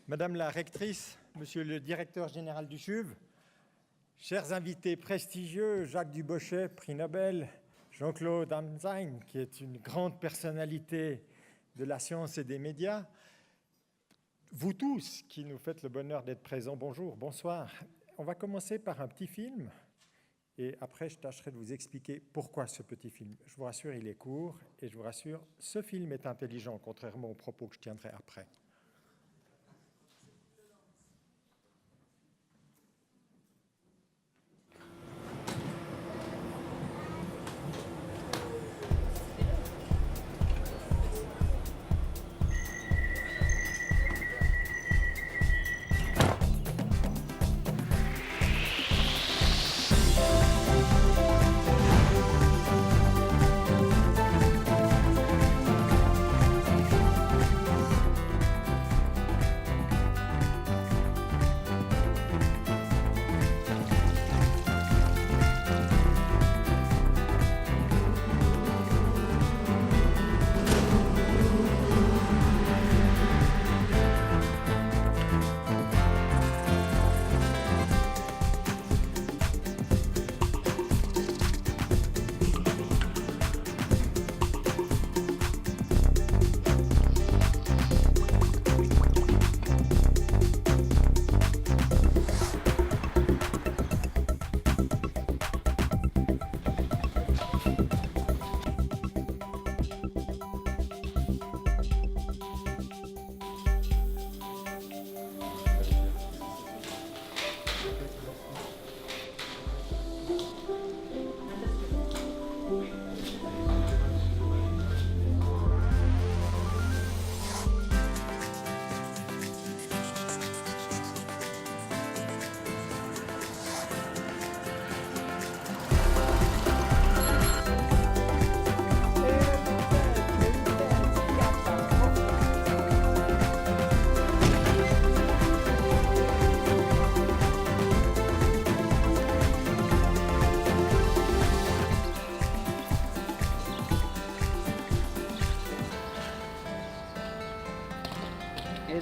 Madame la rectrice, Monsieur le directeur général du CHUV, chers invités prestigieux, Jacques Dubochet, prix Nobel, Jean-Claude Amsheim, qui est une grande personnalité de la science et des médias, vous tous qui nous faites le bonheur d'être présents, bonjour, bonsoir. On va commencer par un petit film et après je tâcherai de vous expliquer pourquoi ce petit film. Je vous rassure, il est court et je vous rassure, ce film est intelligent, contrairement aux propos que je tiendrai après.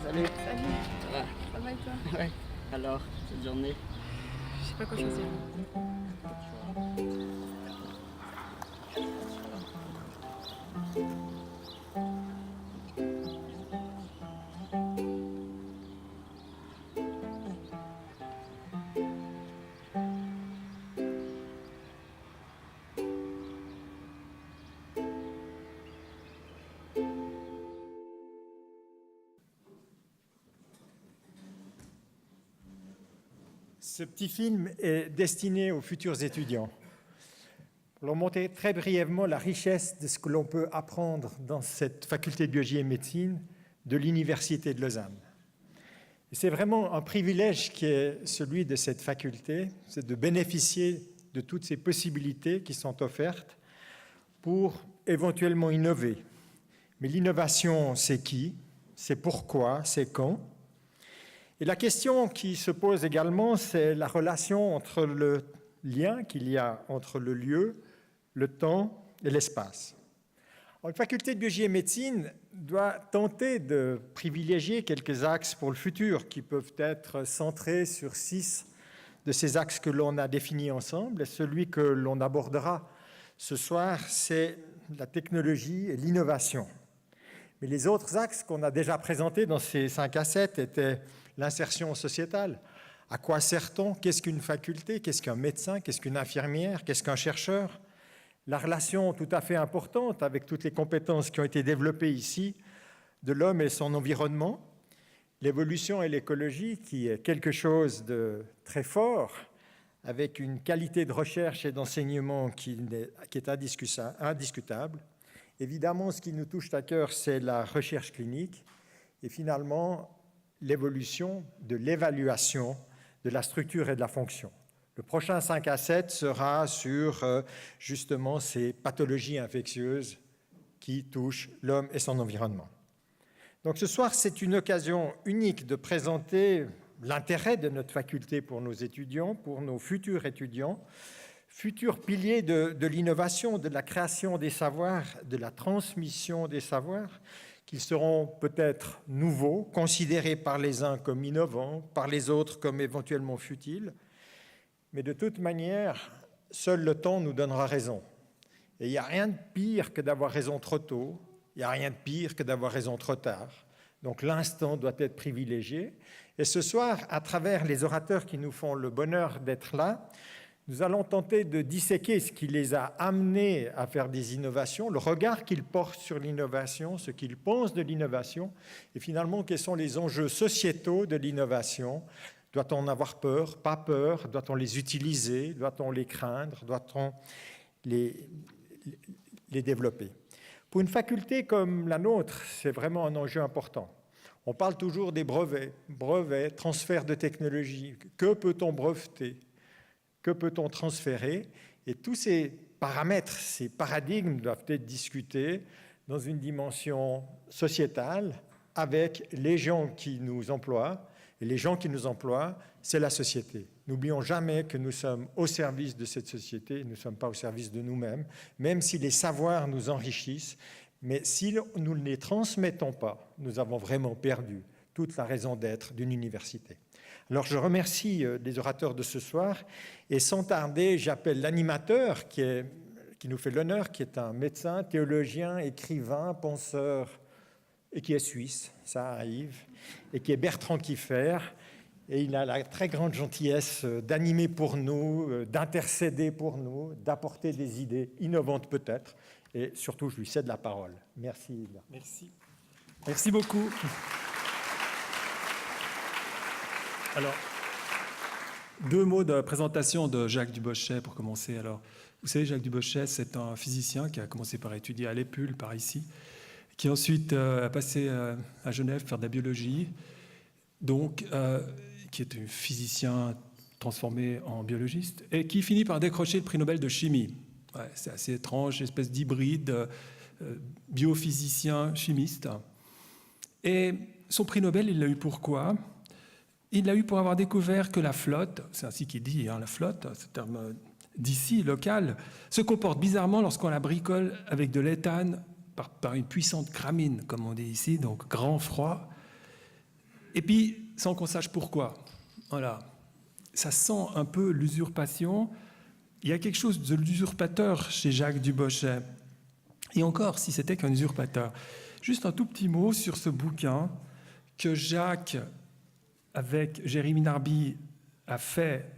Salut. Salut, Ça va? ça va et toi? Ouais. Alors, cette journée? Je sais pas quoi choisir. Ce petit film est destiné aux futurs étudiants. Pour leur montrer très brièvement la richesse de ce que l'on peut apprendre dans cette faculté de biologie et médecine de l'Université de Lausanne. Et c'est vraiment un privilège qui est celui de cette faculté, c'est de bénéficier de toutes ces possibilités qui sont offertes pour éventuellement innover. Mais l'innovation, c'est qui? C'est pourquoi? C'est quand? Et la question qui se pose également, c'est la relation entre le lien qu'il y a entre le lieu, le temps et l'espace. Une faculté de biologie et médecine doit tenter de privilégier quelques axes pour le futur qui peuvent être centrés sur 6 de ces axes que l'on a définis ensemble. Et celui que l'on abordera ce soir, c'est la technologie et l'innovation. Mais les autres axes qu'on a déjà présentés dans ces 5 à 7 étaient l'insertion sociétale. À quoi sert-on? Qu'est-ce qu'une faculté? Qu'est-ce qu'un médecin? Qu'est-ce qu'une infirmière? Qu'est-ce qu'un chercheur? La relation tout à fait importante avec toutes les compétences qui ont été développées ici de l'homme et son environnement. L'évolution et l'écologie qui est quelque chose de très fort avec une qualité de recherche et d'enseignement qui est indiscutable. Évidemment, ce qui nous touche à cœur, c'est la recherche clinique et finalement l'évolution de l'évaluation de la structure et de la fonction. Le prochain 5 à 7 sera sur justement ces pathologies infectieuses qui touchent l'homme et son environnement. Donc ce soir, c'est une occasion unique de présenter l'intérêt de notre faculté pour nos étudiants, pour nos futurs étudiants, futurs piliers de l'innovation, de la création des savoirs, de la transmission des savoirs, qu'ils seront peut-être nouveaux, considérés par les uns comme innovants, par les autres comme éventuellement futiles, mais de toute manière, seul le temps nous donnera raison. Et il n'y a rien de pire que d'avoir raison trop tôt, il n'y a rien de pire que d'avoir raison trop tard. Donc l'instant doit être privilégié. Et ce soir, à travers les orateurs qui nous font le bonheur d'être là, nous allons tenter de disséquer ce qui les a amenés à faire des innovations, le regard qu'ils portent sur l'innovation, ce qu'ils pensent de l'innovation, et finalement, quels sont les enjeux sociétaux de l'innovation. Doit-on en avoir peur, pas peur? Doit-on les utiliser? Doit-on les craindre? Doit-on les développer? Pour une faculté comme la nôtre, c'est vraiment un enjeu important. On parle toujours des brevets, transfert de technologie. Que peut-on breveter? Que peut-on transférer? Et tous ces paramètres, ces paradigmes doivent être discutés dans une dimension sociétale avec les gens qui nous emploient. Et les gens qui nous emploient, c'est la société. N'oublions jamais que nous sommes au service de cette société, nous ne sommes pas au service de nous-mêmes, même si les savoirs nous enrichissent. Mais si nous ne les transmettons pas, nous avons vraiment perdu toute la raison d'être d'une université. Alors je remercie les orateurs de ce soir et sans tarder, j'appelle l'animateur qui nous fait l'honneur, qui est un médecin, théologien, écrivain, penseur et qui est suisse, ça arrive, et qui est Bertrand Kiefer. Et il a la très grande gentillesse d'animer pour nous, d'intercéder pour nous, d'apporter des idées innovantes peut-être. Et surtout, je lui cède la parole. Merci. Merci. Merci beaucoup. Alors, 2 mots de présentation de Jacques Dubochet pour commencer. Alors, vous savez, Jacques Dubochet, c'est un physicien qui a commencé par étudier à l'Épule, par ici, qui ensuite a passé à Genève faire de la biologie, donc qui est un physicien transformé en biologiste, et qui finit par décrocher le prix Nobel de chimie. Ouais, c'est assez étrange, une espèce d'hybride biophysicien, chimiste. Et son prix Nobel, il l'a eu pourquoi? Il l'a eu pour avoir découvert que la flotte, c'est ainsi qu'il dit, la flotte, c'est un terme d'ici, local, se comporte bizarrement lorsqu'on la bricole avec de l'éthane par une puissante cramine, comme on dit ici, donc grand froid, et puis sans qu'on sache pourquoi. Voilà. Ça sent un peu l'usurpation. Il y a quelque chose de l'usurpateur chez Jacques Dubochet. Et encore, si c'était qu'un usurpateur. Juste un tout petit mot sur ce bouquin que Jacques, avec Jérémy Narby, a fait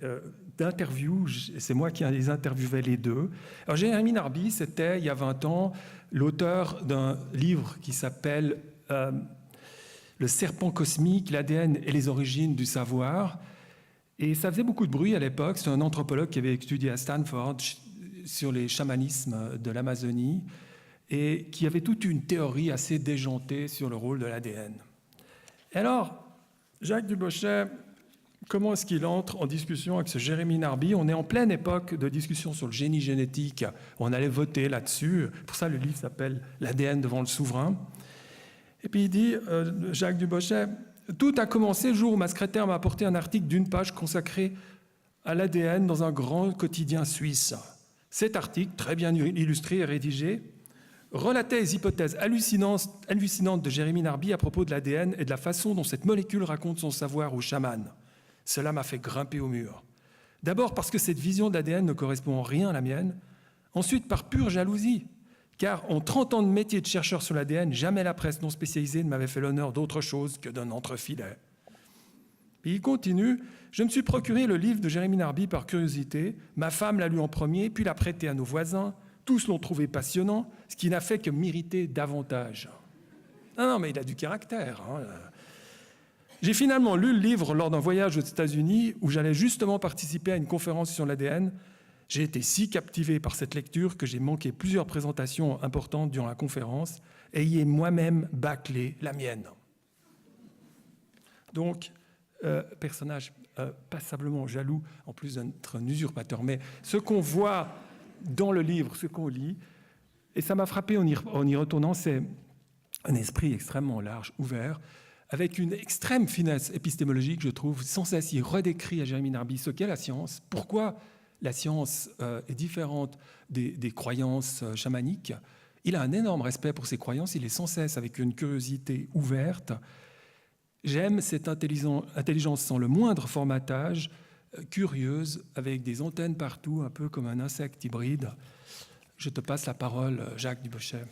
d'interviews. C'est moi qui les interviewais les deux. Alors Jérémy Narby, c'était, il y a 20 ans, l'auteur d'un livre qui s'appelle Le serpent cosmique, l'ADN et les origines du savoir. Et ça faisait beaucoup de bruit à l'époque. C'est un anthropologue qui avait étudié à Stanford sur les chamanismes de l'Amazonie et qui avait toute une théorie assez déjantée sur le rôle de l'ADN. Et alors, Jacques Dubochet, comment est-ce qu'il entre en discussion avec ce Jérémy Narby? On est en pleine époque de discussion sur le génie génétique. On allait voter là-dessus. Pour ça, le livre s'appelle « L'ADN devant le souverain ». Et puis il dit, Jacques Dubochet, « Tout a commencé le jour où ma secrétaire m'a apporté un article d'1 page consacré à l'ADN dans un grand quotidien suisse. Cet article, très bien illustré et rédigé, relatait les hypothèses hallucinantes de Jérémy Narby à propos de l'ADN et de la façon dont cette molécule raconte son savoir aux chamans. Cela m'a fait grimper au mur. D'abord parce que cette vision de l'ADN ne correspond en rien à la mienne. Ensuite par pure jalousie, car en 30 ans de métier de chercheur sur l'ADN, jamais la presse non spécialisée ne m'avait fait l'honneur d'autre chose que d'un entrefilet. » Puis il continue, « Je me suis procuré le livre de Jérémy Narby par curiosité. Ma femme l'a lu en premier, puis l'a prêté à nos voisins. Tous l'ont trouvé passionnant, ce qui n'a fait que m'irriter davantage. » Non, mais il a du caractère. Hein. J'ai finalement lu le livre lors d'un voyage aux États-Unis où j'allais justement participer à une conférence sur l'ADN. J'ai été si captivé par cette lecture que j'ai manqué plusieurs présentations importantes durant la conférence et y ai moi-même bâclé la mienne. Donc, personnage passablement jaloux, en plus d'être un usurpateur. Mais ce qu'on voit dans le livre, ce qu'on lit, et ça m'a frappé en y retournant, c'est un esprit extrêmement large, ouvert, avec une extrême finesse épistémologique, je trouve. Sans cesse, il redécrit à Jérémy Narby ce qu'est la science, pourquoi la science est différente des croyances chamaniques. Il a un énorme respect pour ses croyances, il est sans cesse avec une curiosité ouverte. J'aime cette intelligence sans le moindre formatage, curieuse, avec des antennes partout, un peu comme un insecte hybride. Je te passe la parole, Jacques Dubochet.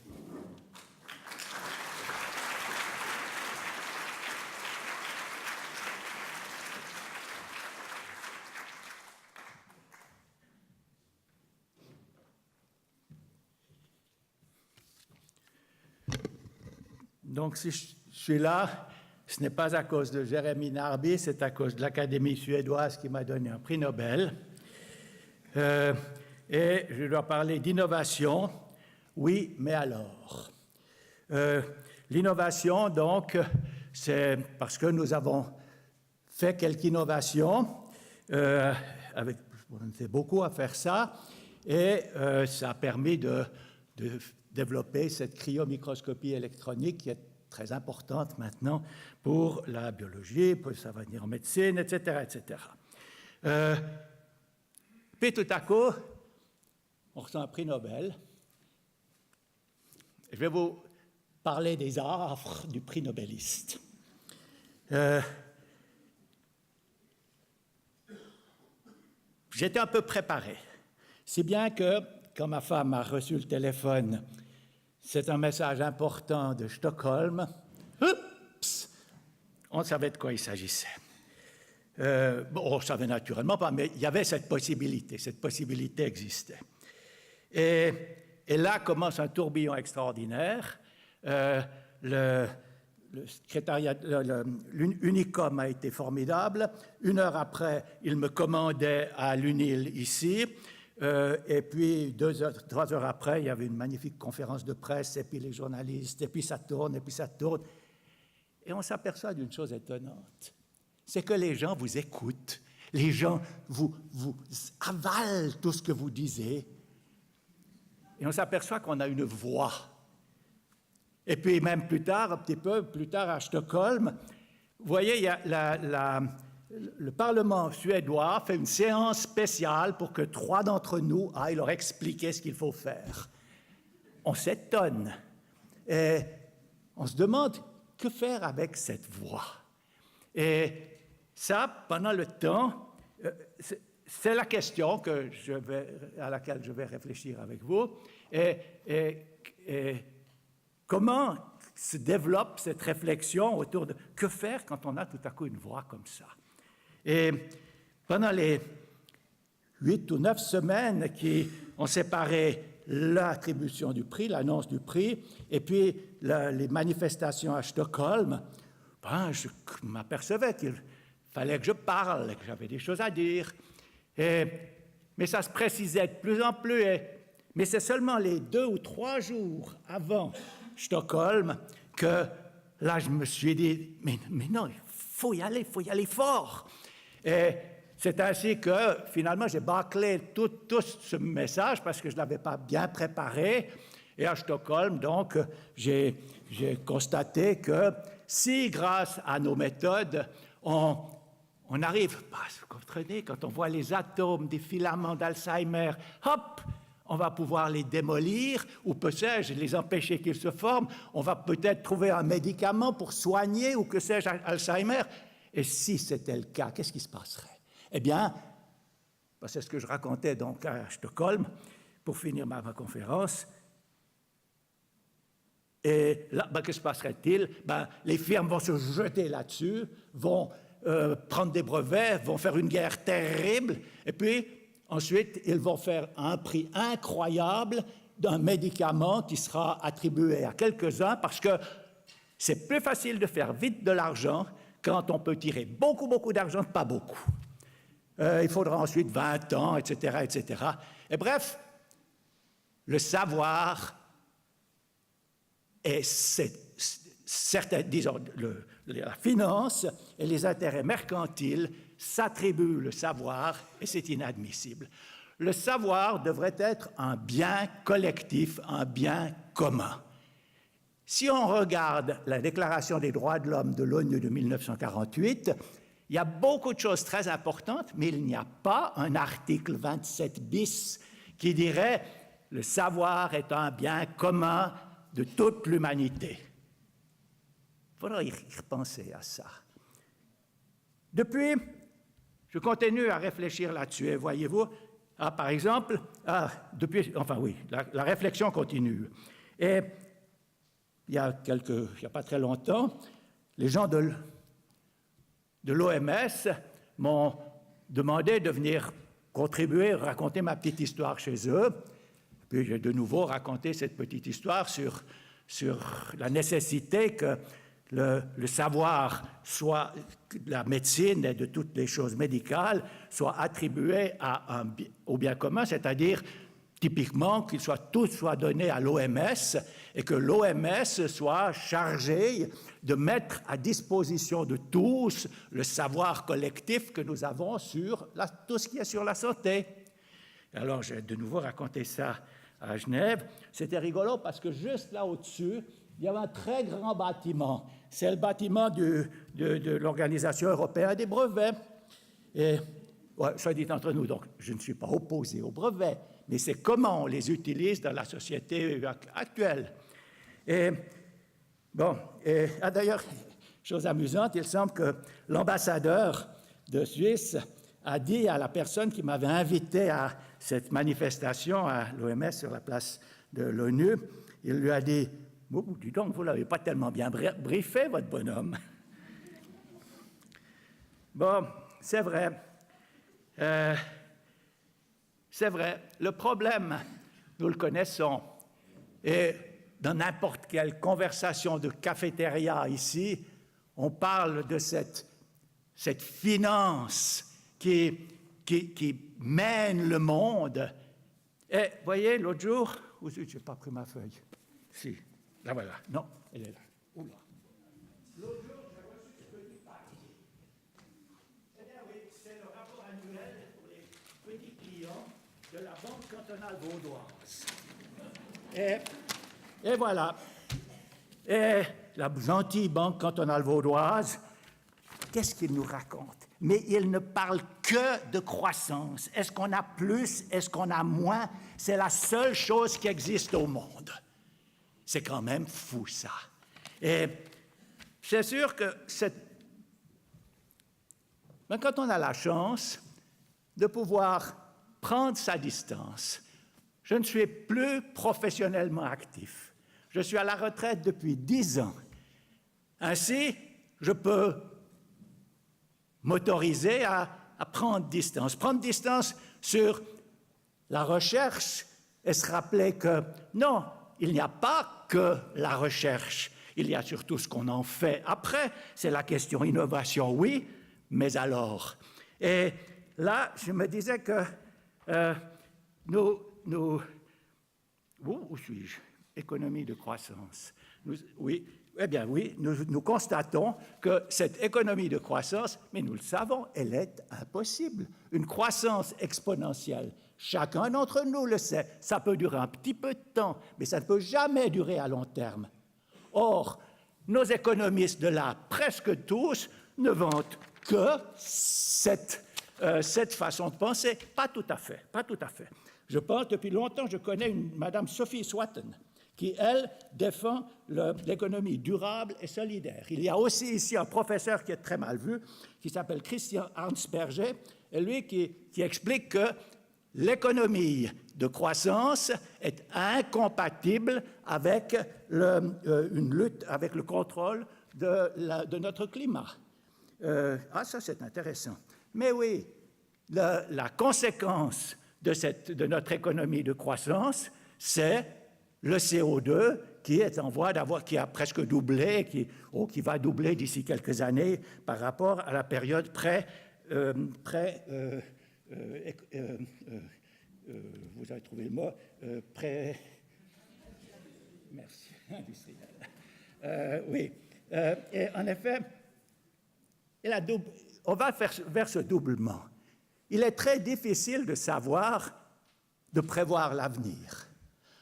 Donc, si je suis là, ce n'est pas à cause de Jérémy Narby, c'est à cause de l'Académie suédoise qui m'a donné un prix Nobel. Et je dois parler d'innovation. Oui, mais alors l'innovation, donc, c'est parce que nous avons fait quelques innovations, on fait beaucoup à faire ça, et ça a permis de développer cette cryomicroscopie électronique qui est très importante maintenant pour la biologie, pour ça va venir en médecine, etc., etc. Puis tout à coup, on reçoit un prix Nobel. Je vais vous parler des affres du prix Nobeliste. J'étais un peu préparé, si bien que quand ma femme a reçu le téléphone, c'est un message important de Stockholm, oups, on savait de quoi il s'agissait. On ne savait naturellement pas, mais il y avait cette possibilité existait. Et là commence un tourbillon extraordinaire. L'Unicom a été formidable. 1 heure après, il me commandait à l'UNIL ici. Et puis 3 heures après, il y avait une magnifique conférence de presse, et puis les journalistes, et puis ça tourne, et puis ça tourne. Et on s'aperçoit d'une chose étonnante, c'est que les gens vous écoutent, les gens vous avalent tout ce que vous disiez, et on s'aperçoit qu'on a une voix. Et puis même plus tard, un petit peu plus tard à Stockholm, vous voyez, il y a le Parlement suédois fait une séance spéciale pour que 3 d'entre nous aillent leur expliquer ce qu'il faut faire. On s'étonne et on se demande que faire avec cette voix. Et ça, pendant le temps, c'est la question à laquelle je vais réfléchir avec vous. Et comment se développe cette réflexion autour de que faire quand on a tout à coup une voix comme ça. Et pendant les 8 ou 9 semaines qui ont séparé l'attribution du prix, l'annonce du prix, et puis les manifestations à Stockholm, je m'apercevais qu'il fallait que je parle, que j'avais des choses à dire. Mais ça se précisait de plus en plus. Mais c'est seulement les 2 ou 3 jours avant Stockholm que là, je me suis dit, mais non, il faut y aller fort. Et c'est ainsi que, finalement, j'ai bâclé tout ce message parce que je ne l'avais pas bien préparé. Et à Stockholm, donc, j'ai constaté que si, grâce à nos méthodes, on arrive, vous comprenez, quand on voit les atomes des filaments d'Alzheimer, hop, on va pouvoir les démolir, ou peut-être les empêcher qu'ils se forment, on va peut-être trouver un médicament pour soigner, ou que sais-je, Alzheimer. Et si c'était le cas, qu'est-ce qui se passerait? Eh bien, c'est ce que je racontais donc à Stockholm, pour finir ma conférence. Et là, que se passerait-il? Les firmes vont se jeter là-dessus, vont prendre des brevets, vont faire une guerre terrible, et puis ensuite, ils vont faire un prix incroyable d'un médicament qui sera attribué à quelques-uns, parce que c'est plus facile de faire vite de l'argent quand on peut tirer beaucoup, beaucoup d'argent, pas beaucoup. Il faudra ensuite 20 ans, etc., etc. Et bref, le savoir et la finance et les intérêts mercantiles s'attribuent le savoir et c'est inadmissible. Le savoir devrait être un bien collectif, un bien commun. Si on regarde la Déclaration des droits de l'homme de l'ONU de 1948, il y a beaucoup de choses très importantes, mais il n'y a pas un article 27 bis qui dirait le savoir est un bien commun de toute l'humanité. Il faudra y repenser à ça. Depuis, je continue à réfléchir là-dessus. Et voyez-vous, par exemple, la réflexion continue. Et il y a pas très longtemps, les gens de l'OMS m'ont demandé de venir contribuer, raconter ma petite histoire chez eux. Puis j'ai de nouveau raconté cette petite histoire sur la nécessité que le savoir, soit la médecine et de toutes les choses médicales, soit attribué au bien commun, c'est-à-dire typiquement qu'ils soient donnés à l'OMS et que l'OMS soit chargée de mettre à disposition de tous le savoir collectif que nous avons sur tout ce qui est sur la santé. Alors, j'ai de nouveau raconté ça à Genève. C'était rigolo parce que juste là au-dessus, il y avait un très grand bâtiment. C'est le bâtiment de l'Organisation européenne des brevets. Et, soit dit entre nous, donc, je ne suis pas opposé aux brevets, mais c'est comment on les utilise dans la société actuelle. Et, d'ailleurs, chose amusante, il semble que l'ambassadeur de Suisse a dit à la personne qui m'avait invité à cette manifestation à l'OMS sur la place de l'ONU, il lui a dit « Oh, dis donc, vous ne l'avez pas tellement bien briefé, votre bonhomme. » Bon, c'est vrai. C'est vrai, le problème, nous le connaissons, et dans n'importe quelle conversation de cafétéria ici, on parle de cette finance qui mène le monde. Et voyez, l'autre jour, je n'ai pas pris ma feuille. Si, là voilà. Non, elle est là. Oula. L'autre jour, j'ai reçu ce petit papier. Eh bien oui, c'est le rapport annuel pour les petits clients de la Banque cantonale vaudoise. Et voilà. Et la gentille Banque cantonale vaudoise, qu'est-ce qu'il nous raconte? Mais il ne parle que de croissance. Est-ce qu'on a plus? Est-ce qu'on a moins? C'est la seule chose qui existe au monde. C'est quand même fou, ça. Et c'est sûr que mais quand on a la chance de pouvoir prendre sa distance, je ne suis plus professionnellement actif. Je suis à la retraite depuis 10 ans. Ainsi, je peux m'autoriser à prendre distance. Prendre distance sur la recherche et se rappeler que non, il n'y a pas que la recherche. Il y a surtout ce qu'on en fait après. C'est la question innovation, oui, mais alors. Et là, je me disais que où suis-je? Économie de croissance. Nous constatons que cette économie de croissance, mais nous le savons, elle est impossible. Une croissance exponentielle, chacun d'entre nous le sait, ça peut durer un petit peu de temps, mais ça ne peut jamais durer à long terme. Or, nos économistes de là, presque tous, ne vantent que cette façon de penser. Pas tout à fait, pas tout à fait. Je pense, depuis longtemps, je connais une Madame Sophie Swatton, qui, elle, défend l'économie durable et solidaire. Il y a aussi ici un professeur qui est très mal vu, qui s'appelle Christian Arnsperger, et lui qui explique que l'économie de croissance est incompatible avec une lutte, avec le contrôle de notre climat. Ça, c'est intéressant. Mais oui, la conséquence de notre économie de croissance, c'est le CO2 qui est en voie qui a presque doublé, qui va doubler d'ici quelques années par rapport à la période vous avez trouvé le mot, merci, industriel. Oui, et en effet, on va vers ce doublement. Il est très difficile de prévoir l'avenir.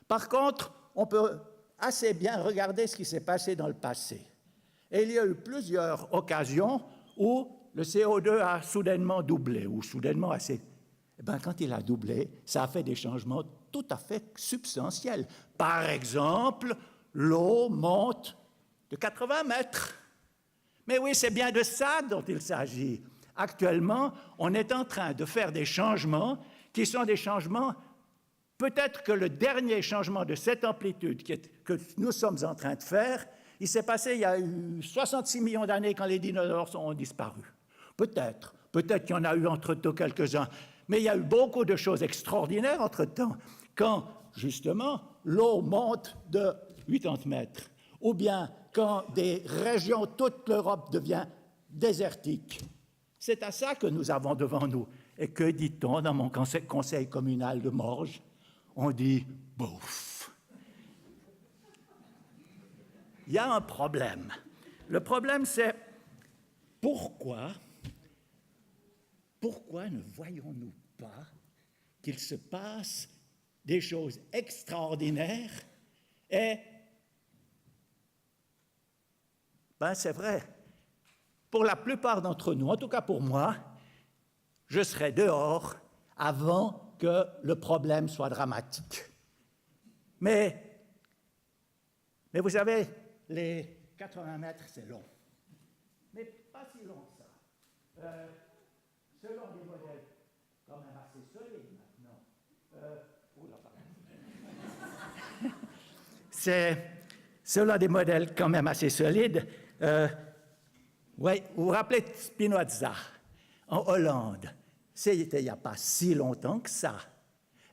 Par contre, on peut assez bien regarder ce qui s'est passé dans le passé. Et il y a eu plusieurs occasions où le CO2 a soudainement doublé, ou soudainement assez... quand il a doublé, ça a fait des changements tout à fait substantielles. Par exemple, l'eau monte de 80 mètres. Mais oui, c'est bien de ça dont il s'agit. Actuellement, on est en train de faire des changements qui sont des changements, peut-être que le dernier changement de cette amplitude que nous sommes en train de faire, il s'est passé il y a eu 66 millions d'années quand les dinosaures ont disparu. Peut-être qu'il y en a eu entre-temps quelques-uns, mais il y a eu beaucoup de choses extraordinaires entre-temps, quand, justement, l'eau monte de 80 mètres, ou bien quand des régions, toute l'Europe devient désertique. C'est à ça que nous avons devant nous. Et que dit-on dans mon conseil communal de Morges? On dit « bouf ». Il y a un problème. Le problème, c'est pourquoi ne voyons-nous pas qu'il se passe des choses extraordinaires et c'est vrai, pour la plupart d'entre nous, en tout cas pour moi, je serai dehors avant que le problème soit dramatique. Mais vous savez, les 80 mètres, c'est long. Mais pas si long que ça. Selon des modèles quand même assez solides maintenant. Selon des modèles quand même assez solides. Oui, vous vous rappelez de Spinoza, en Hollande? C'était il n'y a pas si longtemps que ça.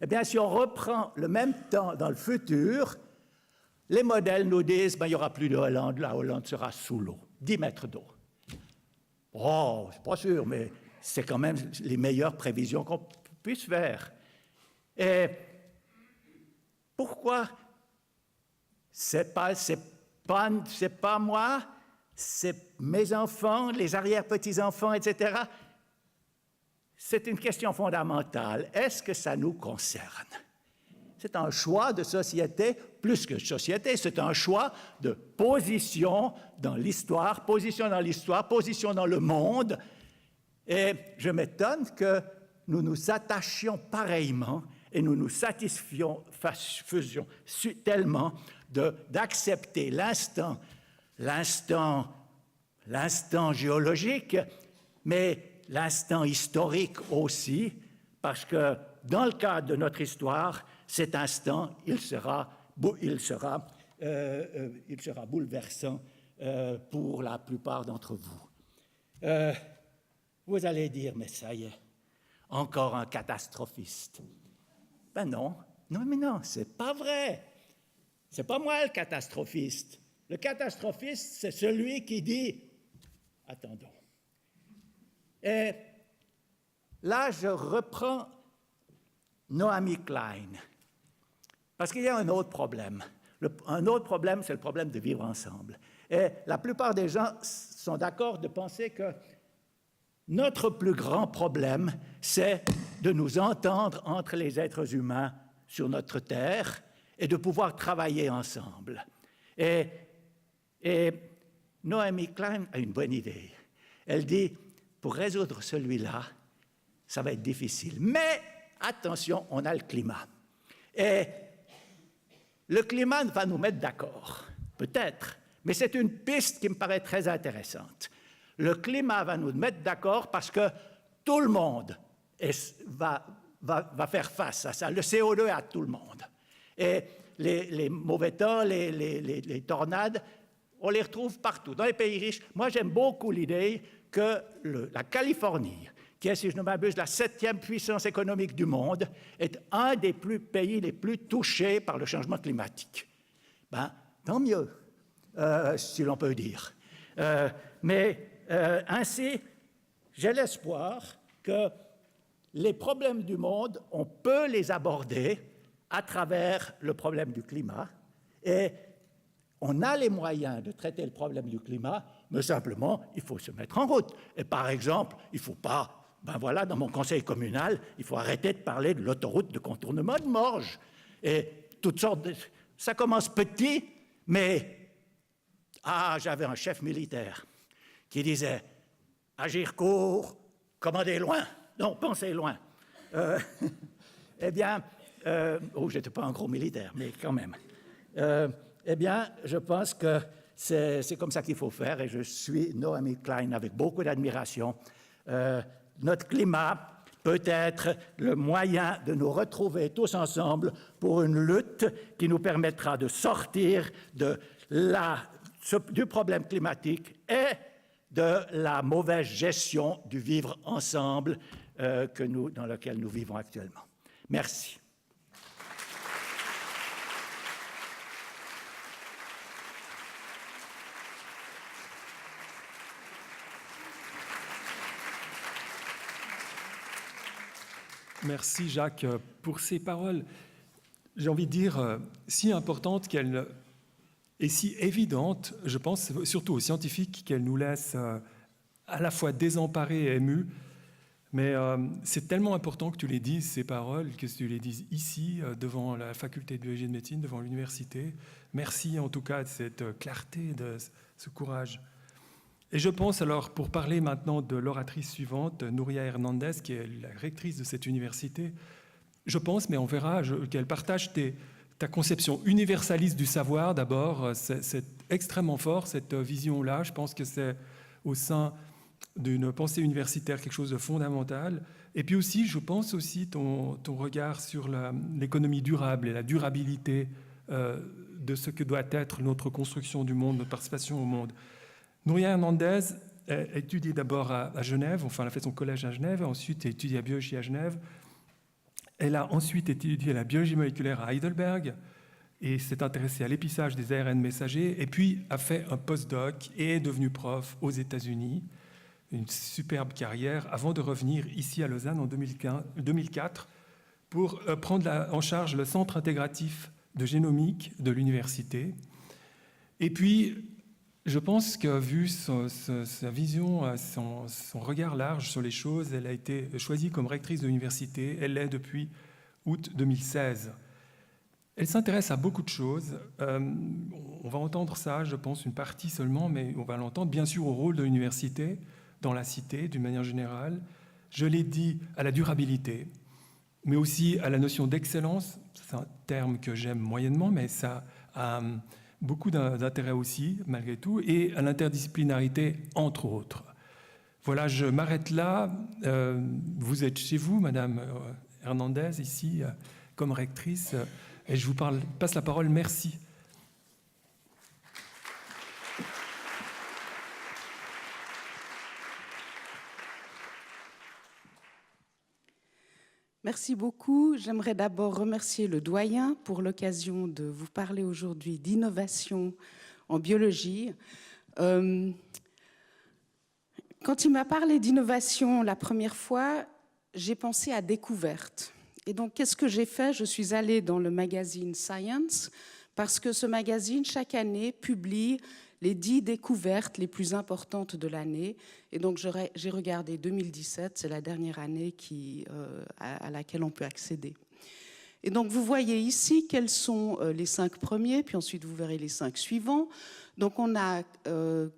Eh bien, si on reprend le même temps dans le futur, les modèles nous disent il n'y aura plus de Hollande, la Hollande sera sous l'eau, 10 mètres d'eau. Oh, c'est pas sûr, mais c'est quand même les meilleures prévisions qu'on puisse faire. Et pourquoi c'est pas moi, c'est mes enfants, les arrière-petits-enfants, etc. C'est une question fondamentale. Est-ce que ça nous concerne? C'est un choix de société, plus que société, c'est un choix de position dans l'histoire, position dans le monde. Et je m'étonne que nous nous attachions pareillement et nous nous satisfaisions tellement d'accepter l'instant géologique, mais l'instant historique aussi, parce que dans le cadre de notre histoire, cet instant, il sera bouleversant pour la plupart d'entre vous. Vous allez dire, mais ça y est, encore un catastrophiste. Ben non, c'est pas vrai. C'est pas moi le catastrophiste. Le catastrophiste, c'est celui qui dit « Attendons ». Et là, je reprends Naomi Klein, parce qu'il y a un autre problème. Un autre problème, c'est le problème de vivre ensemble. Et la plupart des gens sont d'accord de penser que notre plus grand problème, c'est de nous entendre entre les êtres humains sur notre terre et de pouvoir travailler ensemble. Et Naomi Klein a une bonne idée. Elle dit, pour résoudre celui-là, ça va être difficile. Mais attention, on a le climat. Et le climat va nous mettre d'accord, peut-être, mais c'est une piste qui me paraît très intéressante. Le climat va nous mettre d'accord parce que tout le monde va faire face à ça. Le CO2 est à tout le monde. Et les mauvais temps, les tornades, on les retrouve partout, dans les pays riches. Moi, j'aime beaucoup l'idée que la Californie, qui est, si je ne m'abuse, la 7e puissance économique du monde, est un des pays les plus touchés par le changement climatique. Tant mieux, si l'on peut dire. Ainsi, j'ai l'espoir que les problèmes du monde, on peut les aborder à travers le problème du climat, et on a les moyens de traiter le problème du climat, mais simplement, il faut se mettre en route. Et par exemple, il ne faut pas, dans mon conseil communal, il faut arrêter de parler de l'autoroute de contournement de Morges. Et toutes sortes de... Ça commence petit, mais... j'avais un chef militaire qui disait « Agir court, commander loin. Non, penser loin. » Eh bien, Oh, je n'étais pas un gros militaire, mais quand même. Eh bien, je pense que c'est comme ça qu'il faut faire et je suis Naomi Klein avec beaucoup d'admiration. Notre climat peut être le moyen de nous retrouver tous ensemble pour une lutte qui nous permettra de sortir du problème climatique et de la mauvaise gestion du vivre ensemble dans lequel nous vivons actuellement. Merci. Merci Jacques pour ces paroles. J'ai envie de dire si importantes qu'elles et si évidentes, je pense surtout aux scientifiques qu'elles nous laissent à la fois désemparés et émus. Mais c'est tellement important que tu les dises, ces paroles, que tu les dises ici, devant la faculté de biologie et de médecine, devant l'université. Merci en tout cas de cette clarté, de ce courage. Et je pense alors, pour parler maintenant de l'oratrice suivante, Nuria Hernandez, qui est la rectrice de cette université, je pense, mais on verra, qu'elle partage ta conception universaliste du savoir d'abord. C'est extrêmement fort, cette vision-là. Je pense que c'est au sein d'une pensée universitaire quelque chose de fondamental. Et puis aussi, je pense aussi ton regard sur l'économie durable et la durabilité de ce que doit être notre construction du monde, notre participation au monde. Nuria Hernandez a étudié d'abord à Genève, enfin elle a fait son collège à Genève, ensuite a étudié la biologie à Genève. Elle a ensuite étudié la biologie moléculaire à Heidelberg et s'est intéressée à l'épissage des ARN messagers, et puis a fait un postdoc et est devenue prof aux États-Unis. Une superbe carrière avant de revenir ici à Lausanne en 2004 pour prendre en charge le centre intégratif de génomique de l'université. Et puis, je pense que vu sa vision, son regard large sur les choses, elle a été choisie comme rectrice de l'université. Elle l'est depuis août 2016. Elle s'intéresse à beaucoup de choses. On va entendre ça, je pense, une partie seulement, mais on va l'entendre bien sûr au rôle de l'université dans la cité, d'une manière générale. Je l'ai dit, à la durabilité, mais aussi à la notion d'excellence. C'est un terme que j'aime moyennement, mais ça a beaucoup d'intérêt aussi, malgré tout, et à l'interdisciplinarité, entre autres. Voilà, je m'arrête là. Vous êtes chez vous, Madame Hernandez, ici, comme rectrice, et je vous passe la parole. Merci. Merci beaucoup. J'aimerais d'abord remercier le doyen pour l'occasion de vous parler aujourd'hui d'innovation en biologie. Quand il m'a parlé d'innovation la première fois, j'ai pensé à découverte. Et donc, qu'est-ce que j'ai fait? Je suis allée dans le magazine Science, parce que ce magazine, chaque année, publie les 10 découvertes les plus importantes de l'année. Et donc, j'ai regardé 2017, c'est la dernière année à laquelle on peut accéder. Et donc, vous voyez ici quels sont les 5 premiers, puis ensuite, vous verrez les 5 suivants. Donc, on a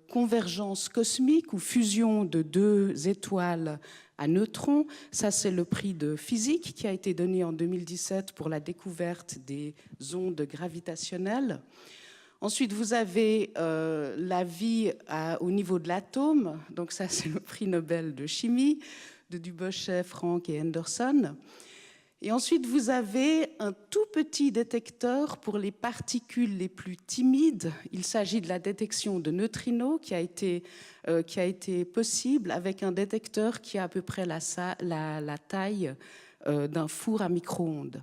convergence cosmique ou fusion de 2 étoiles à neutrons. Ça, c'est le prix de physique qui a été donné en 2017 pour la découverte des ondes gravitationnelles. Ensuite, vous avez la vie au niveau de l'atome. Donc ça, c'est le prix Nobel de chimie de Dubochet, Frank et Henderson. Et ensuite, vous avez un tout petit détecteur pour les particules les plus timides. Il s'agit de la détection de neutrinos qui a été possible avec un détecteur qui a à peu près la taille d'un four à micro-ondes.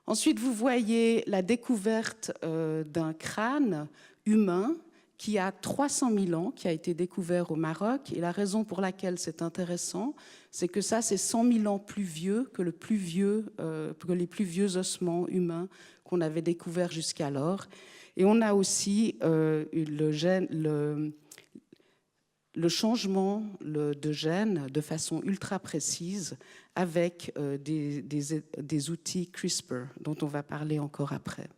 Ensuite, vous voyez la découverte d'un crâne humain qui a 300 000 ans, qui a été découvert au Maroc. Et la raison pour laquelle c'est intéressant, c'est que ça, c'est 100 000 ans plus vieux que les plus vieux ossements humains qu'on avait découverts jusqu'alors. Et on a aussi le changement de gène de façon ultra précise avec des outils CRISPR, dont on va parler encore après.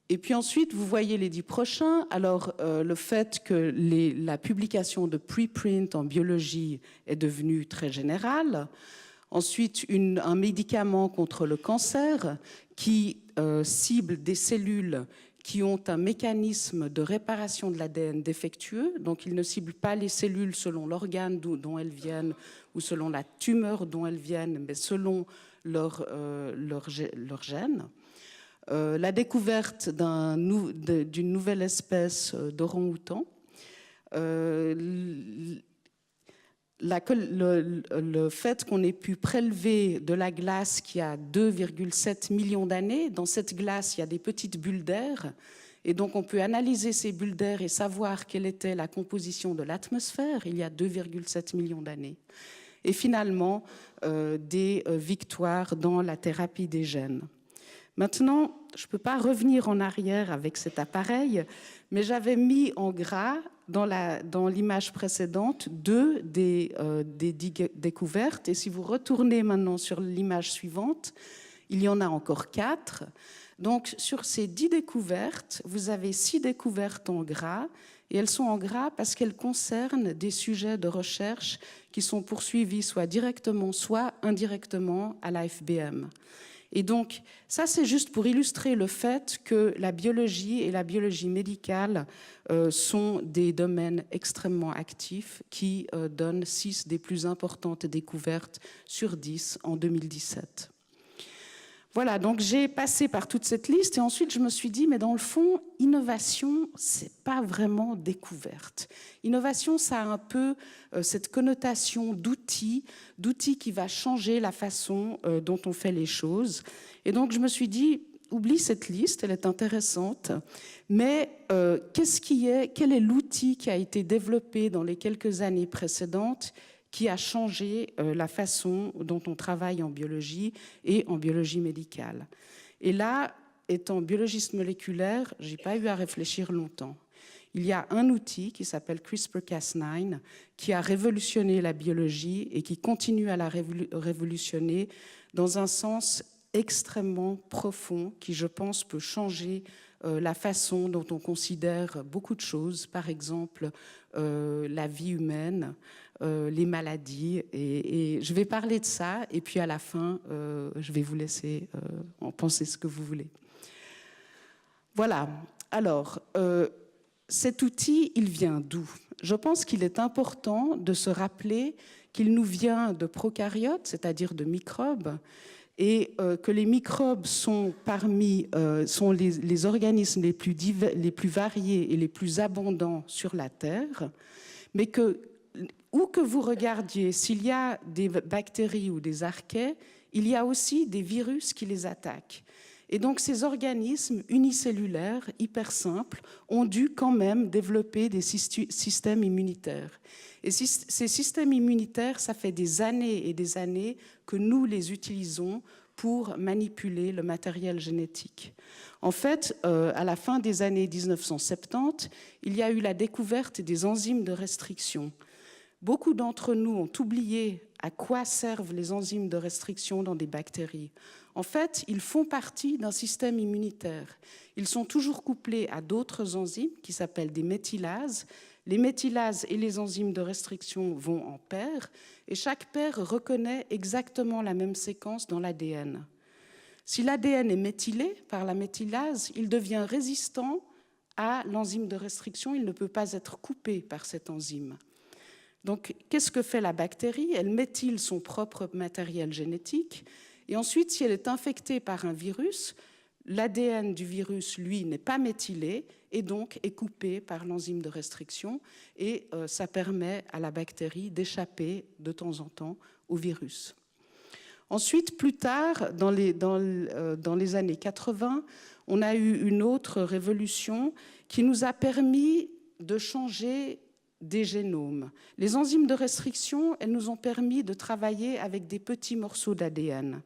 Et puis ensuite, vous voyez les 10 prochains. Alors, le fait que la publication de preprint en biologie est devenue très générale. Ensuite, un médicament contre le cancer qui cible des cellules qui ont un mécanisme de réparation de l'ADN défectueux. Donc, il ne cible pas les cellules selon l'organe dont elles viennent ou selon la tumeur dont elles viennent, mais selon leur gène. La découverte d'une nouvelle espèce d'orang-outan. Le fait qu'on ait pu prélever de la glace qui a 2,7 millions d'années, dans cette glace, il y a des petites bulles d'air, et donc on peut analyser ces bulles d'air et savoir quelle était la composition de l'atmosphère il y a 2,7 millions d'années. Et finalement, des victoires dans la thérapie des gènes. Maintenant, je ne peux pas revenir en arrière avec cet appareil, mais j'avais mis en gras dans l'image précédente deux des découvertes. Et si vous retournez maintenant sur l'image suivante, il y en a encore 4. Donc, sur ces 10 découvertes, vous avez 6 découvertes en gras. Et elles sont en gras parce qu'elles concernent des sujets de recherche qui sont poursuivis soit directement, soit indirectement à la FBM. Et donc, ça, c'est juste pour illustrer le fait que la biologie et la biologie médicale sont des domaines extrêmement actifs qui donnent 6 des plus importantes découvertes sur 10 en 2017. Voilà, donc j'ai passé par toute cette liste et ensuite je me suis dit, mais dans le fond, innovation, c'est pas vraiment découverte. Innovation, ça a un peu cette connotation d'outil qui va changer la façon dont on fait les choses. Et donc je me suis dit, oublie cette liste, elle est intéressante, mais quel est l'outil qui a été développé dans les quelques années précédentes qui a changé la façon dont on travaille en biologie et en biologie médicale. Et là, étant biologiste moléculaire, je n'ai pas eu à réfléchir longtemps. Il y a un outil qui s'appelle CRISPR-Cas9 qui a révolutionné la biologie et qui continue à la révolutionner dans un sens extrêmement profond qui, je pense, peut changer la façon dont on considère beaucoup de choses, par exemple la vie humaine, les maladies, et je vais parler de ça, et puis à la fin, je vais vous laisser en penser ce que vous voulez. Voilà, alors, cet outil, il vient d'où? Je pense qu'il est important de se rappeler qu'il nous vient de prokaryotes, c'est-à-dire de microbes, et que les microbes sont les organismes les plus variés et les plus abondants sur la Terre, mais que où que vous regardiez, s'il y a des bactéries ou des archées, il y a aussi des virus qui les attaquent. Et donc ces organismes unicellulaires, hyper simples, ont dû quand même développer des systèmes immunitaires. Et ces systèmes immunitaires, ça fait des années et des années que nous les utilisons pour manipuler le matériel génétique. En fait, à la fin des années 1970, il y a eu la découverte des enzymes de restriction. Beaucoup d'entre nous ont oublié à quoi servent les enzymes de restriction dans des bactéries. En fait, ils font partie d'un système immunitaire. Ils sont toujours couplés à d'autres enzymes qui s'appellent des méthylases. Les méthylases et les enzymes de restriction vont en paire, et chaque paire reconnaît exactement la même séquence dans l'ADN. Si l'ADN est méthylé par la méthylase, il devient résistant à l'enzyme de restriction, il ne peut pas être coupé par cette enzyme. Donc, qu'est-ce que fait la bactérie? Elle méthyle son propre matériel génétique, et ensuite, si elle est infectée par un virus, l'ADN du virus, lui, n'est pas méthylé, et donc est coupé par l'enzyme de restriction, et ça permet à la bactérie d'échapper de temps en temps au virus. Ensuite, plus tard, dans les années 80, on a eu une autre révolution qui nous a permis de changer des génomes. Les enzymes de restriction, elles nous ont permis de travailler avec des petits morceaux d'ADN.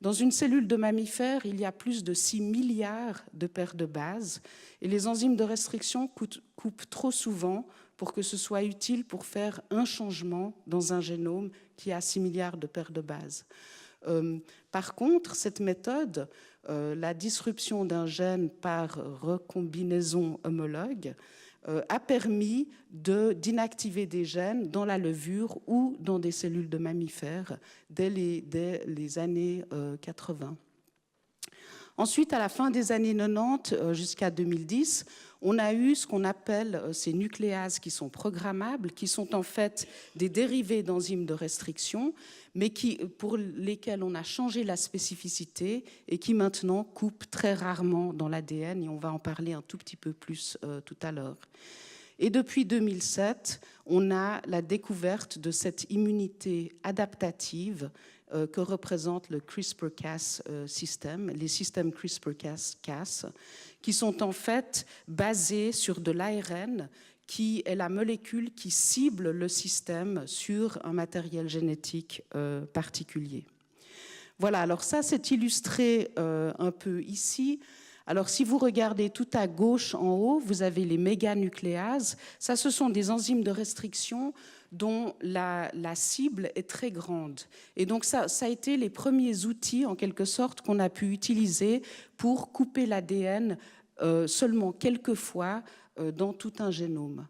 Dans une cellule de mammifère, il y a plus de 6 milliards de paires de bases, et les enzymes de restriction coupent trop souvent pour que ce soit utile pour faire un changement dans un génome qui a 6 milliards de paires de bases. Par contre, cette méthode, la disruption d'un gène par recombinaison homologue, a permis d'inactiver des gènes dans la levure ou dans des cellules de mammifères dès les années 80. Ensuite, à la fin des années 90 jusqu'à 2010, on a eu ce qu'on appelle ces nucléases qui sont programmables, qui sont en fait des dérivés d'enzymes de restriction, mais pour lesquels on a changé la spécificité et qui maintenant coupent très rarement dans l'ADN, et on va en parler un tout petit peu plus tout à l'heure. Et depuis 2007, on a la découverte de cette immunité adaptative que représente le CRISPR-Cas système, les systèmes CRISPR-Cas, qui sont en fait basés sur de l'ARN, qui est la molécule qui cible le système sur un matériel génétique particulier. Voilà, alors ça c'est illustré un peu ici. Alors si vous regardez tout à gauche en haut, vous avez les méganucléases. Ça, ce sont des enzymes de restriction dont la cible est très grande. Et donc ça a été les premiers outils, en quelque sorte, qu'on a pu utiliser pour couper l'ADN seulement quelques fois dans tout un génome.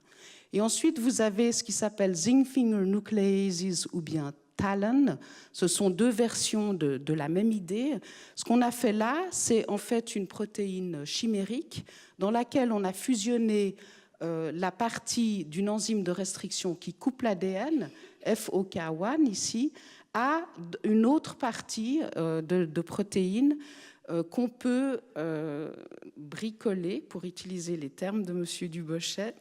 Et ensuite, vous avez ce qui s'appelle zinc finger nucleases ou bien TALEN. Ce sont deux versions de la même idée. Ce qu'on a fait là, c'est en fait une protéine chimérique dans laquelle on a fusionné la partie d'une enzyme de restriction qui coupe l'ADN, FOK1 ici, à une autre partie de protéines qu'on peut bricoler, pour utiliser les termes de M. Dubochet,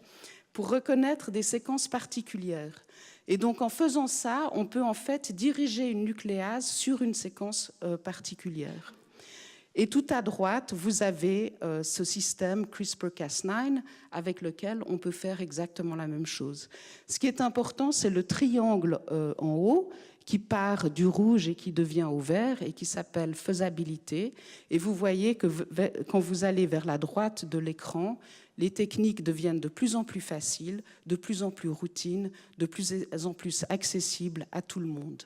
pour reconnaître des séquences particulières. Et donc, en faisant ça, on peut en fait diriger une nucléase sur une séquence particulière. Et tout à droite, vous avez ce système CRISPR-Cas9 avec lequel on peut faire exactement la même chose. Ce qui est important, c'est le triangle en haut qui part du rouge et qui devient au vert et qui s'appelle faisabilité. Et vous voyez que quand vous allez vers la droite de l'écran, les techniques deviennent de plus en plus faciles, de plus en plus routines, de plus en plus accessibles à tout le monde.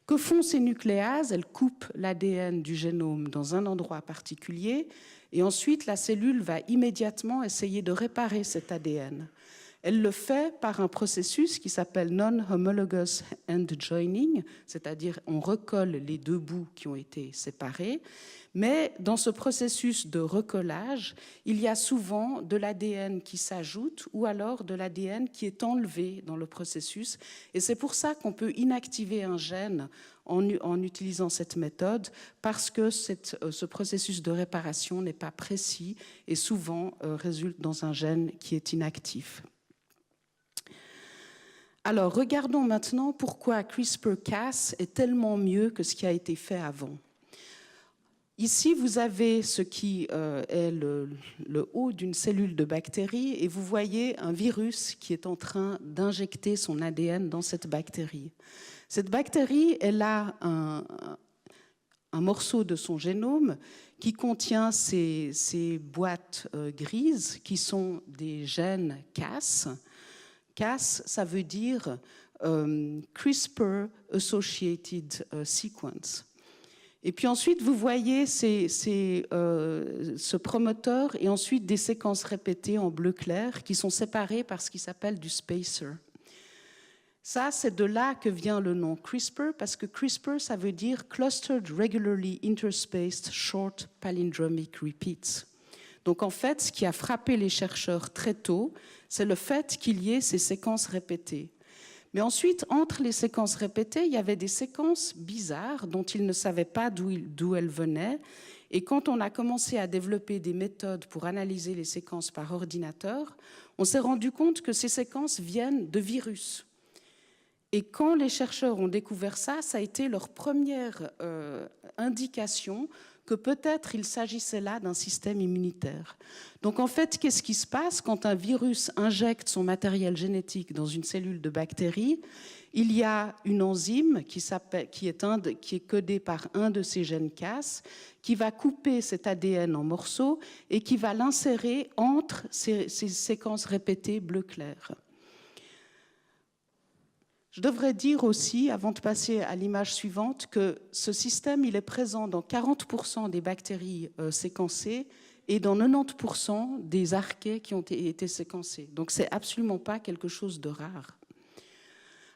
Que font ces nucléases? Elles coupent l'ADN du génome dans un endroit particulier et ensuite la cellule va immédiatement essayer de réparer cet ADN. Elle le fait par un processus qui s'appelle non-homologous end joining, c'est-à-dire on recolle les deux bouts qui ont été séparés. Mais dans ce processus de recollage, il y a souvent de l'ADN qui s'ajoute ou alors de l'ADN qui est enlevé dans le processus. Et c'est pour ça qu'on peut inactiver un gène en utilisant cette méthode, parce que ce processus de réparation n'est pas précis et souvent résulte dans un gène qui est inactif. Alors, regardons maintenant pourquoi CRISPR-Cas est tellement mieux que ce qui a été fait avant. Ici, vous avez ce qui est le haut d'une cellule de bactérie et vous voyez un virus qui est en train d'injecter son ADN dans cette bactérie. Cette bactérie, elle a un morceau de son génome qui contient ces boîtes grises qui sont des gènes Cas. Cas, ça veut dire CRISPR Associated Sequence. Et puis ensuite, vous voyez ce promoteur et ensuite des séquences répétées en bleu clair qui sont séparées par ce qui s'appelle du spacer. Ça, c'est de là que vient le nom CRISPR, parce que CRISPR, ça veut dire Clustered Regularly Interspaced Short Palindromic Repeats. Donc en fait, ce qui a frappé les chercheurs très tôt, c'est le fait qu'il y ait ces séquences répétées. Mais ensuite, entre les séquences répétées, il y avait des séquences bizarres dont ils ne savaient pas d'où elles venaient. Et quand on a commencé à développer des méthodes pour analyser les séquences par ordinateur, on s'est rendu compte que ces séquences viennent de virus. Et quand les chercheurs ont découvert ça, ça a été leur première indication que peut-être il s'agissait là d'un système immunitaire. Donc en fait, qu'est-ce qui se passe quand un virus injecte son matériel génétique dans une cellule de bactérie? Il y a une enzyme qui est codée par un de ces gènes Cas, qui va couper cet ADN en morceaux et qui va l'insérer entre ces séquences répétées bleu clair. Je devrais dire aussi, avant de passer à l'image suivante, que ce système il est présent dans 40% des bactéries séquencées et dans 90% des archées qui ont été séquencés. Donc c'est absolument pas quelque chose de rare.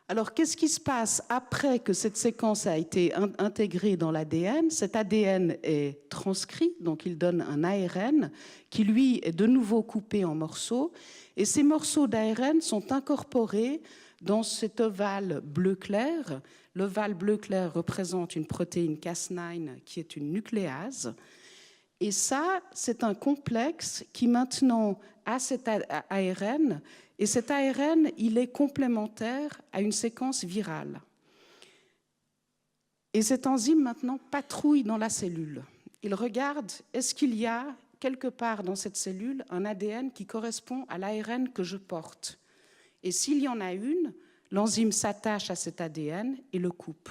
Alors, qu'est-ce qui se passe après que cette séquence a été intégrée dans l'ADN? Cet ADN est transcrit, donc il donne un ARN qui, lui, est de nouveau coupé en morceaux. Et ces morceaux d'ARN sont incorporés dans cet ovale bleu clair. L'ovale bleu clair représente une protéine Cas9 qui est une nucléase. Et ça, c'est un complexe qui maintenant a cet ARN. Et cet ARN, il est complémentaire à une séquence virale. Et cette enzyme, maintenant, patrouille dans la cellule. Il regarde, est-ce qu'il y a quelque part dans cette cellule un ADN qui correspond à l'ARN que je porte? Et s'il y en a une, l'enzyme s'attache à cet ADN et le coupe.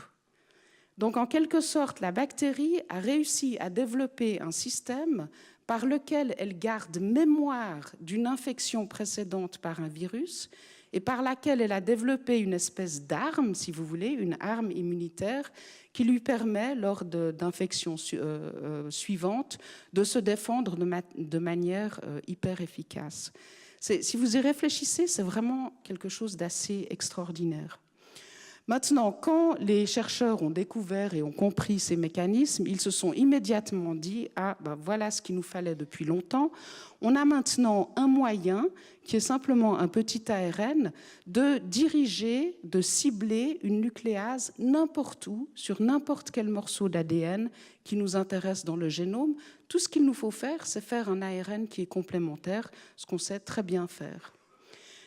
Donc, en quelque sorte, la bactérie a réussi à développer un système par lequel elle garde mémoire d'une infection précédente par un virus et par laquelle elle a développé une espèce d'arme, si vous voulez, une arme immunitaire qui lui permet, lors d'infections suivantes, de se défendre de manière hyper efficace. Si vous y réfléchissez, c'est vraiment quelque chose d'assez extraordinaire. Maintenant, quand les chercheurs ont découvert et ont compris ces mécanismes, ils se sont immédiatement dit « Ah, ben voilà ce qu'il nous fallait depuis longtemps. On a maintenant un moyen, qui est simplement un petit ARN, de diriger, de cibler une nucléase n'importe où, sur n'importe quel morceau d'ADN qui nous intéresse dans le génome. Tout ce qu'il nous faut faire, c'est faire un ARN qui est complémentaire, ce qu'on sait très bien faire. »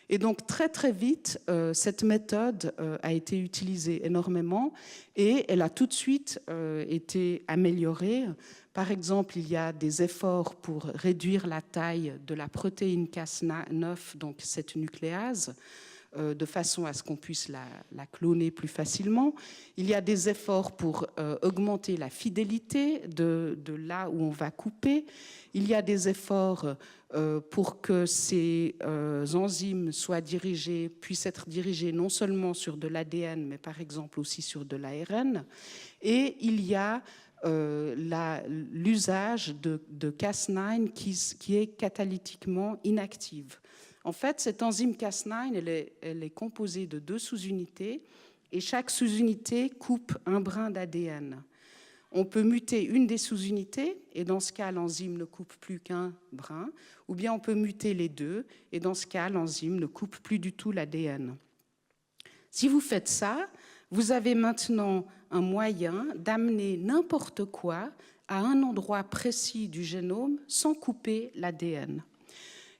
Et donc, très, très vite, cette méthode a été utilisée énormément et elle a tout de suite été améliorée. Par exemple, il y a des efforts pour réduire la taille de la protéine Cas9, donc cette nucléase, de façon à ce qu'on puisse la cloner plus facilement. Il y a des efforts pour augmenter la fidélité de là où on va couper. Il y a des efforts pour que ces enzymes puissent être dirigées non seulement sur de l'ADN, mais par exemple aussi sur de l'ARN. Et il y a l'usage de Cas9 qui est catalytiquement inactive. En fait, cette enzyme Cas9, elle est composée de 2 sous-unités et chaque sous-unité coupe un brin d'ADN. On peut muter une des sous-unités et dans ce cas, l'enzyme ne coupe plus qu'un brin, ou bien on peut muter les deux et dans ce cas, l'enzyme ne coupe plus du tout l'ADN. Si vous faites ça, vous avez maintenant un moyen d'amener n'importe quoi à un endroit précis du génome sans couper l'ADN.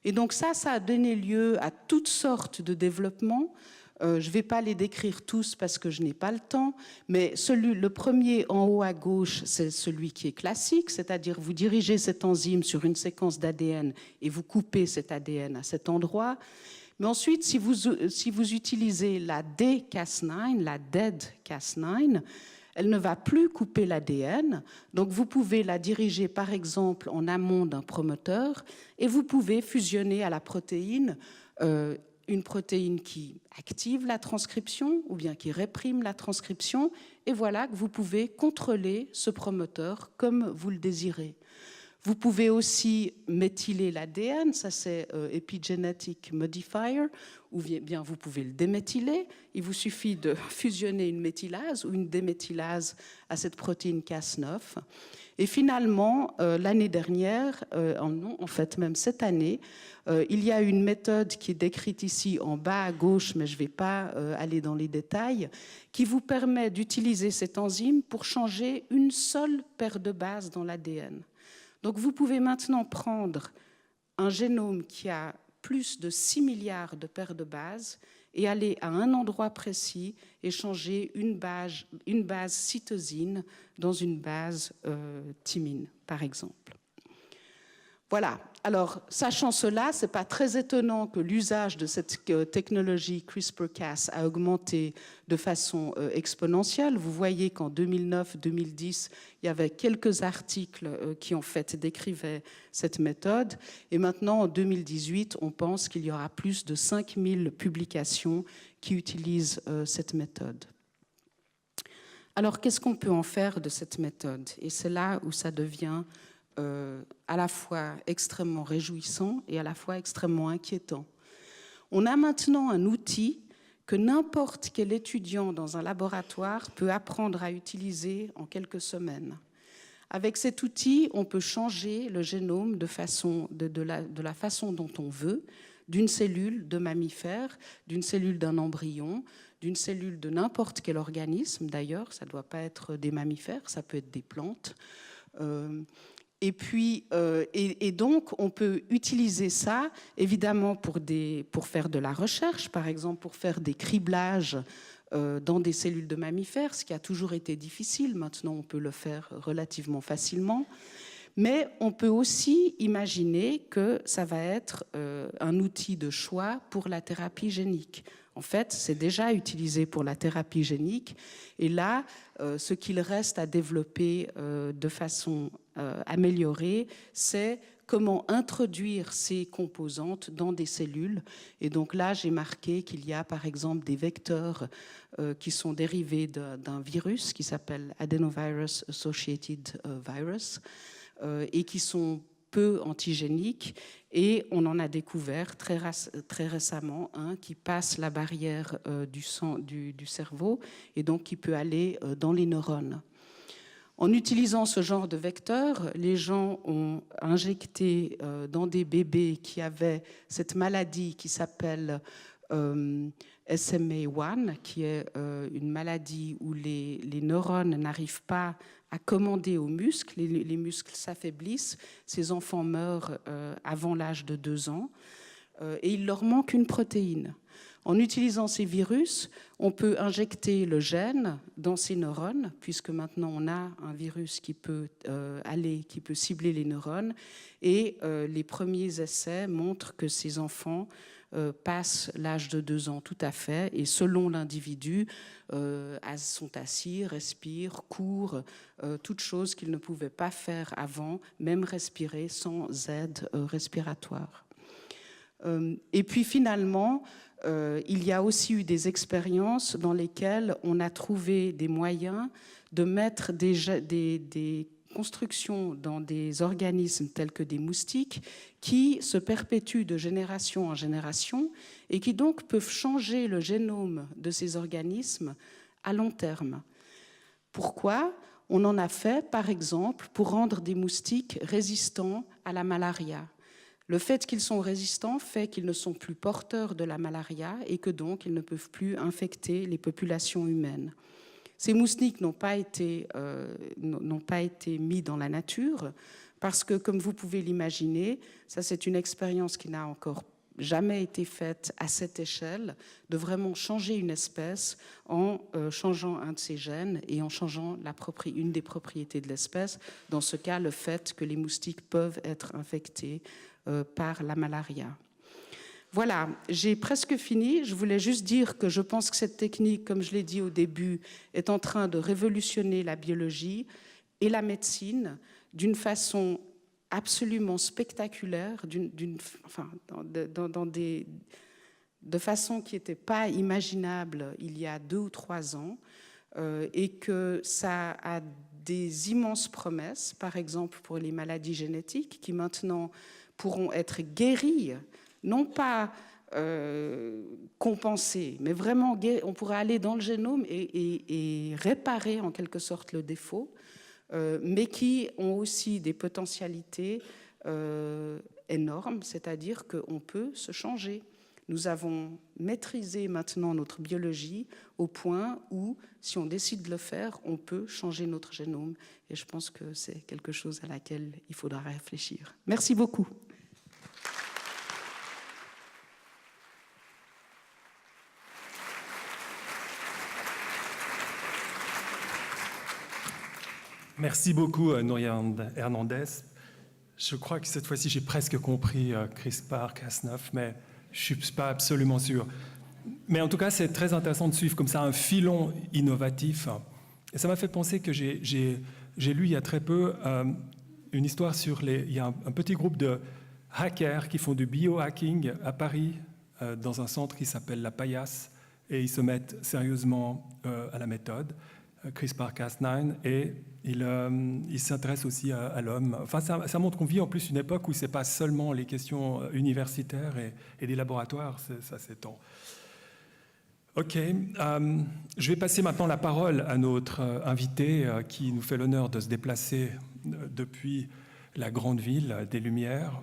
Et donc ça a donné lieu à toutes sortes de développements. Je ne vais pas les décrire tous parce que je n'ai pas le temps, mais le premier en haut à gauche, c'est celui qui est classique, c'est-à-dire vous dirigez cette enzyme sur une séquence d'ADN et vous coupez cet ADN à cet endroit. Mais ensuite, si vous utilisez la D-Cas9, la dead-Cas9, elle ne va plus couper l'ADN, donc vous pouvez la diriger par exemple en amont d'un promoteur et vous pouvez fusionner à la protéine une protéine qui active la transcription ou bien qui réprime la transcription et voilà que vous pouvez contrôler ce promoteur comme vous le désirez. Vous pouvez aussi méthyler l'ADN, ça c'est epigenetic modifier, ou bien vous pouvez le déméthyler. Il vous suffit de fusionner une méthylase ou une déméthylase à cette protéine Cas9. Et finalement, l'année dernière, en fait même cette année, il y a une méthode qui est décrite ici en bas à gauche, mais je ne vais pas aller dans les détails, qui vous permet d'utiliser cette enzyme pour changer une seule paire de bases dans l'ADN. Donc vous pouvez maintenant prendre un génome qui a plus de 6 milliards de paires de bases et aller à un endroit précis et changer une base cytosine dans une base thymine, par exemple. Voilà. Alors, sachant cela, ce n'est pas très étonnant que l'usage de cette technologie CRISPR-Cas a augmenté de façon exponentielle. Vous voyez qu'en 2009-2010, il y avait quelques articles qui, en fait, décrivaient cette méthode. Et maintenant, en 2018, on pense qu'il y aura plus de 5000 publications qui utilisent cette méthode. Alors, qu'est-ce qu'on peut en faire de cette méthode? Et c'est là où ça devient à la fois extrêmement réjouissant et à la fois extrêmement inquiétant. On a maintenant un outil que n'importe quel étudiant dans un laboratoire peut apprendre à utiliser en quelques semaines. Avec cet outil, on peut changer le génome de la façon dont on veut, d'une cellule de mammifère, d'une cellule d'un embryon, d'une cellule de n'importe quel organisme d'ailleurs, ça ne doit pas être des mammifères, ça peut être des plantes. Et donc, on peut utiliser ça, évidemment, pour faire de la recherche, par exemple, pour faire des criblages dans des cellules de mammifères, ce qui a toujours été difficile. Maintenant, on peut le faire relativement facilement. Mais on peut aussi imaginer que ça va être un outil de choix pour la thérapie génique. En fait, c'est déjà utilisé pour la thérapie génique. Et là, ce qu'il reste à développer de façon améliorée, c'est comment introduire ces composantes dans des cellules. Et donc là, j'ai marqué qu'il y a par exemple des vecteurs qui sont dérivés d'un virus qui s'appelle Adenovirus Associated Virus et qui sont peu antigéniques, et on en a découvert très récemment un qui passe la barrière du cerveau et donc qui peut aller dans les neurones. En utilisant ce genre de vecteur, les gens ont injecté dans des bébés qui avaient cette maladie qui s'appelle SMA1, qui est une maladie où les neurones n'arrivent pas à commander aux muscles, les muscles s'affaiblissent, ces enfants meurent avant l'âge de 2 ans, et il leur manque une protéine. En utilisant ces virus, on peut injecter le gène dans ces neurones, puisque maintenant on a un virus qui peut cibler les neurones, et les premiers essais montrent que ces enfants passent l'âge de 2 ans tout à fait, et selon l'individu, sont assis, respirent, courent, toutes choses qu'ils ne pouvaient pas faire avant, même respirer sans aide respiratoire. Et puis finalement, il y a aussi eu des expériences dans lesquelles on a trouvé des moyens de mettre des constructions dans des organismes tels que des moustiques qui se perpétuent de génération en génération et qui donc peuvent changer le génome de ces organismes à long terme. Pourquoi ? On en a fait, par exemple, pour rendre des moustiques résistants à la malaria. Le fait qu'ils sont résistants fait qu'ils ne sont plus porteurs de la malaria et que donc ils ne peuvent plus infecter les populations humaines. Ces moustiques n'ont pas été mis dans la nature parce que, comme vous pouvez l'imaginer, ça c'est une expérience qui n'a encore jamais été faite à cette échelle, de vraiment changer une espèce en changeant un de ses gènes et en changeant une des propriétés de l'espèce, dans ce cas le fait que les moustiques peuvent être infectés par la malaria. Voilà, j'ai presque fini. Je voulais juste dire que je pense que cette technique, comme je l'ai dit au début, est en train de révolutionner la biologie et la médecine d'une façon absolument spectaculaire, de façon qui n'était pas imaginable il y a 2 ou 3 ans, et que ça a des immenses promesses, par exemple pour les maladies génétiques, qui maintenant pourront être guéries, non pas compensées, mais vraiment on pourra aller dans le génome et réparer en quelque sorte le défaut, mais qui ont aussi des potentialités énormes, c'est-à-dire qu'on peut se changer. Nous avons maîtrisé maintenant notre biologie au point où, si on décide de le faire, on peut changer notre génome. Et je pense que c'est quelque chose à laquelle il faudra réfléchir. Merci beaucoup. Merci beaucoup, Nouria Hernandez. Je crois que cette fois-ci, j'ai presque compris CRISPR-Cas9, mais je ne suis pas absolument sûr. Mais en tout cas, c'est très intéressant de suivre comme ça un filon innovatif. Et ça m'a fait penser que j'ai lu il y a très peu une histoire sur il y a un petit groupe de hackers qui font du biohacking à Paris, dans un centre qui s'appelle La Paillasse, et ils se mettent sérieusement à la méthode. CRISPR-Cas9, et il s'intéresse aussi à l'homme. Enfin, ça montre qu'on vit en plus une époque où ce n'est pas seulement les questions universitaires et des laboratoires, ça s'étend. Ok, je vais passer maintenant la parole à notre invité qui nous fait l'honneur de se déplacer depuis la grande ville des Lumières.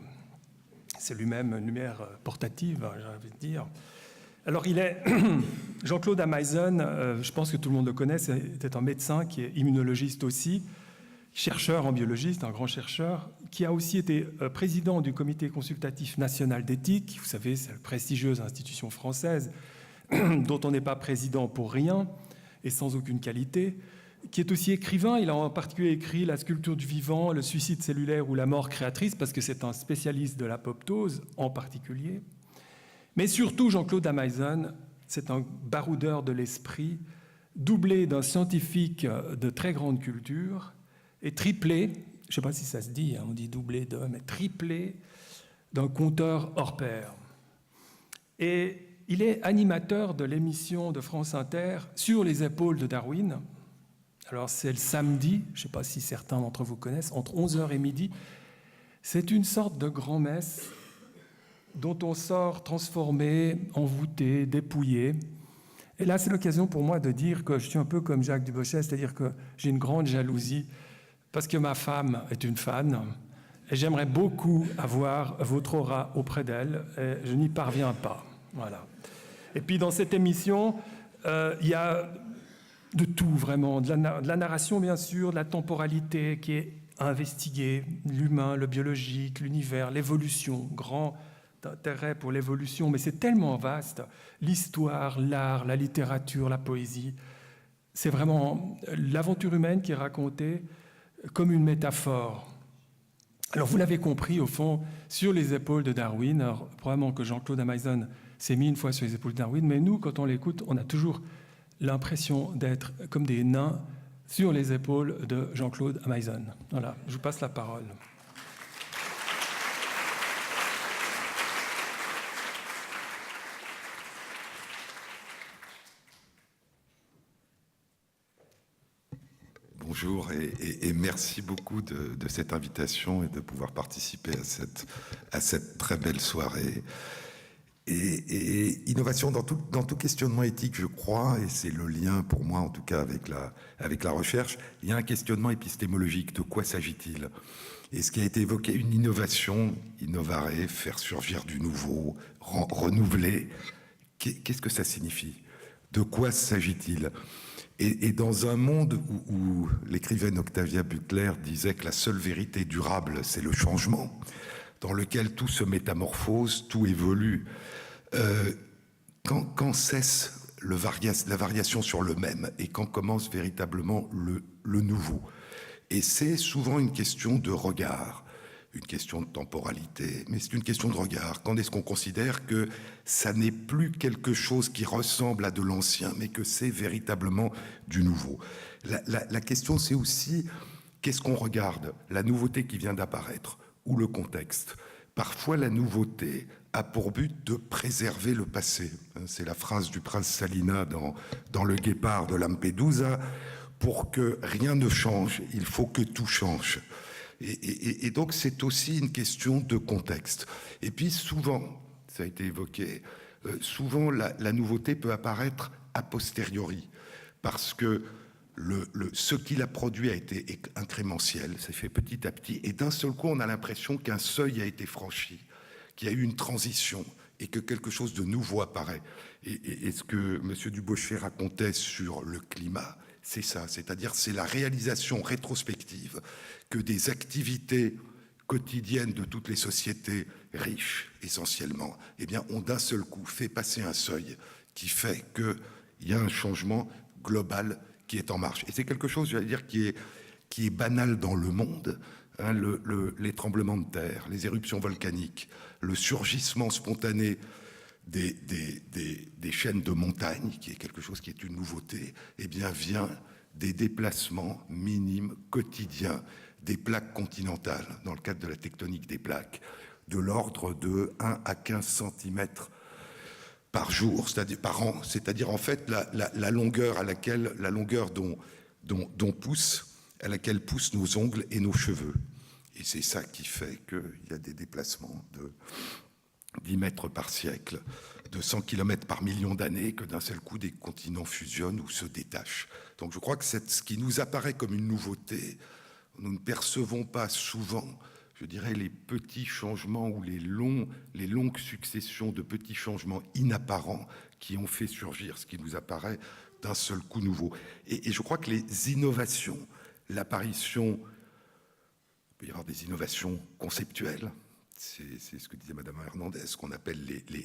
C'est lui-même une lumière portative, j'ai envie de dire. Alors, il est Jean-Claude Ameisen, je pense que tout le monde le connaît, c'était un médecin qui est immunologiste aussi, chercheur en biologie, un grand chercheur, qui a aussi été président du Comité consultatif national d'éthique. Vous savez, c'est la prestigieuse institution française dont on n'est pas président pour rien et sans aucune qualité, qui est aussi écrivain. Il a en particulier écrit La sculpture du vivant, Le suicide cellulaire ou La mort créatrice, parce que c'est un spécialiste de l'apoptose en particulier. Mais surtout, Jean-Claude Ameisen, c'est un baroudeur de l'esprit, doublé d'un scientifique de très grande culture et triplé, je ne sais pas si ça se dit, on dit doublé de, mais triplé d'un conteur hors pair. Et il est animateur de l'émission de France Inter Sur les épaules de Darwin. Alors c'est le samedi, je ne sais pas si certains d'entre vous connaissent, entre 11h et midi. C'est une sorte de grand-messe dont on sort transformé, envoûté, dépouillé. Et là, c'est l'occasion pour moi de dire que je suis un peu comme Jacques Dubochet, c'est-à-dire que j'ai une grande jalousie parce que ma femme est une fan et j'aimerais beaucoup avoir votre aura auprès d'elle et je n'y parviens pas. Voilà. Et puis dans cette émission, il y a de tout vraiment, de la narration bien sûr, de la temporalité qui est investiguée, l'humain, le biologique, l'univers, l'évolution, grand intérêt pour l'évolution, mais c'est tellement vaste, l'histoire, l'art, la littérature, la poésie, c'est vraiment l'aventure humaine qui est racontée comme une métaphore. Alors vous l'avez compris, au fond, sur les épaules de Darwin, alors, probablement que Jean-Claude Ameisen s'est mis une fois sur les épaules de Darwin, mais nous, quand on l'écoute, on a toujours l'impression d'être comme des nains sur les épaules de Jean-Claude Ameisen. Voilà, je vous passe la parole. Bonjour et merci beaucoup de cette invitation et de pouvoir participer à cette très belle soirée. Et innovation dans tout questionnement éthique, je crois, et c'est le lien pour moi en tout cas avec la recherche, il y a un questionnement épistémologique. De quoi s'agit-il? Et ce qui a été évoqué, une innovation, innovare, faire surgir du nouveau, renouveler, qu'est-ce que ça signifie? De quoi s'agit-il? Et dans un monde où l'écrivaine Octavia Butler disait que la seule vérité durable, c'est le changement, dans lequel tout se métamorphose, tout évolue, quand cesse la variation sur le même et quand commence véritablement le nouveau? Et c'est souvent une question de regard, une question de temporalité, mais c'est une question de regard. Quand est-ce qu'on considère que ça n'est plus quelque chose qui ressemble à de l'ancien, mais que c'est véritablement du nouveau? La question, c'est aussi qu'est-ce qu'on regarde? La nouveauté qui vient d'apparaître ou le contexte? Parfois, la nouveauté a pour but de préserver le passé. C'est la phrase du prince Salina dans Le Guépard de Lampedusa. Pour que rien ne change, il faut que tout change. Et donc, c'est aussi une question de contexte. Et puis, souvent, ça a été évoqué, souvent, la nouveauté peut apparaître a posteriori, parce que ce qui l'a produit a été incrémentiel, c'est fait petit à petit, et d'un seul coup, on a l'impression qu'un seuil a été franchi, qu'il y a eu une transition, et que quelque chose de nouveau apparaît. Et ce que M. Dubochet racontait sur le climat, c'est ça, c'est-à-dire c'est la réalisation rétrospective que des activités quotidiennes de toutes les sociétés riches, essentiellement, eh bien, ont d'un seul coup fait passer un seuil qui fait qu'il y a un changement global qui est en marche. Et c'est quelque chose, je vais dire, qui est banal dans le monde. Hein, les tremblements de terre, les éruptions volcaniques, le surgissement spontané des chaînes de montagnes, qui est quelque chose qui est une nouveauté, eh bien, vient des déplacements minimes, quotidiens, des plaques continentales, dans le cadre de la tectonique des plaques, de l'ordre de 1 à 15 cm par jour, c'est-à-dire par an, c'est-à-dire en fait la longueur dont à laquelle poussent nos ongles et nos cheveux. Et c'est ça qui fait qu'il y a des déplacements de 10 mètres par siècle, de 100 km par million d'années, que d'un seul coup des continents fusionnent ou se détachent. Donc je crois que c'est ce qui nous apparaît comme une nouveauté. Nous ne percevons pas souvent, je dirais, les petits changements ou les longues successions de petits changements inapparents qui ont fait surgir ce qui nous apparaît d'un seul coup nouveau. Et je crois que les innovations, l'apparition, il peut y avoir des innovations conceptuelles, c'est ce que disait Madame Hernandez, qu'on appelle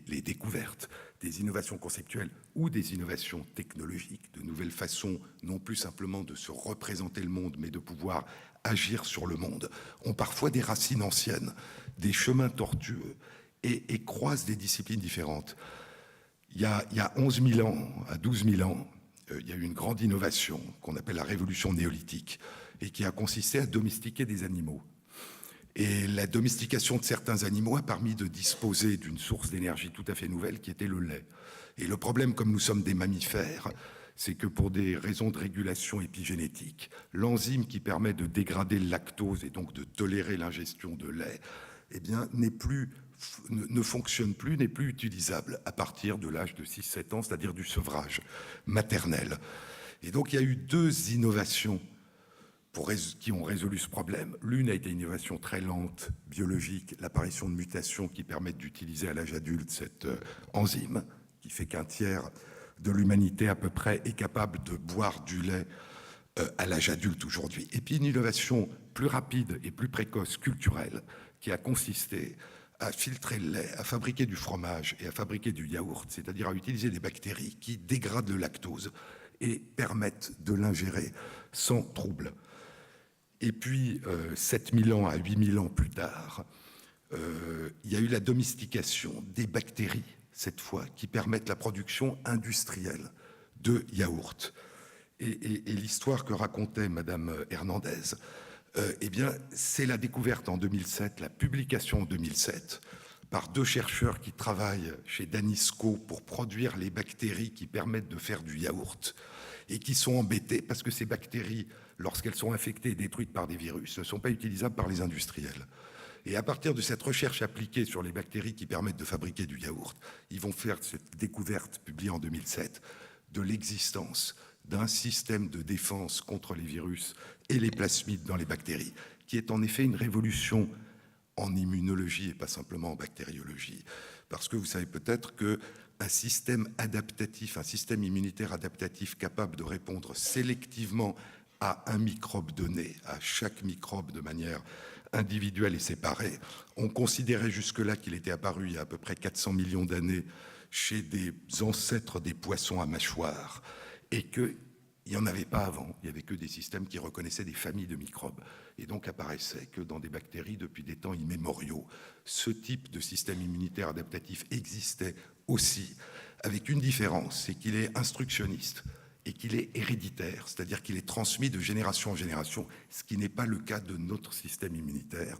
les découvertes, des innovations conceptuelles ou des innovations technologiques, de nouvelles façons, non plus simplement de se représenter le monde, mais de pouvoir agir sur le monde, ont parfois des racines anciennes, des chemins tortueux et croisent des disciplines différentes. Il y a 11 000 ans, à 12 000 ans, il y a eu une grande innovation qu'on appelle la révolution néolithique et qui a consisté à domestiquer des animaux. Et la domestication de certains animaux a permis de disposer d'une source d'énergie tout à fait nouvelle qui était le lait. Et le problème, comme nous sommes des mammifères, c'est que pour des raisons de régulation épigénétique, l'enzyme qui permet de dégrader le lactose et donc de tolérer l'ingestion de lait, eh bien, ne fonctionne plus, n'est plus utilisable à partir de l'âge de 6-7 ans, c'est-à-dire du sevrage maternel. Et donc il y a eu 2 innovations qui ont résolu ce problème. L'une a été une innovation très lente, biologique, l'apparition de mutations qui permettent d'utiliser à l'âge adulte cette enzyme, qui fait qu'1 tiers de l'humanité à peu près est capable de boire du lait à l'âge adulte aujourd'hui. Et puis une innovation plus rapide et plus précoce, culturelle, qui a consisté à filtrer le lait, à fabriquer du fromage et à fabriquer du yaourt, c'est-à-dire à utiliser des bactéries qui dégradent le lactose et permettent de l'ingérer sans trouble. Et puis, 7000 ans à 8000 ans plus tard, il y a eu la domestication des bactéries, cette fois, qui permettent la production industrielle de yaourt. Et l'histoire que racontait Madame Hernandez, eh bien, c'est la découverte en 2007, la publication en 2007, par 2 chercheurs qui travaillent chez Danisco pour produire les bactéries qui permettent de faire du yaourt et qui sont embêtés parce que ces bactéries, lorsqu'elles sont infectées et détruites par des virus, ne sont pas utilisables par les industriels. Et à partir de cette recherche appliquée sur les bactéries qui permettent de fabriquer du yaourt, ils vont faire cette découverte publiée en 2007 de l'existence d'un système de défense contre les virus et les plasmides dans les bactéries, qui est en effet une révolution en immunologie et pas simplement en bactériologie. Parce que vous savez peut-être qu'un système adaptatif, un système immunitaire adaptatif capable de répondre sélectivement à un microbe donné, à chaque microbe de manière individuelle et séparée, on considérait jusque-là qu'il était apparu il y a à peu près 400 millions d'années chez des ancêtres des poissons à mâchoire et qu'il n'y en avait pas avant. Il n'y avait que des systèmes qui reconnaissaient des familles de microbes. Et donc apparaissait que dans des bactéries, depuis des temps immémoriaux, ce type de système immunitaire adaptatif existait aussi, avec une différence, c'est qu'il est instructionniste et qu'il est héréditaire, c'est-à-dire qu'il est transmis de génération en génération, ce qui n'est pas le cas de notre système immunitaire.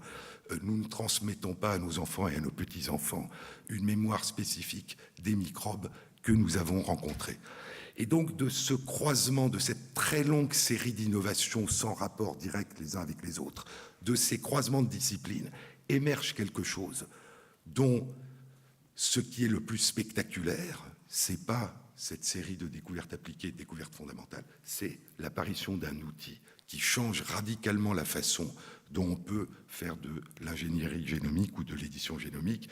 Nous ne transmettons pas à nos enfants et à nos petits-enfants une mémoire spécifique des microbes que nous avons rencontrés. Et donc de ce croisement, de cette très longue série d'innovations sans rapport direct les uns avec les autres, de ces croisements de disciplines, émerge quelque chose dont ce qui est le plus spectaculaire, c'est pas cette série de découvertes appliquées, de découvertes fondamentales, c'est l'apparition d'un outil qui change radicalement la façon dont on peut faire de l'ingénierie génomique ou de l'édition génomique,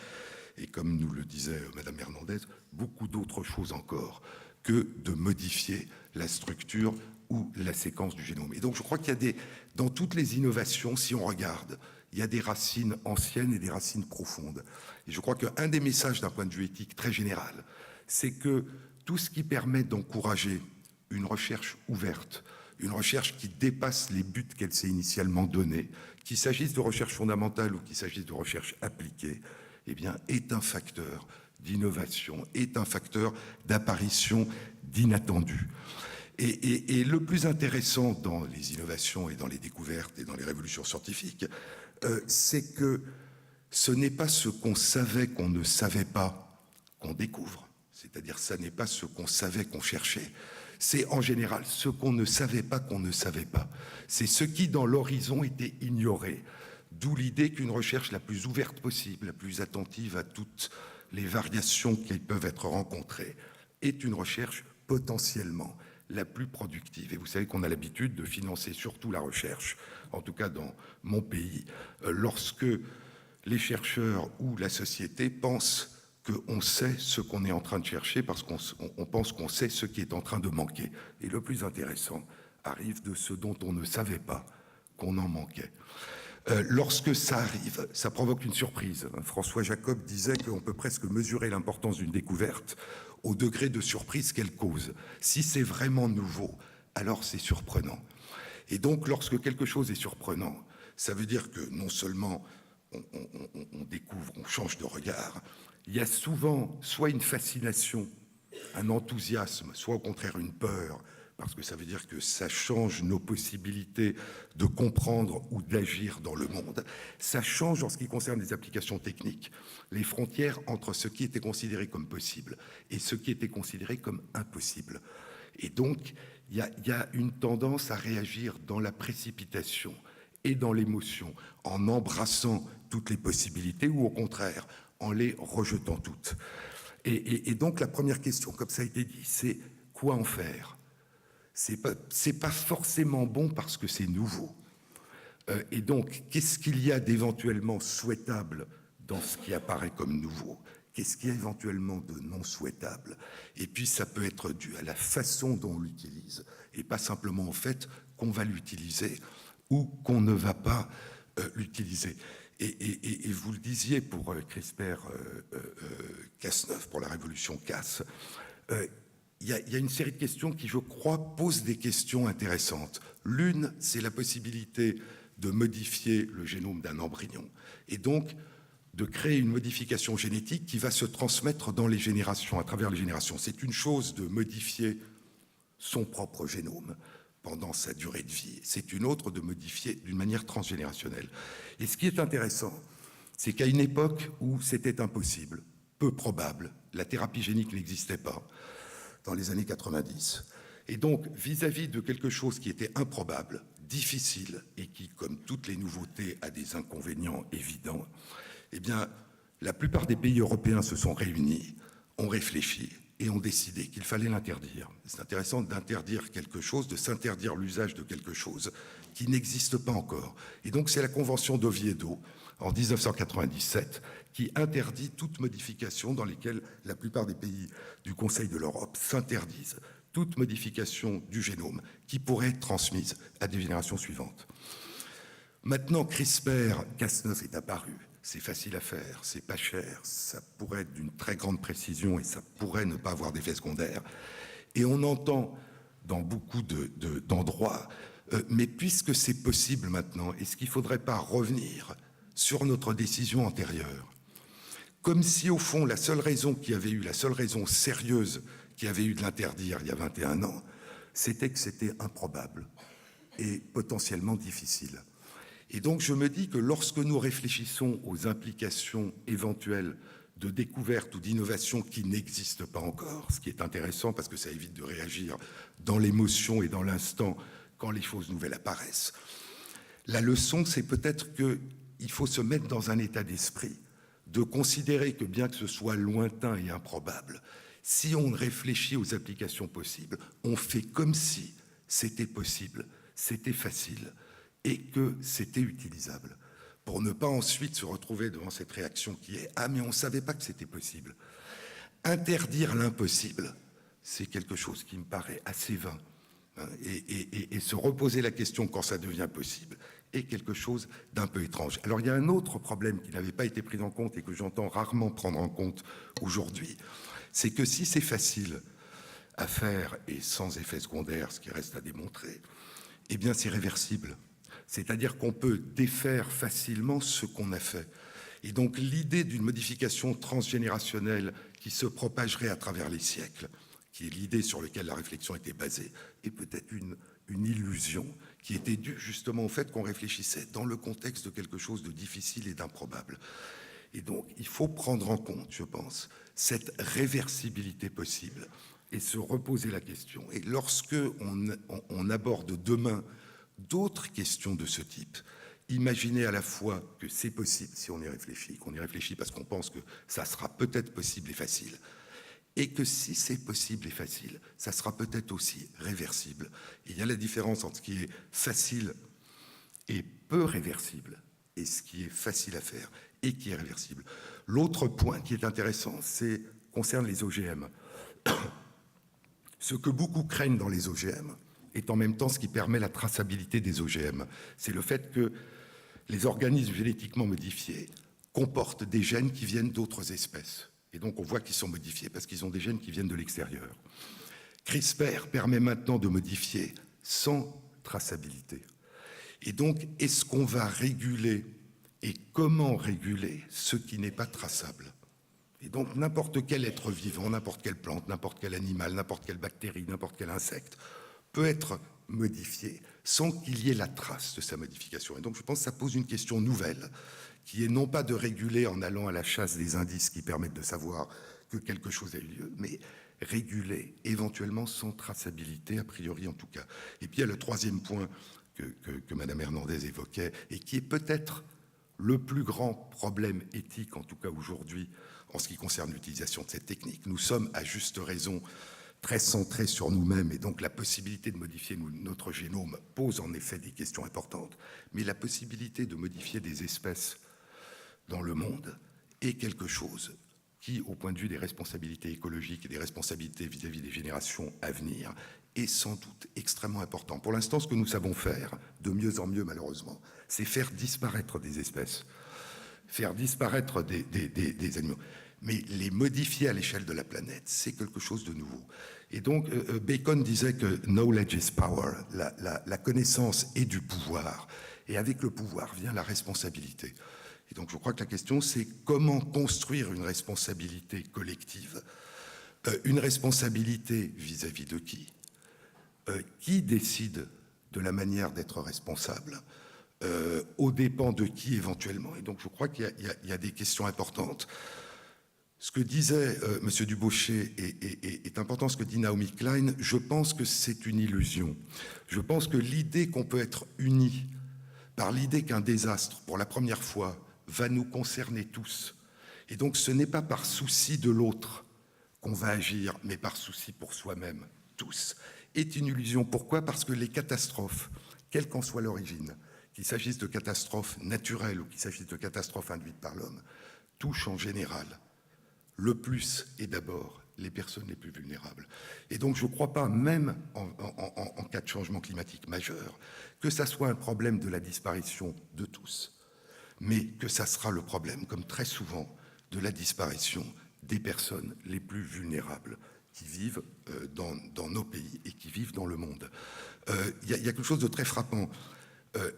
et comme nous le disait Madame Hernandez, beaucoup d'autres choses encore que de modifier la structure ou la séquence du génome. Et donc je crois qu'il y a dans toutes les innovations, si on regarde, il y a des racines anciennes et des racines profondes. Et je crois qu'un des messages d'un point de vue éthique très général, c'est que tout ce qui permet d'encourager une recherche ouverte, une recherche qui dépasse les buts qu'elle s'est initialement donnés, qu'il s'agisse de recherche fondamentale ou qu'il s'agisse de recherche appliquée, eh bien, est un facteur d'innovation, est un facteur d'apparition d'inattendus. Et le plus intéressant dans les innovations et dans les découvertes et dans les révolutions scientifiques, c'est que ce n'est pas ce qu'on savait qu'on ne savait pas qu'on découvre. C'est-à-dire, ça n'est pas ce qu'on savait qu'on cherchait. c'est en général ce qu'on ne savait pas qu'on ne savait pas. C'est ce qui, dans l'horizon, était ignoré. D'où l'idée qu'une recherche la plus ouverte possible, la plus attentive à toutes les variations qui peuvent être rencontrées, est une recherche potentiellement la plus productive. Et vous savez qu'on a l'habitude de financer surtout la recherche, en tout cas dans mon pays, lorsque les chercheurs ou la société pensent qu'on sait ce qu'on est en train de chercher parce qu'on pense qu'on sait ce qui est en train de manquer. Et le plus intéressant arrive de ce dont on ne savait pas qu'on en manquait. Lorsque ça arrive, ça provoque une surprise. François Jacob disait qu'on peut presque mesurer l'importance d'une découverte au degré de surprise qu'elle cause. Si c'est vraiment nouveau, alors c'est surprenant. Et donc, lorsque quelque chose est surprenant, ça veut dire que non seulement on découvre, on change de regard, il y a souvent soit une fascination, un enthousiasme, soit au contraire une peur, parce que ça veut dire que ça change nos possibilités de comprendre ou d'agir dans le monde. Ça change en ce qui concerne les applications techniques, les frontières entre ce qui était considéré comme possible et ce qui était considéré comme impossible. Et donc, il y a une tendance à réagir dans la précipitation et dans l'émotion, en embrassant toutes les possibilités ou au contraire, en les rejetant toutes. Et donc la première question, comme ça a été dit, c'est quoi en faire ? C'est pas forcément bon parce que c'est nouveau. Et donc, qu'est-ce qu'il y a d'éventuellement souhaitable dans ce qui apparaît comme nouveau ? Qu'est-ce qu'il y a éventuellement de non souhaitable ? Et puis ça peut être dû à la façon dont on l'utilise, et pas simplement au fait qu'on va l'utiliser ou qu'on ne va pas l'utiliser. Et vous le disiez pour CRISPR-Cas9, pour la révolution Cas, il y a une série de questions qui, je crois, posent des questions intéressantes. L'une, c'est la possibilité de modifier le génome d'un embryon, et donc de créer une modification génétique qui va se transmettre dans les générations, à travers les générations. C'est une chose de modifier son propre génome pendant sa durée de vie. C'est une autre de modifier d'une manière transgénérationnelle. Et ce qui est intéressant, c'est qu'à une époque où c'était impossible, peu probable, la thérapie génique n'existait pas, dans les années 90. Et donc, vis-à-vis de quelque chose qui était improbable, difficile, et qui, comme toutes les nouveautés, a des inconvénients évidents, eh bien, la plupart des pays européens se sont réunis, ont réfléchi et ont décidé qu'il fallait l'interdire. C'est intéressant d'interdire quelque chose, de s'interdire l'usage de quelque chose qui n'existe pas encore. Et donc, c'est la Convention d'Oviedo, en 1997, qui interdit toute modification dans lesquelles la plupart des pays du Conseil de l'Europe s'interdisent toute modification du génome qui pourrait être transmise à des générations suivantes. Maintenant, CRISPR-Cas9 est apparu. C'est facile à faire, c'est pas cher, ça pourrait être d'une très grande précision et ça pourrait ne pas avoir d'effet secondaire. Et on entend dans beaucoup d'endroits, mais puisque c'est possible maintenant, est-ce qu'il ne faudrait pas revenir sur notre décision antérieure ? Comme si, au fond, la seule raison sérieuse qui avait eu de l'interdire il y a 21 ans, c'était que c'était improbable et potentiellement difficile. Et donc, je me dis que lorsque nous réfléchissons aux implications éventuelles de découvertes ou d'innovations qui n'existent pas encore, ce qui est intéressant parce que ça évite de réagir dans l'émotion et dans l'instant quand les choses nouvelles apparaissent, la leçon, c'est peut-être qu'il faut se mettre dans un état d'esprit de considérer que bien que ce soit lointain et improbable, si on réfléchit aux applications possibles, on fait comme si c'était possible, c'était facile, et que c'était utilisable, pour ne pas ensuite se retrouver devant cette réaction qui est « Ah, mais on ne savait pas que c'était possible ». Interdire l'impossible, c'est quelque chose qui me paraît assez vain. Hein, et se reposer la question quand ça devient possible est quelque chose d'un peu étrange. Alors, il y a un autre problème qui n'avait pas été pris en compte et que j'entends rarement prendre en compte aujourd'hui, c'est que si c'est facile à faire et sans effet secondaire, ce qui reste à démontrer, eh bien, c'est réversible. C'est-à-dire qu'on peut défaire facilement ce qu'on a fait. Et donc l'idée d'une modification transgénérationnelle qui se propagerait à travers les siècles, qui est l'idée sur laquelle la réflexion était basée, est peut-être une illusion qui était due justement au fait qu'on réfléchissait dans le contexte de quelque chose de difficile et d'improbable. Et donc il faut prendre en compte, je pense, cette réversibilité possible et se reposer la question. Et lorsque on aborde demain d'autres questions de ce type, imaginez à la fois que c'est possible si on y réfléchit, qu'on y réfléchit parce qu'on pense que ça sera peut-être possible et facile, et que si c'est possible et facile, ça sera peut-être aussi réversible. Et il y a la différence entre ce qui est facile et peu réversible et ce qui est facile à faire et qui est réversible. L'autre point qui est intéressant, concerne les OGM. Ce que beaucoup craignent dans les OGM est en même temps ce qui permet la traçabilité des OGM. C'est le fait que les organismes génétiquement modifiés comportent des gènes qui viennent d'autres espèces. Et donc on voit qu'ils sont modifiés parce qu'ils ont des gènes qui viennent de l'extérieur. CRISPR permet maintenant de modifier sans traçabilité. Et donc, est-ce qu'on va réguler et comment réguler ce qui n'est pas traçable? Et donc, n'importe quel être vivant, n'importe quelle plante, n'importe quel animal, n'importe quelle bactérie, n'importe quel insecte peut être modifié sans qu'il y ait la trace de sa modification. Et donc, je pense que ça pose une question nouvelle, qui est non pas de réguler en allant à la chasse des indices qui permettent de savoir que quelque chose a eu lieu, mais réguler éventuellement sans traçabilité, a priori en tout cas. Et puis il y a le troisième point que Mme Hernandez évoquait, et qui est peut-être le plus grand problème éthique, en tout cas aujourd'hui, en ce qui concerne l'utilisation de cette technique. Nous sommes, à juste raison, très centrés sur nous-mêmes, et donc la possibilité de modifier notre génome pose en effet des questions importantes, mais la possibilité de modifier des espèces dans le monde est quelque chose qui, au point de vue des responsabilités écologiques et des responsabilités vis-à-vis des générations à venir, est sans doute extrêmement important. Pour l'instant, ce que nous savons faire, de mieux en mieux malheureusement, c'est faire disparaître des espèces, faire disparaître des animaux. Mais les modifier à l'échelle de la planète, c'est quelque chose de nouveau. Et donc, Bacon disait que « knowledge is power », la connaissance est du pouvoir, et avec le pouvoir vient la responsabilité. Et donc, je crois que la question, c'est comment construire une responsabilité collective, une responsabilité vis-à-vis de qui décide de la manière d'être responsable, aux dépens de qui éventuellement. Et donc, je crois qu'il y a des questions importantes. Ce que disait M. Dubochet est important, ce que dit Naomi Klein. Je pense que c'est une illusion. Je pense que l'idée qu'on peut être unis par l'idée qu'un désastre, pour la première fois, va nous concerner tous. Et donc, ce n'est pas par souci de l'autre qu'on va agir, mais par souci pour soi-même, tous, est une illusion. Pourquoi? Parce que les catastrophes, quelle qu'en soit l'origine, qu'il s'agisse de catastrophes naturelles ou qu'il s'agisse de catastrophes induites par l'homme, touchent en général le plus et d'abord les personnes les plus vulnérables. Et donc, je ne crois pas, même en cas de changement climatique majeur, que ça soit un problème de la disparition de tous, mais que ça sera le problème, comme très souvent, de la disparition des personnes les plus vulnérables qui vivent dans nos pays et qui vivent dans le monde. Il y a quelque chose de très frappant.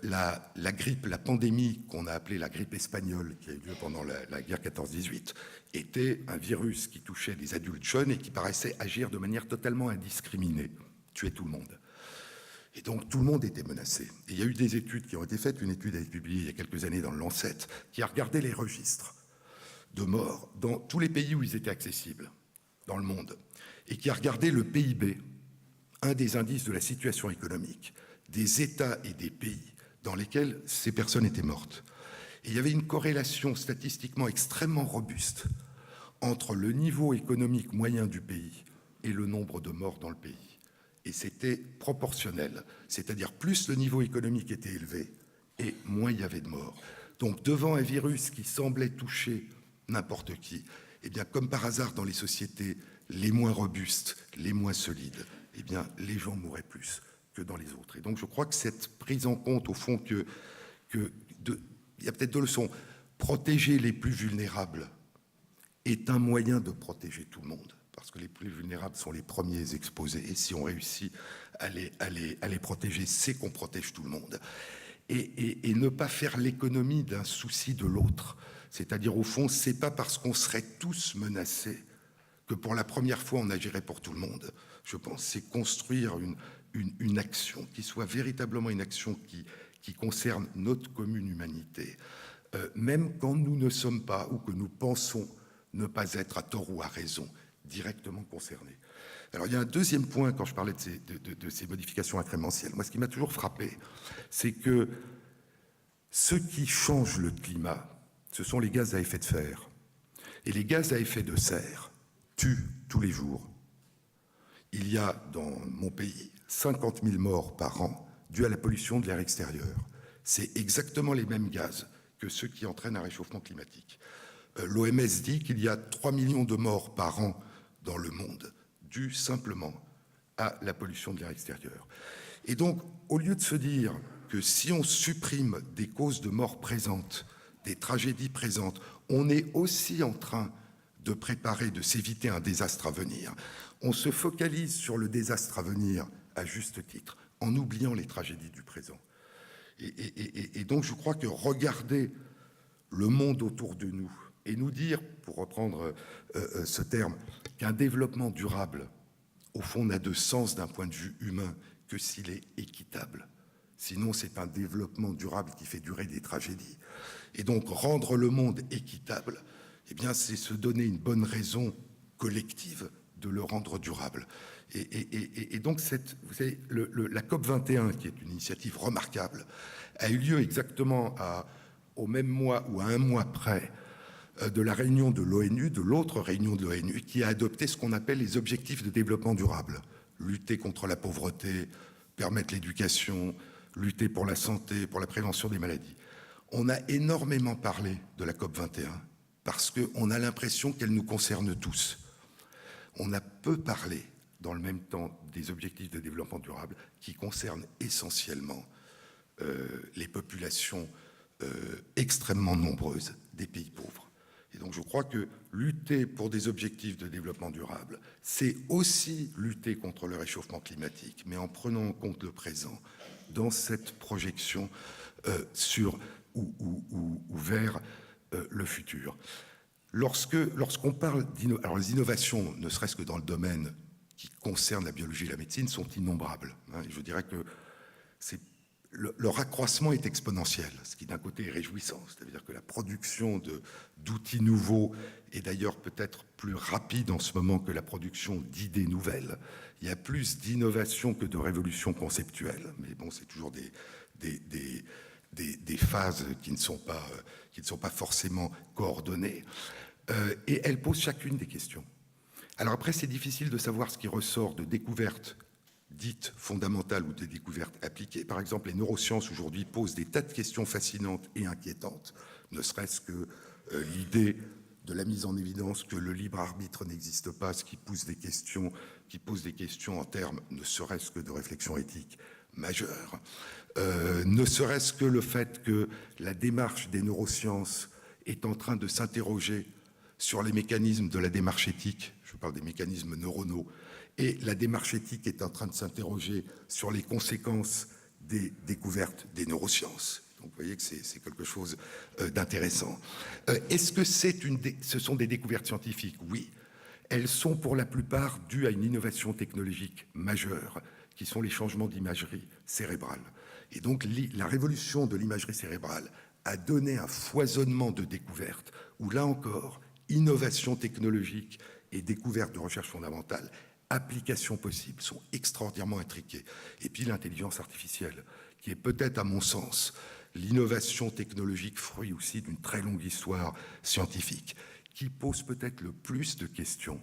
La grippe, la pandémie qu'on a appelée la grippe espagnole, qui a eu lieu pendant la guerre 14-18, était un virus qui touchait les adultes jeunes et qui paraissait agir de manière totalement indiscriminée, tuer tout le monde. Et donc, tout le monde était menacé. Et il y a eu des études qui ont été faites. Une étude a été publiée il y a quelques années dans le Lancet, qui a regardé les registres de morts dans tous les pays où ils étaient accessibles, dans le monde, et qui a regardé le PIB, un des indices de la situation économique, des États et des pays dans lesquels ces personnes étaient mortes. Et il y avait une corrélation statistiquement extrêmement robuste entre le niveau économique moyen du pays et le nombre de morts dans le pays. Et c'était proportionnel, c'est-à-dire plus le niveau économique était élevé et moins il y avait de morts. Donc devant un virus qui semblait toucher n'importe qui, eh bien comme par hasard dans les sociétés les moins robustes, les moins solides, eh bien les gens mouraient plus que dans les autres. Et donc je crois que cette prise en compte au fond il y a peut-être deux leçons. Protéger les plus vulnérables est un moyen de protéger tout le monde, parce que les plus vulnérables sont les premiers exposés, et si on réussit à les protéger, c'est qu'on protège tout le monde. Et ne pas faire l'économie d'un souci de l'autre, c'est-à-dire au fond, c'est pas parce qu'on serait tous menacés que pour la première fois on agirait pour tout le monde. Je pense que c'est construire une action qui soit véritablement une action qui concerne notre commune humanité, même quand nous ne sommes pas, ou que nous pensons ne pas être à tort ou à raison, directement concernés. Alors, il y a un deuxième point, quand je parlais de ces modifications incrémentielles. Moi, ce qui m'a toujours frappé, c'est que ce qui change le climat, ce sont les gaz à effet de serre. Et les gaz à effet de serre tuent tous les jours. Il y a dans mon pays 50 000 morts par an dues à la pollution de l'air extérieur. C'est exactement les mêmes gaz que ceux qui entraînent un réchauffement climatique. L'OMS dit qu'il y a 3 millions de morts par an dans le monde, dues simplement à la pollution de l'air extérieur. Et donc, au lieu de se dire que si on supprime des causes de mort présentes, des tragédies présentes, on est aussi en train de préparer, de s'éviter un désastre à venir. On se focalise sur le désastre à venir à juste titre, en oubliant les tragédies du présent. Et donc je crois que regarder le monde autour de nous et nous dire, pour reprendre ce terme, qu'un développement durable, au fond, n'a de sens d'un point de vue humain que s'il est équitable. Sinon, c'est un développement durable qui fait durer des tragédies. Et donc, rendre le monde équitable, eh bien, c'est se donner une bonne raison collective de le rendre durable. Et donc, vous savez, la COP21, qui est une initiative remarquable, a eu lieu exactement au même mois ou à un mois près de la réunion de l'ONU, de l'autre réunion de l'ONU, qui a adopté ce qu'on appelle les objectifs de développement durable. Lutter contre la pauvreté, permettre l'éducation, lutter pour la santé, pour la prévention des maladies. On a énormément parlé de la COP21 parce qu'on a l'impression qu'elle nous concerne tous. On a peu parlé, dans le même temps, des objectifs de développement durable qui concernent essentiellement les populations extrêmement nombreuses des pays pauvres. Et donc je crois que lutter pour des objectifs de développement durable, c'est aussi lutter contre le réchauffement climatique, mais en prenant en compte le présent dans cette projection sur ou vers le futur. Lorsqu'on parle alors les innovations, ne serait-ce que dans le domaine qui concerne la biologie et la médecine, sont innombrables. Et je dirais que leur accroissement est exponentiel, ce qui d'un côté est réjouissant, c'est-à-dire que la production d'outils nouveaux est d'ailleurs peut-être plus rapide en ce moment que la production d'idées nouvelles. Il y a plus d'innovation que de révolution conceptuelle, mais bon, c'est toujours des phases qui ne sont pas forcément coordonnées. Et elles posent chacune des questions. Alors après, c'est difficile de savoir ce qui ressort de découvertes dites fondamentales ou des découvertes appliquées. Par exemple, les neurosciences aujourd'hui posent des tas de questions fascinantes et inquiétantes, ne serait-ce que l'idée de la mise en évidence que le libre arbitre n'existe pas, ce qui pose des questions en termes ne serait-ce que de réflexion éthique majeure, ne serait-ce que le fait que la démarche des neurosciences est en train de s'interroger sur les mécanismes de la démarche éthique, je parle des mécanismes neuronaux, et la démarche éthique est en train de s'interroger sur les conséquences des découvertes des neurosciences. Donc vous voyez que c'est quelque chose d'intéressant. Est-ce que ce sont des découvertes scientifiques? Oui. Elles sont pour la plupart dues à une innovation technologique majeure, qui sont les changements d'imagerie cérébrale. Et donc la révolution de l'imagerie cérébrale a donné un foisonnement de découvertes, où là encore, innovation technologique et découverte de recherche fondamentale, applications possibles, sont extraordinairement intriquées. Et puis l'intelligence artificielle, qui est peut-être, à mon sens, l'innovation technologique, fruit aussi d'une très longue histoire scientifique, qui pose peut-être le plus de questions,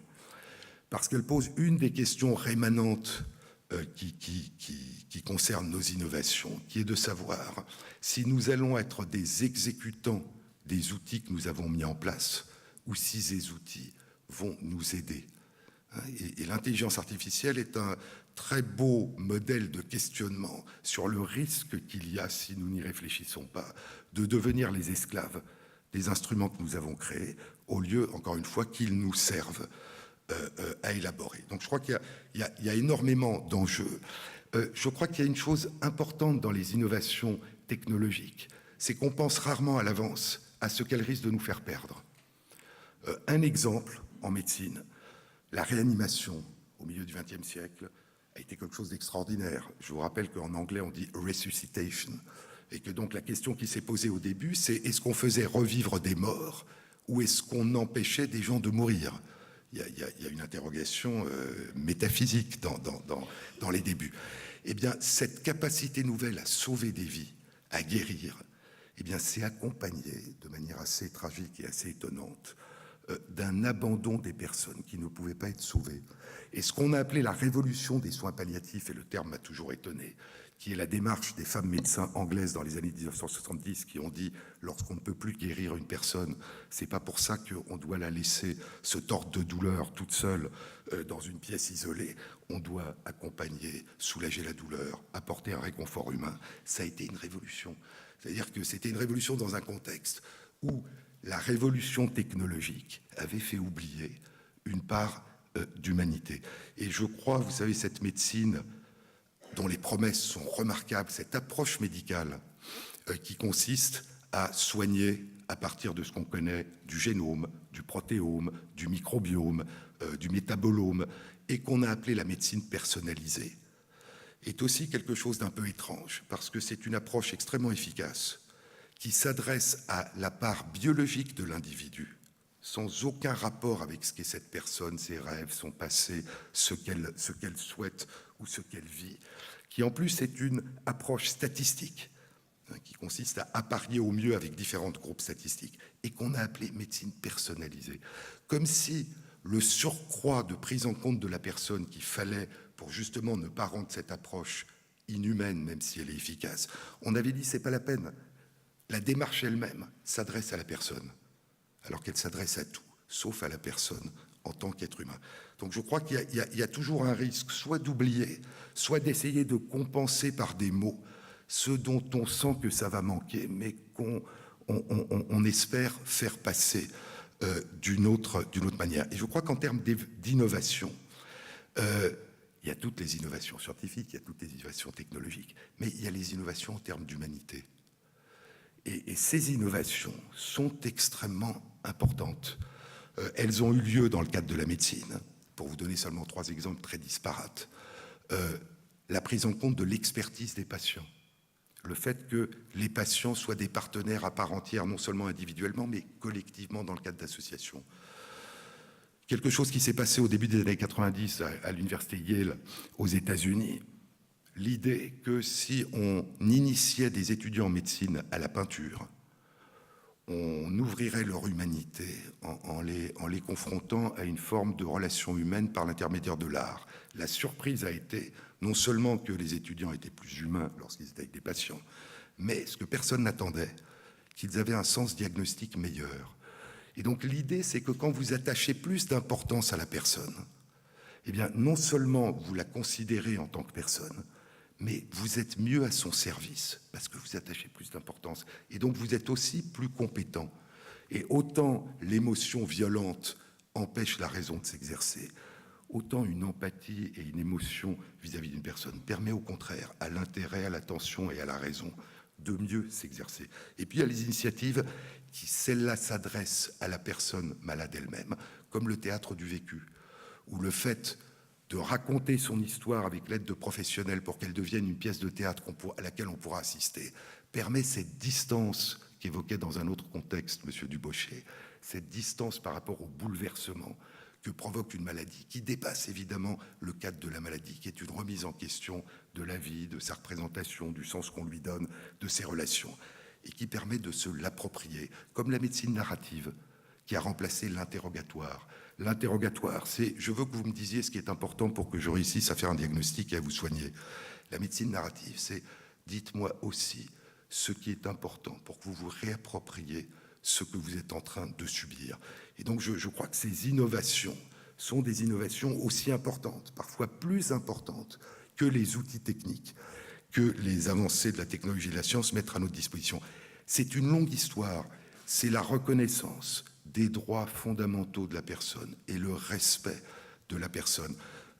parce qu'elle pose une des questions rémanentes qui concerne nos innovations, qui est de savoir si nous allons être des exécutants des outils que nous avons mis en place, ou si ces outils vont nous aider. Et l'intelligence artificielle est un très beau modèle de questionnement sur le risque qu'il y a, si nous n'y réfléchissons pas, de devenir les esclaves des instruments que nous avons créés, au lieu, encore une fois, qu'ils nous servent à élaborer. Donc je crois qu'il y a énormément d'enjeux. Je crois qu'il y a une chose importante dans les innovations technologiques, c'est qu'on pense rarement à l'avance à ce qu'elles risquent de nous faire perdre. Un exemple en médecine, la réanimation au milieu du XXe siècle a été quelque chose d'extraordinaire. Je vous rappelle qu'en anglais on dit resuscitation, et que donc la question qui s'est posée au début, c'est est-ce qu'on faisait revivre des morts ou est-ce qu'on empêchait des gens de mourir? y a une interrogation métaphysique dans les débuts. Eh bien, cette capacité nouvelle à sauver des vies, à guérir, eh bien, c'est accompagné de manière assez tragique et assez étonnante d'un abandon des personnes qui ne pouvaient pas être sauvées. Et ce qu'on a appelé la révolution des soins palliatifs, et le terme m'a toujours étonné, qui est la démarche des femmes médecins anglaises dans les années 1970 qui ont dit lorsqu'on ne peut plus guérir une personne, c'est pas pour ça qu'on doit la laisser se tordre de douleur toute seule dans une pièce isolée. On doit accompagner, soulager la douleur, apporter un réconfort humain. Ça a été une révolution. C'est-à-dire que c'était une révolution dans un contexte où la révolution technologique avait fait oublier une part d'humanité. Et je crois, vous savez, cette médecine dont les promesses sont remarquables, cette approche médicale qui consiste à soigner à partir de ce qu'on connaît du génome, du protéome, du microbiome, du métabolome, et qu'on a appelé la médecine personnalisée, est aussi quelque chose d'un peu étrange, parce que c'est une approche extrêmement efficace qui s'adresse à la part biologique de l'individu, sans aucun rapport avec ce qu'est cette personne, ses rêves, son passé, ce qu'elle souhaite ou ce qu'elle vit, qui en plus est une approche statistique, qui consiste à apparier au mieux avec différents groupes statistiques, et qu'on a appelé médecine personnalisée, comme si le surcroît de prise en compte de la personne qu'il fallait pour justement ne pas rendre cette approche inhumaine, même si elle est efficace, on avait dit c'est pas la peine. La démarche elle-même s'adresse à la personne, alors qu'elle s'adresse à tout, sauf à la personne en tant qu'être humain. Donc je crois qu'il y a toujours un risque, soit d'oublier, soit d'essayer de compenser par des mots ce dont on sent que ça va manquer, mais qu'on espère faire passer d'une autre manière. Et je crois qu'en termes d'innovation, il y a toutes les innovations scientifiques, il y a toutes les innovations technologiques, mais il y a les innovations en termes d'humanité. Et ces innovations sont extrêmement importantes. Elles ont eu lieu dans le cadre de la médecine. Pour vous donner seulement 3 exemples très disparates, la prise en compte de l'expertise des patients, le fait que les patients soient des partenaires à part entière, non seulement individuellement, mais collectivement dans le cadre d'associations. Quelque chose qui s'est passé au début des années 90 à l'université Yale aux États-Unis, l'idée que si on initiait des étudiants en médecine à la peinture, on ouvrirait leur humanité en les confrontant à une forme de relation humaine par l'intermédiaire de l'art. La surprise a été non seulement que les étudiants étaient plus humains lorsqu'ils étaient avec des patients, mais ce que personne n'attendait, qu'ils avaient un sens diagnostique meilleur. Et donc l'idée, c'est que quand vous attachez plus d'importance à la personne, eh bien non seulement vous la considérez en tant que personne, mais vous êtes mieux à son service parce que vous attachez plus d'importance. Et donc vous êtes aussi plus compétent. Et autant l'émotion violente empêche la raison de s'exercer, autant une empathie et une émotion vis-à-vis d'une personne permet au contraire à l'intérêt, à l'attention et à la raison de mieux s'exercer. Et puis il y a les initiatives qui, celles-là, s'adressent à la personne malade elle-même, comme le théâtre du vécu, où le fait de raconter son histoire avec l'aide de professionnels pour qu'elle devienne une pièce de théâtre à laquelle on pourra assister, permet cette distance qu'évoquait dans un autre contexte M. Dubochet, cette distance par rapport au bouleversement que provoque une maladie, qui dépasse évidemment le cadre de la maladie, qui est une remise en question de la vie, de sa représentation, du sens qu'on lui donne, de ses relations, et qui permet de se l'approprier, comme la médecine narrative, qui a remplacé l'interrogatoire. L'interrogatoire, c'est « je veux que vous me disiez ce qui est important pour que je réussisse à faire un diagnostic et à vous soigner ». La médecine narrative, c'est « dites-moi aussi ce qui est important pour que vous vous réappropriez ce que vous êtes en train de subir ». Et donc je crois que ces innovations sont des innovations aussi importantes, parfois plus importantes que les outils techniques, que les avancées de la technologie et de la science mettent à notre disposition. C'est une longue histoire, c'est la reconnaissance des droits fondamentaux de la personne et le respect de la personne.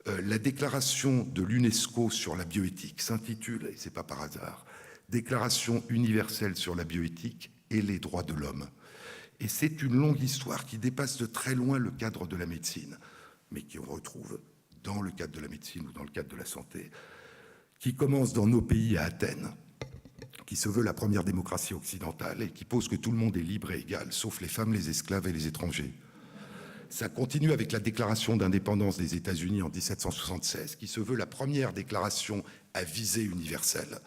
La déclaration de l'UNESCO sur la bioéthique s'intitule, et ce n'est pas par hasard, « Déclaration universelle sur la bioéthique et les droits de l'homme ». Et c'est une longue histoire qui dépasse de très loin le cadre de la médecine, mais qui on retrouve dans le cadre de la médecine ou dans le cadre de la santé, qui commence dans nos pays à Athènes, qui se veut la première démocratie occidentale et qui pose que tout le monde est libre et égal, sauf les femmes, les esclaves et les étrangers. Ça continue avec la déclaration d'indépendance des États-Unis en 1776, qui se veut la première déclaration à visée universelle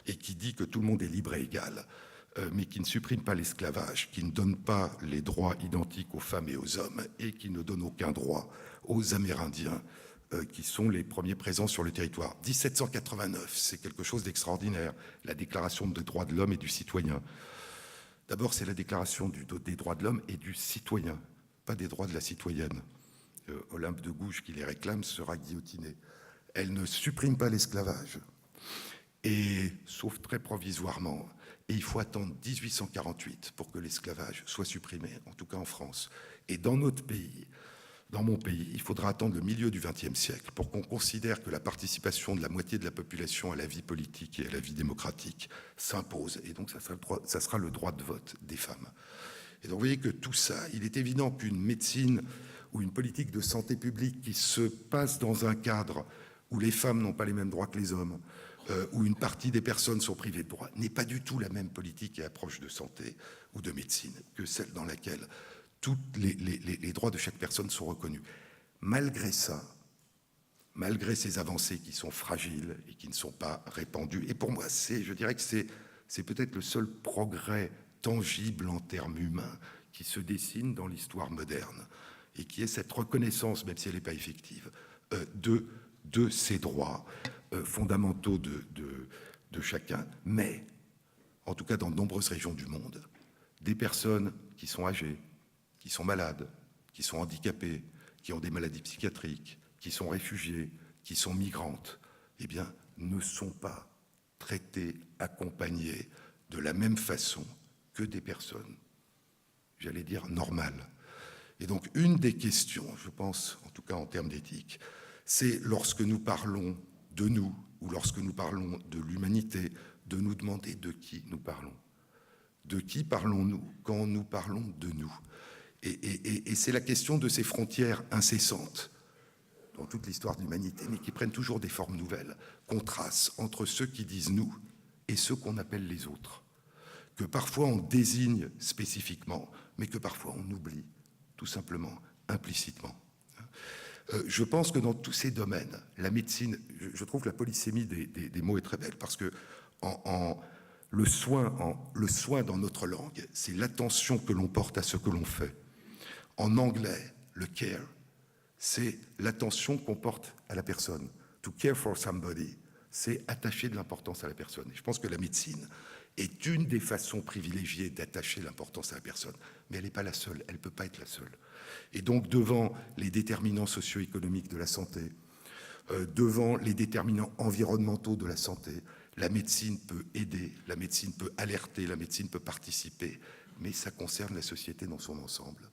et qui dit que tout le monde est libre et égal, mais qui ne supprime pas l'esclavage, qui ne donne pas les droits identiques aux femmes et aux hommes et qui ne donne aucun droit aux Amérindiens qui sont les premiers présents sur le territoire. 1789, c'est quelque chose d'extraordinaire, la déclaration des droits de l'homme et du citoyen. D'abord, c'est la déclaration des droits de l'homme et du citoyen, pas des droits de la citoyenne. Olympe de Gouges, qui les réclame, sera guillotinée. Elle ne supprime pas l'esclavage, et sauf très provisoirement. Et il faut attendre 1848 pour que l'esclavage soit supprimé, en tout cas en France. Et dans notre pays, dans mon pays, il faudra attendre le milieu du XXe siècle pour qu'on considère que la participation de la moitié de la population à la vie politique et à la vie démocratique s'impose. Et donc, ça sera le droit de vote des femmes. Et donc, vous voyez que tout ça, il est évident qu'une médecine ou une politique de santé publique qui se passe dans un cadre où les femmes n'ont pas les mêmes droits que les hommes, où une partie des personnes sont privées de droits, n'est pas du tout la même politique et approche de santé ou de médecine que celle dans laquelle tous les droits de chaque personne sont reconnus. Malgré ça, malgré ces avancées qui sont fragiles et qui ne sont pas répandues, et pour moi, je dirais que c'est peut-être le seul progrès tangible en termes humains qui se dessine dans l'histoire moderne, et qui est cette reconnaissance, même si elle n'est pas effective, de ces droits fondamentaux de chacun, mais, en tout cas dans de nombreuses régions du monde, des personnes qui sont âgées, qui sont malades, qui sont handicapées, qui ont des maladies psychiatriques, qui sont réfugiées, qui sont migrantes, eh bien, ne sont pas traitées, accompagnées de la même façon que des personnes, j'allais dire, normales. Et donc, une des questions, je pense, en tout cas en termes d'éthique, c'est lorsque nous parlons de nous, ou lorsque nous parlons de l'humanité, de nous demander de qui nous parlons. De qui parlons-nous quand nous parlons de nous? Et c'est la question de ces frontières incessantes dans toute l'histoire de l'humanité, mais qui prennent toujours des formes nouvelles, qu'on trace entre ceux qui disent nous et ceux qu'on appelle les autres, que parfois on désigne spécifiquement, mais que parfois on oublie, tout simplement, implicitement. Je pense que dans tous ces domaines, la médecine, je trouve que la polysémie des mots est très belle, parce que le soin dans notre langue, c'est l'attention que l'on porte à ce que l'on fait. En anglais, le care, c'est l'attention qu'on porte à la personne. To care for somebody, c'est attacher de l'importance à la personne. Et je pense que la médecine est une des façons privilégiées d'attacher l'importance à la personne, mais elle n'est pas la seule, elle ne peut pas être la seule. Et donc, devant les déterminants socio-économiques de la santé, devant les déterminants environnementaux de la santé, la médecine peut aider, la médecine peut alerter, la médecine peut participer, mais ça concerne la société dans son ensemble.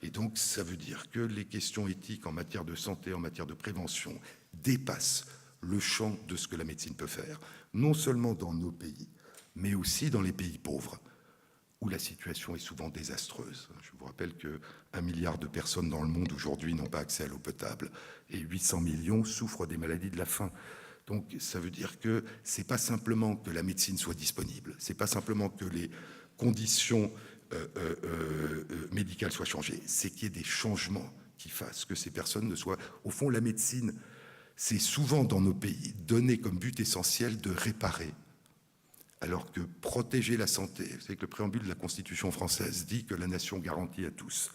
Et donc, ça veut dire que les questions éthiques en matière de santé, en matière de prévention, dépassent le champ de ce que la médecine peut faire, non seulement dans nos pays, mais aussi dans les pays pauvres, où la situation est souvent désastreuse. Je vous rappelle que 1 milliard de personnes dans le monde aujourd'hui n'ont pas accès à l'eau potable, et 800 millions souffrent des maladies de la faim. Donc, ça veut dire que c'est pas simplement que la médecine soit disponible, c'est pas simplement que les conditions médicales soient changées, c'est qu'il y ait des changements qui fassent que ces personnes ne soient... Au fond, la médecine, c'est souvent dans nos pays donné comme but essentiel de réparer, alors que protéger la santé, vous savez que le préambule de la Constitution française dit que la nation garantit à tous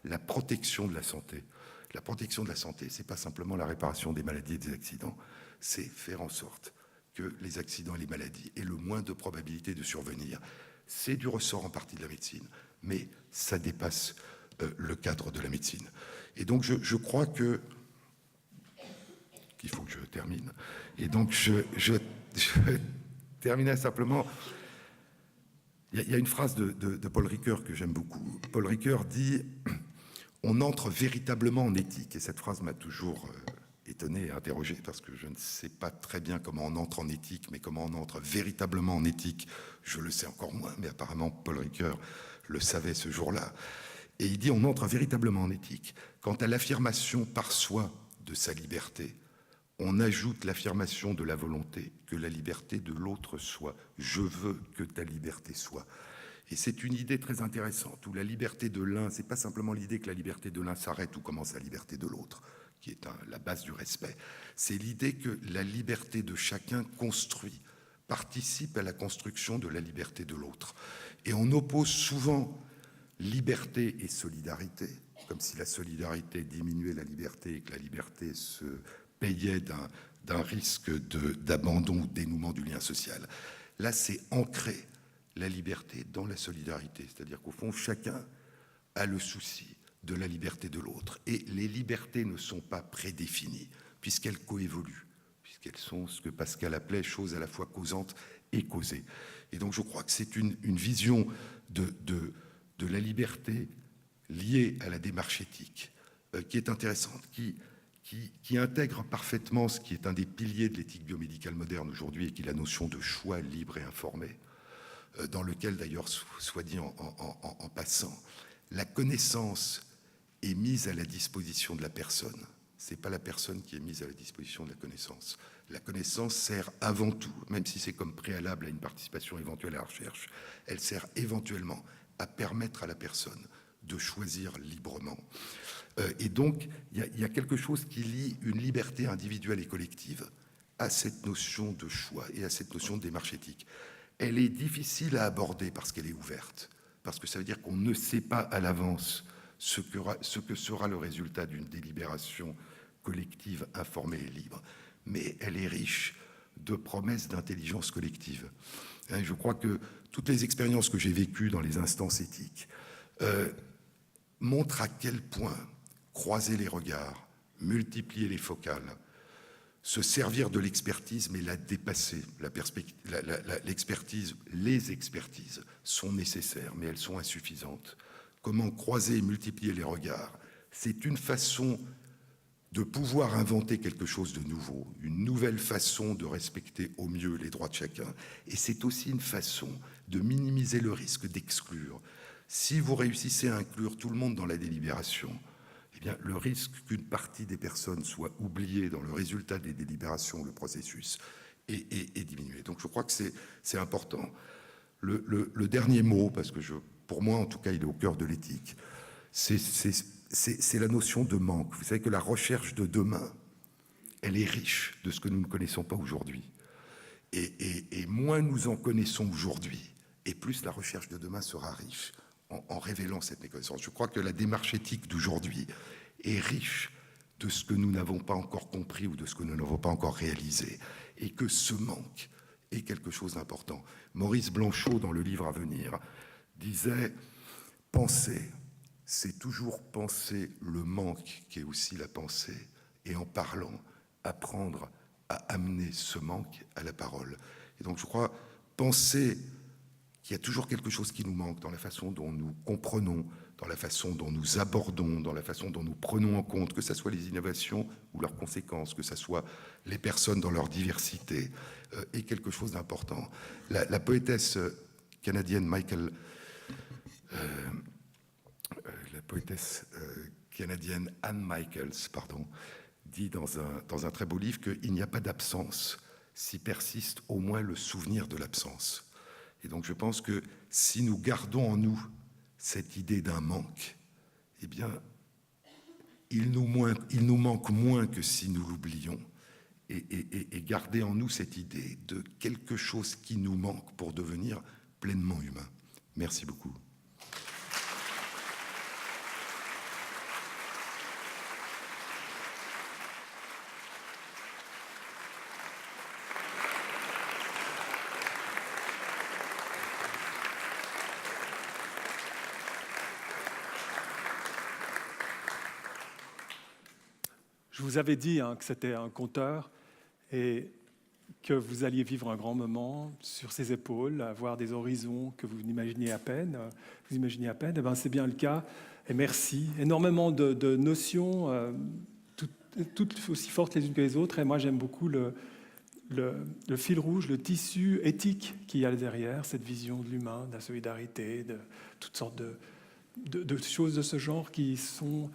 la protection de la santé. La protection de la santé, c'est pas simplement la réparation des maladies et des accidents, c'est faire en sorte que les accidents et les maladies aient le moins de probabilité de survenir. C'est du ressort en partie de la médecine, mais ça dépasse le cadre de la médecine. Et donc je crois qu'il faut que je termine. Et donc je terminerai simplement. Il y a une phrase de Paul Ricoeur que j'aime beaucoup. Paul Ricoeur dit « On entre véritablement en éthique ». Et cette phrase m'a toujours étonné et interrogé, parce que je ne sais pas très bien comment on entre en éthique, mais comment on entre véritablement en éthique, je le sais encore moins, mais apparemment Paul Ricoeur le savait ce jour-là. Et il dit « On entre véritablement en éthique quant à l'affirmation par soi de sa liberté. On ajoute l'affirmation de la volonté que la liberté de l'autre soit. Je veux que ta liberté soit. » Et c'est une idée très intéressante, où la liberté de l'un, c'est pas simplement l'idée que la liberté de l'un s'arrête où commence la liberté de l'autre, qui est la base du respect. C'est l'idée que la liberté de chacun construit, participe à la construction de la liberté de l'autre. Et on oppose souvent liberté et solidarité, comme si la solidarité diminuait la liberté et que la liberté se payait d'un risque d'abandon ou de dénouement du lien social. Là, c'est ancrer la liberté dans la solidarité, c'est-à-dire qu'au fond, chacun a le souci de la liberté de l'autre. Et les libertés ne sont pas prédéfinies, puisqu'elles coévoluent, puisqu'elles sont ce que Pascal appelait choses à la fois causantes et causées. Et donc je crois que c'est une vision de la liberté liée à la démarche éthique qui est intéressante, qui intègre parfaitement ce qui est un des piliers de l'éthique biomédicale moderne aujourd'hui et qui est la notion de choix libre et informé, dans lequel d'ailleurs, soit dit en passant, la connaissance est mise à la disposition de la personne. Ce n'est pas la personne qui est mise à la disposition de la connaissance. La connaissance sert avant tout, même si c'est comme préalable à une participation éventuelle à la recherche, elle sert éventuellement à permettre à la personne de choisir librement. Et donc, il y a quelque chose qui lie une liberté individuelle et collective à cette notion de choix et à cette notion de démarche éthique. Elle est difficile à aborder parce qu'elle est ouverte, parce que ça veut dire qu'on ne sait pas à l'avance ce que sera le résultat d'une délibération collective, informée et libre. Mais elle est riche de promesses d'intelligence collective. Je crois que toutes les expériences que j'ai vécues dans les instances éthiques montrent à quel point croiser les regards, multiplier les focales, se servir de l'expertise, mais la dépasser. L'expertise, les expertises sont nécessaires, mais elles sont insuffisantes. Comment croiser et multiplier les regards? C'est une façon de pouvoir inventer quelque chose de nouveau, une nouvelle façon de respecter au mieux les droits de chacun. Et c'est aussi une façon de minimiser le risque d'exclure. Si vous réussissez à inclure tout le monde dans la délibération, eh bien, le risque qu'une partie des personnes soit oubliée dans le résultat des délibérations, le processus, est diminué. Donc je crois que c'est important. Le dernier mot, parce que pour moi en tout cas il est au cœur de l'éthique, c'est la notion de manque. Vous savez que la recherche de demain, elle est riche de ce que nous ne connaissons pas aujourd'hui. Et moins nous en connaissons aujourd'hui, et plus la recherche de demain sera riche en révélant cette méconnaissance. Je crois que la démarche éthique d'aujourd'hui est riche de ce que nous n'avons pas encore compris ou de ce que nous n'avons pas encore réalisé, et que ce manque est quelque chose d'important. Maurice Blanchot, dans le livre à venir, disait « Penser, c'est toujours penser le manque qui est aussi la pensée, et en parlant, apprendre à amener ce manque à la parole. » Et donc je crois penser qu'il y a toujours quelque chose qui nous manque dans la façon dont nous comprenons, dans la façon dont nous abordons, dans la façon dont nous prenons en compte, que ce soit les innovations ou leurs conséquences, que ce soit les personnes dans leur diversité, est quelque chose d'important. La poétesse canadienne Anne Michaels, dit dans un très beau livre qu'il n'y a pas d'absence si persiste au moins le souvenir de l'absence. Et donc je pense que si nous gardons en nous cette idée d'un manque, eh bien, il nous manque moins que si nous l'oublions. Et garder en nous cette idée de quelque chose qui nous manque pour devenir pleinement humain. Merci beaucoup. Je vous avais dit que c'était un conteur et que vous alliez vivre un grand moment sur ses épaules, avoir des horizons que vous imaginiez à peine. Et ben c'est bien le cas. Et merci. Énormément de notions, toutes aussi fortes les unes que les autres. Et moi, j'aime beaucoup le fil rouge, le tissu éthique qu'il y a derrière, cette vision de l'humain, de la solidarité, de toutes sortes de choses de ce genre qui sont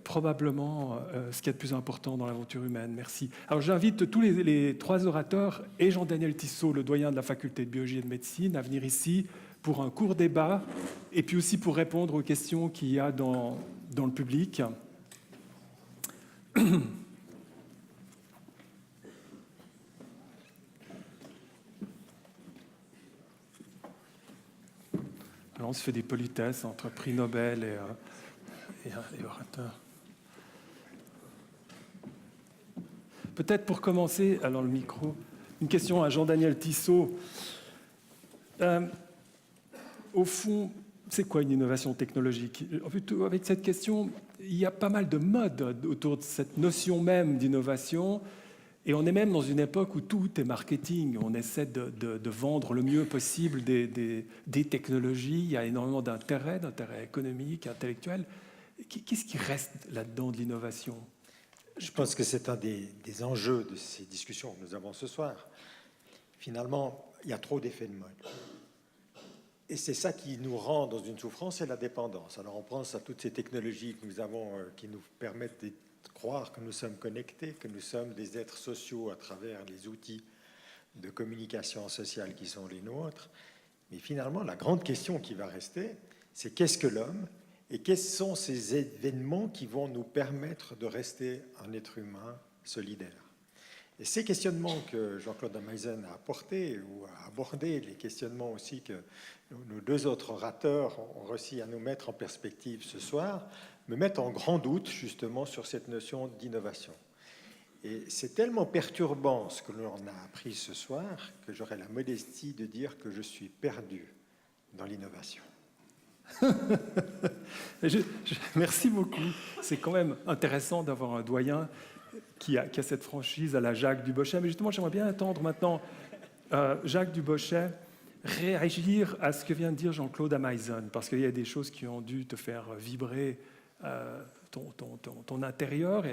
probablement ce qu'il y a de plus important dans l'aventure humaine. Merci. Alors j'invite tous les trois orateurs et Jean-Daniel Tissot, le doyen de la faculté de biologie et de médecine, à venir ici pour un court débat et puis aussi pour répondre aux questions qu'il y a dans le public. Alors on se fait des politesses entre prix Nobel et orateurs. Peut-être pour commencer, alors le micro, une question à Jean-Daniel Tissot. Au fond, c'est quoi une innovation technologique? Avec cette question, il y a pas mal de modes autour de cette notion même d'innovation. Et on est même dans une époque où tout est marketing. On essaie de vendre le mieux possible des technologies. Il y a énormément d'intérêt économique, intellectuel. Qu'est-ce qui reste là-dedans de l'innovation? Je pense que c'est un des enjeux de ces discussions que nous avons ce soir. Finalement, il y a trop d'effets de mode. Et c'est ça qui nous rend dans une souffrance, c'est la dépendance. Alors on pense à toutes ces technologies que nous avons, qui nous permettent de croire que nous sommes connectés, que nous sommes des êtres sociaux à travers les outils de communication sociale qui sont les nôtres. Mais finalement, la grande question qui va rester, c'est qu'est-ce que l'homme et quels sont ces événements qui vont nous permettre de rester un être humain solidaire. Et ces questionnements que Jean-Claude Ameisen a apportés ou a abordés, les questionnements aussi que nos deux autres orateurs ont réussi à nous mettre en perspective ce soir, me mettent en grand doute justement sur cette notion d'innovation. Et c'est tellement perturbant ce que l'on a appris ce soir que j'aurais la modestie de dire que je suis perdu dans l'innovation. Merci beaucoup. C'est quand même intéressant d'avoir un doyen qui a cette franchise à la Jacques Dubochet. Mais justement, j'aimerais bien attendre maintenant Jacques Dubochet réagir à ce que vient de dire Jean-Claude Ameisen, parce qu'il y a des choses qui ont dû te faire vibrer ton intérieur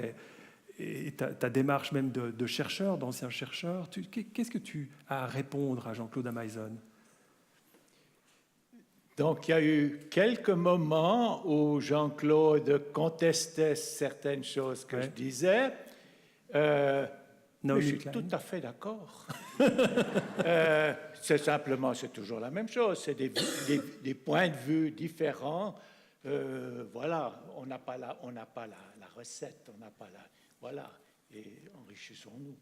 et ta démarche même de chercheur, d'ancien chercheur. Qu'est-ce que tu as à répondre à Jean-Claude Ameisen? Donc, il y a eu quelques moments où Jean-Claude contestait certaines choses que je disais. Je suis tout à fait d'accord. C'est simplement, c'est toujours la même chose. C'est des points de vue différents. Voilà, on n'a pas la recette, on n'a pas la... Voilà, et enrichissons-nous.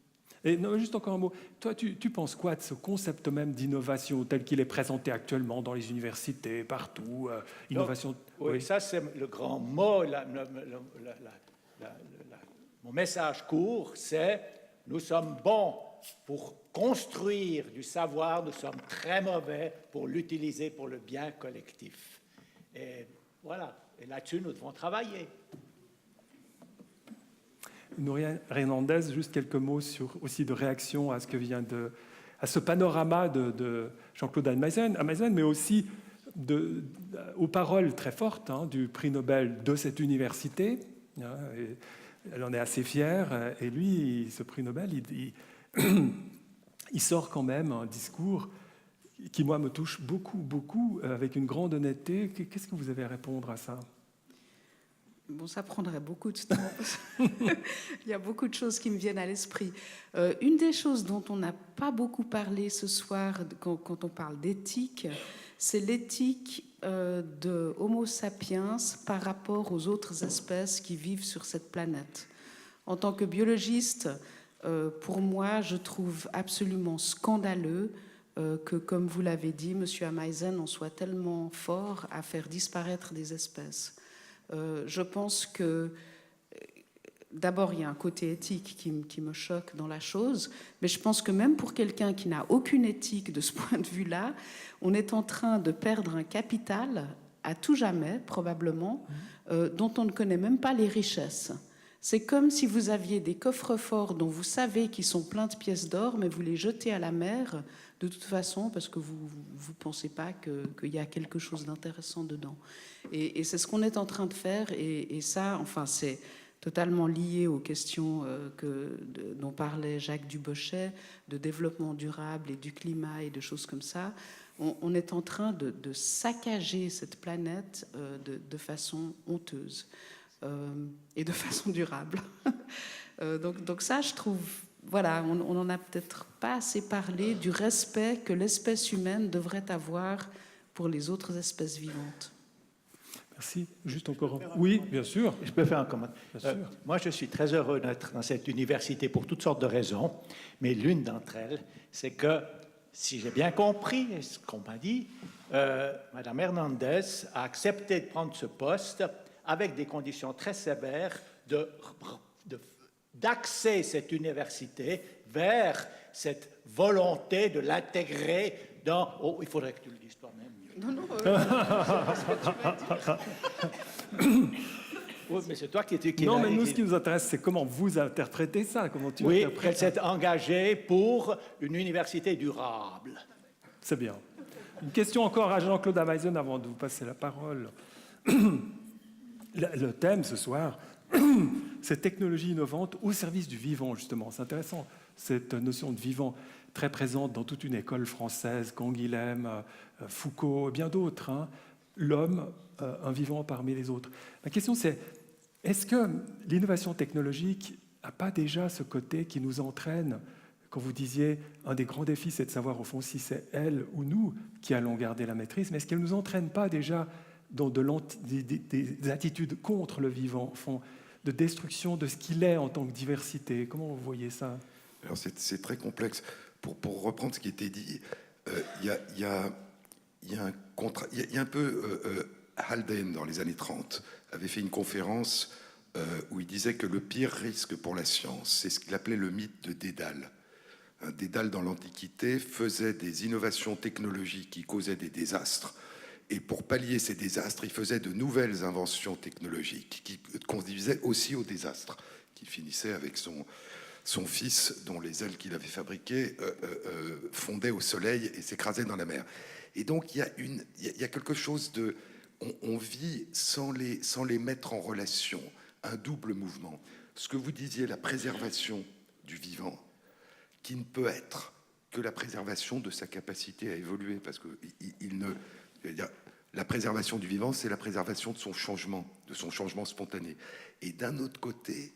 Et non, juste encore un mot. Toi, tu penses quoi de ce concept même d'innovation tel qu'il est présenté actuellement dans les universités, partout, innovation? Donc, oui, ça c'est le grand mot. Mon message court, c'est nous sommes bons pour construire du savoir, nous sommes très mauvais pour l'utiliser pour le bien collectif. Et voilà, et là-dessus nous devons travailler. Nouria Hernandez, juste quelques mots aussi de réaction à ce que à ce panorama de Jean-Claude Ameisen, mais aussi aux paroles très fortes du prix Nobel de cette université. Elle en est assez fière. Et lui, ce prix Nobel, il sort quand même un discours qui, moi, me touche beaucoup, beaucoup, avec une grande honnêteté. Qu'est-ce que vous avez à répondre à ça? Bon, ça prendrait beaucoup de temps. Il y a beaucoup de choses qui me viennent à l'esprit. Une des choses dont on n'a pas beaucoup parlé ce soir, quand on parle d'éthique, c'est l'éthique de Homo sapiens par rapport aux autres espèces qui vivent sur cette planète. En tant que biologiste, pour moi, je trouve absolument scandaleux que, comme vous l'avez dit, M. Ameisen, on soit tellement fort à faire disparaître des espèces. Je pense que, d'abord, il y a un côté éthique qui me choque dans la chose, mais je pense que même pour quelqu'un qui n'a aucune éthique de ce point de vue-là, on est en train de perdre un capital à tout jamais, probablement, dont on ne connaît même pas les richesses. C'est comme si vous aviez des coffres-forts dont vous savez qu'ils sont pleins de pièces d'or, mais vous les jetez à la mer de toute façon parce que vous ne pensez pas qu'il y a quelque chose d'intéressant dedans. Et c'est ce qu'on est en train de faire. Et ça, enfin, c'est totalement lié aux questions dont parlait Jacques Dubochet, de développement durable et du climat et de choses comme ça. On est en train de saccager cette planète de façon honteuse. Et de façon durable. Donc ça, je trouve, voilà, on n'en a peut-être pas assez parlé du respect que l'espèce humaine devrait avoir pour les autres espèces vivantes. Merci. Juste encore. Oui, bien sûr. Je peux faire un commentaire. Bien sûr. Moi, je suis très heureux d'être dans cette université pour toutes sortes de raisons, mais l'une d'entre elles, c'est que, si j'ai bien compris ce qu'on m'a dit, Mme Hernandez a accepté de prendre ce poste avec des conditions très sévères d'axer cette université vers cette volonté de l'intégrer dans... Oh, il faudrait que tu le dises toi-même. Non, non, Oui, mais c'est toi qui Non, mais nous, ce qui nous intéresse, c'est comment vous interprétez ça, comment tu Oui, interprètes qu'elle ça. s'est engagée pour une université durable. C'est bien. Une question encore à Jean-Claude Ameisen avant de vous passer la parole. Le thème ce soir, c'est technologie innovante au service du vivant, justement. C'est intéressant, cette notion de vivant très présente dans toute une école française, Canguilhem, Foucault, et bien d'autres. Hein. L'homme, un vivant parmi les autres. La question c'est, est-ce que l'innovation technologique n'a pas déjà ce côté qui nous entraîne, quand vous disiez, un des grands défis, c'est de savoir au fond si c'est elle ou nous qui allons garder la maîtrise, mais est-ce qu'elle ne nous entraîne pas déjà dans des attitudes contre le vivant, au fond, de destruction de ce qu'il est en tant que diversité? Comment vous voyez ça? Alors c'est très complexe. Pour reprendre ce qui était dit, il y a un peu... Haldane, dans les années 30, avait fait une conférence où il disait que le pire risque pour la science, c'est ce qu'il appelait le mythe de Dédale. Dédale, dans l'Antiquité, faisait des innovations technologiques qui causaient des désastres. Et pour pallier ces désastres, il faisait de nouvelles inventions technologiques qui conduisaient aussi au désastre, qui finissaient avec son fils, dont les ailes qu'il avait fabriquées fondaient au soleil et s'écrasaient dans la mer. Et donc, il y a quelque chose de... On vit sans les mettre en relation, un double mouvement. Ce que vous disiez, la préservation du vivant, qui ne peut être que la préservation de sa capacité à évoluer, parce que la préservation du vivant, c'est la préservation de son changement spontané. Et d'un autre côté,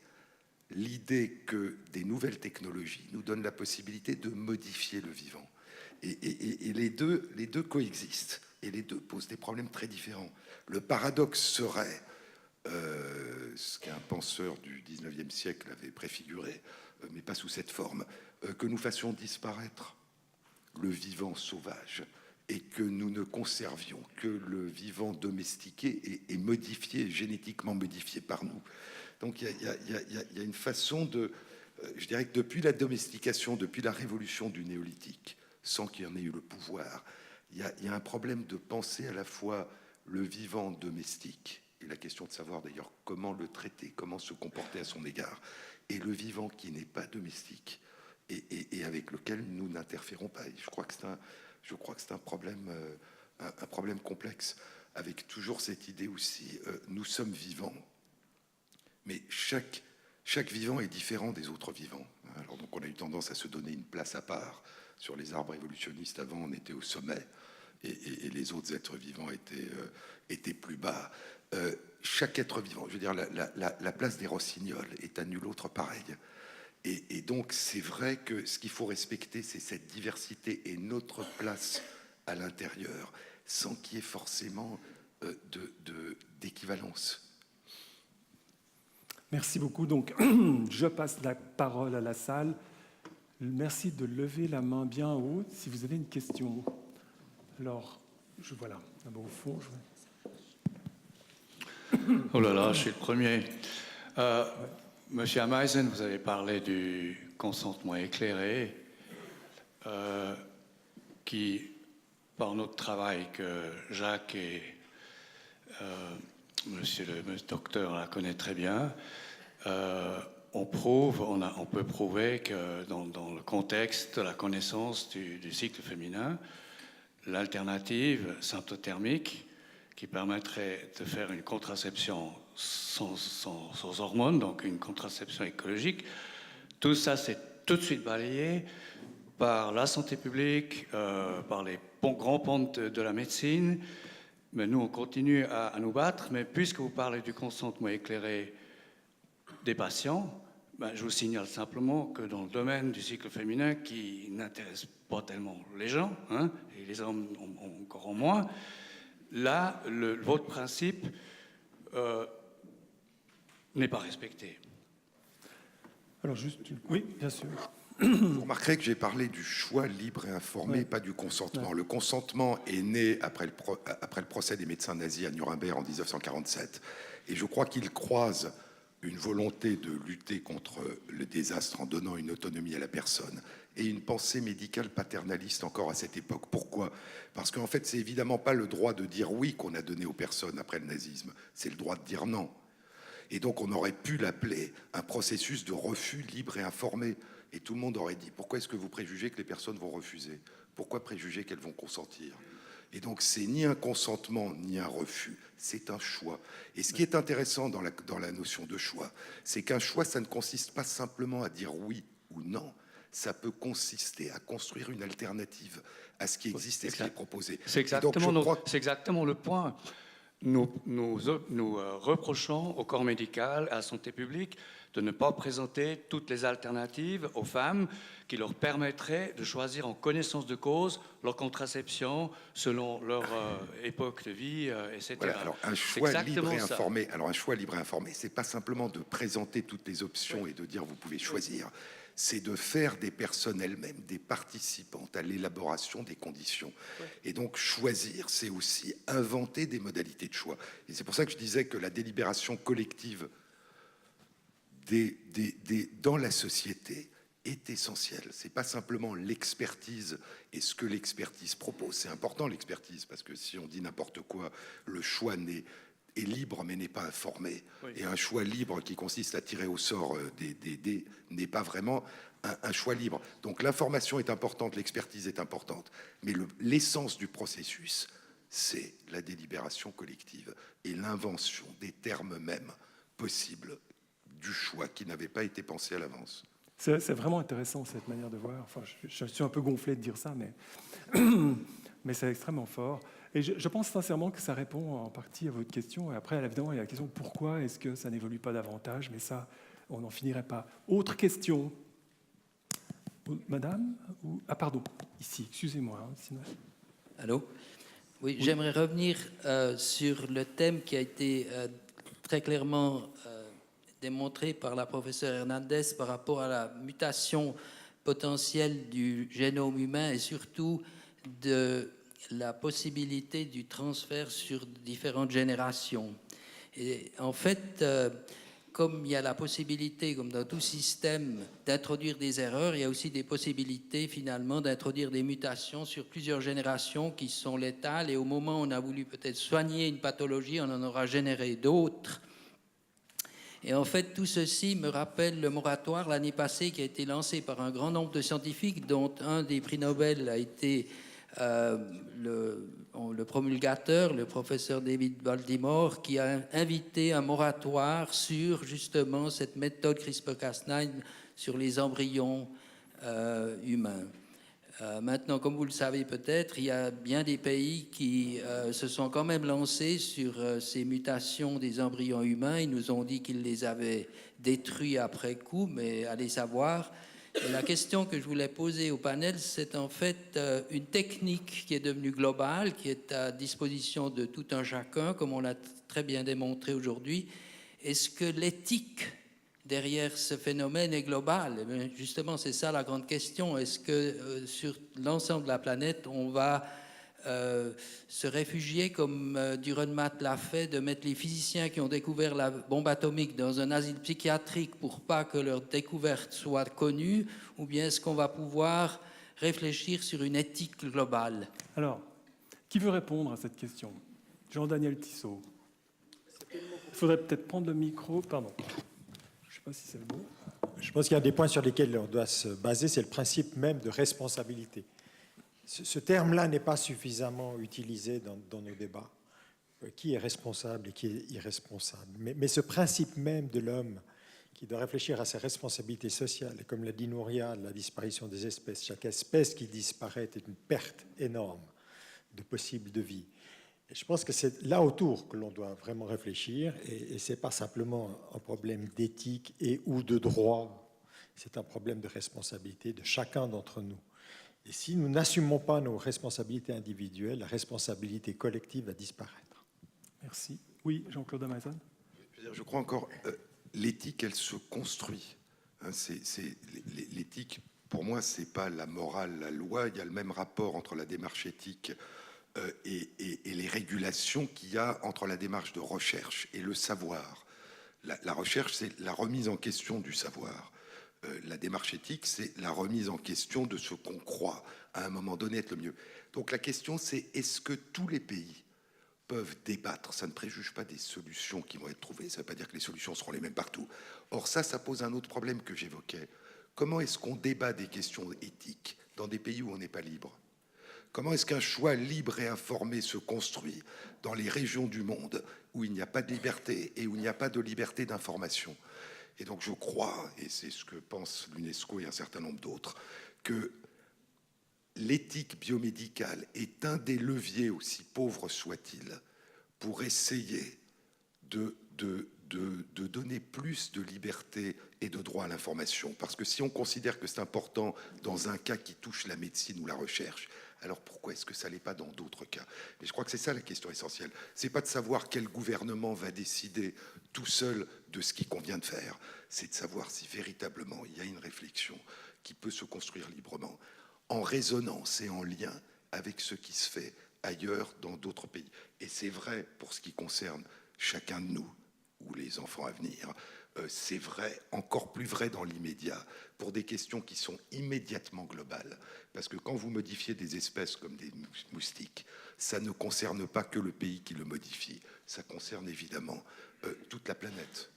l'idée que des nouvelles technologies nous donnent la possibilité de modifier le vivant. Et les deux coexistent. Et les deux posent des problèmes très différents. Le paradoxe serait, ce qu'un penseur du 19e siècle avait préfiguré, mais pas sous cette forme, que nous fassions disparaître le vivant sauvage et que nous ne conservions que le vivant domestiqué et modifié, génétiquement modifié par nous. Donc il y a une façon de... Je dirais que depuis la domestication, depuis la révolution du néolithique, sans qu'il y en ait eu le pouvoir, il y a un problème de penser à la fois le vivant domestique, et la question de savoir d'ailleurs comment le traiter, comment se comporter à son égard, et le vivant qui n'est pas domestique, et avec lequel nous n'interférons pas. Et je crois que c'est un problème complexe, avec toujours cette idée aussi, nous sommes vivants, mais chaque vivant est différent des autres vivants. Alors donc on a eu tendance à se donner une place à part. Sur les arbres évolutionnistes, avant, on était au sommet, et les autres êtres vivants étaient plus bas. Chaque être vivant, je veux dire, la place des rossignols est à nul autre pareil. Et donc, c'est vrai que ce qu'il faut respecter, c'est cette diversité et notre place à l'intérieur, sans qu'il y ait forcément d'équivalence. Merci beaucoup. Donc, je passe la parole à la salle. Merci de lever la main bien haut si vous avez une question. Alors, voilà, d'abord au fond. Oh là là, je suis le premier. Monsieur Ameisen, vous avez parlé du consentement éclairé, qui, par notre travail que Jacques et monsieur le docteur la connaît très bien, on peut prouver que dans le contexte de la connaissance du cycle féminin, l'alternative symptothermique qui permettrait de faire une contraception sans hormones, donc une contraception écologique, tout ça c'est tout de suite balayé par la santé publique, par les grands pontes de la médecine. Mais nous, on continue à nous battre. Mais puisque vous parlez du consentement éclairé des patients, Ben, je vous signale simplement que dans le domaine du cycle féminin, qui n'intéresse pas tellement les gens, hein, et les hommes encore en moins, là, votre principe n'est pas respecté. Alors, juste... Oui, bien sûr. Vous remarquerez que j'ai parlé du choix libre et informé, pas du consentement. Ouais. Le consentement est né après le procès des médecins nazis à Nuremberg en 1947. Et je crois qu'il croise une volonté de lutter contre le désastre en donnant une autonomie à la personne et une pensée médicale paternaliste encore à cette époque. Pourquoi ? Parce qu'en fait, c'est évidemment pas le droit de dire oui qu'on a donné aux personnes après le nazisme, c'est le droit de dire non. Et donc on aurait pu l'appeler un processus de refus libre et informé. Et tout le monde aurait dit, pourquoi est-ce que vous préjugez que les personnes vont refuser ? Pourquoi préjuger qu'elles vont consentir ? Et donc c'est ni un consentement ni un refus, c'est un choix. Et ce qui est intéressant dans la notion de choix, c'est qu'un choix, ça ne consiste pas simplement à dire oui ou non, ça peut consister à construire une alternative à ce qui existe et ce qui est proposé. C'est exactement le point. Nous reprochons au corps médical, à la santé publique, de ne pas présenter toutes les alternatives aux femmes qui leur permettraient de choisir en connaissance de cause leur contraception selon leur époque de vie, etc. Voilà, alors un choix libre et informé. Alors un choix libre et informé, c'est pas simplement de présenter toutes les options et de dire vous pouvez choisir. C'est de faire des personnes elles-mêmes des participantes à l'élaboration des conditions. Et donc choisir, c'est aussi inventer des modalités de choix. Et c'est pour ça que je disais que la délibération collective dans la société est essentielle. C'est pas simplement l'expertise et ce que l'expertise propose. C'est important l'expertise, parce que si on dit n'importe quoi, le choix est libre mais n'est pas informé. Oui. Et un choix libre qui consiste à tirer au sort des dés n'est pas vraiment un choix libre. Donc l'information est importante, l'expertise est importante, mais l'essence du processus, c'est la délibération collective et l'invention des termes mêmes possibles du choix qui n'avait pas été pensé à l'avance. C'est vraiment intéressant cette manière de voir. Enfin, je suis un peu gonflé de dire ça, mais c'est extrêmement fort. Et je pense sincèrement que ça répond en partie à votre question. Et après, évidemment, il y a la question pourquoi est-ce que ça n'évolue pas davantage, mais ça, on n'en finirait pas. Autre question, madame Ah pardon, ici, excusez-moi. Sinon... Allô ? Oui, j'aimerais revenir sur le thème qui a été très clairement démontré par la professeure Hernandez par rapport à la mutation potentielle du génome humain et surtout de la possibilité du transfert sur différentes générations. Et en fait, comme il y a la possibilité, comme dans tout système, d'introduire des erreurs, il y a aussi des possibilités finalement d'introduire des mutations sur plusieurs générations qui sont létales, et au moment où on a voulu peut-être soigner une pathologie, on en aura généré d'autres. Et en fait, tout ceci me rappelle le moratoire l'année passée qui a été lancé par un grand nombre de scientifiques, dont un des prix Nobel a été le promulgateur, le professeur David Baltimore, qui a invité un moratoire sur justement cette méthode CRISPR-Cas9 sur les embryons humains. Maintenant, comme vous le savez peut-être, il y a bien des pays qui se sont quand même lancés sur ces mutations des embryons humains. Ils nous ont dit qu'ils les avaient détruits après coup, mais allez savoir. Et la question que je voulais poser au panel, c'est en fait une technique qui est devenue globale, qui est à disposition de tout un chacun, comme on l'a très bien démontré aujourd'hui. Est-ce que l'éthique derrière ce phénomène est globale? Justement, c'est ça la grande question. Est-ce que sur l'ensemble de la planète, on va se réfugier, comme Dürrenmatt l'a fait, de mettre les physiciens qui ont découvert la bombe atomique dans un asile psychiatrique pour pas que leur découverte soit connue, ou bien est-ce qu'on va pouvoir réfléchir sur une éthique globale? Alors, qui veut répondre à cette question? Jean-Daniel Tissot. Il faudrait peut-être prendre le micro. Pardon. Je ne sais pas si c'est le bon. Je pense qu'il y a des points sur lesquels on doit se baser, c'est le principe même de responsabilité. Ce terme-là n'est pas suffisamment utilisé dans nos débats. Qui est responsable et qui est irresponsable. Mais ce principe même de l'homme qui doit réfléchir à ses responsabilités sociales, et comme l'a dit Nouria, la disparition des espèces, chaque espèce qui disparaît est une perte énorme de possibles de vie. Et je pense que c'est là autour que l'on doit vraiment réfléchir, et ce n'est pas simplement un problème d'éthique et ou de droit, c'est un problème de responsabilité de chacun d'entre nous. Et si nous n'assumons pas nos responsabilités individuelles, la responsabilité collective va disparaître. Merci. Oui, Jean-Claude Amazon. Je crois encore, l'éthique, elle se construit. Hein, l'éthique, pour moi, ce n'est pas la morale, la loi. Il y a le même rapport entre la démarche éthique et les régulations qu'il y a entre la démarche de recherche et le savoir. La recherche, c'est la remise en question du savoir. La démarche éthique, c'est la remise en question de ce qu'on croit à un moment donné être le mieux. Donc la question, c'est est-ce que tous les pays peuvent débattre? Ça ne préjuge pas des solutions qui vont être trouvées. Ça ne veut pas dire que les solutions seront les mêmes partout. Or ça pose un autre problème que j'évoquais. Comment est-ce qu'on débat des questions éthiques dans des pays où on n'est pas libre? Comment est-ce qu'un choix libre et informé se construit dans les régions du monde où il n'y a pas de liberté et où il n'y a pas de liberté d'information? Et donc je crois, et c'est ce que pense l'UNESCO et un certain nombre d'autres, que l'éthique biomédicale est un des leviers, aussi pauvre soit-il, pour essayer de donner plus de liberté et de droit à l'information. Parce que si on considère que c'est important dans un cas qui touche la médecine ou la recherche, alors pourquoi est-ce que ça ne l'est pas dans d'autres cas? Mais je crois que c'est ça la question essentielle. Ce n'est pas de savoir quel gouvernement va décider tout seul de ce qu'il convient de faire. C'est de savoir si véritablement il y a une réflexion qui peut se construire librement, en résonance et en lien avec ce qui se fait ailleurs dans d'autres pays. Et c'est vrai pour ce qui concerne chacun de nous, ou les enfants à venir. C'est vrai, encore plus vrai dans l'immédiat, pour des questions qui sont immédiatement globales. Parce que quand vous modifiez des espèces comme des moustiques, ça ne concerne pas que le pays qui le modifie, ça concerne évidemment toute la planète.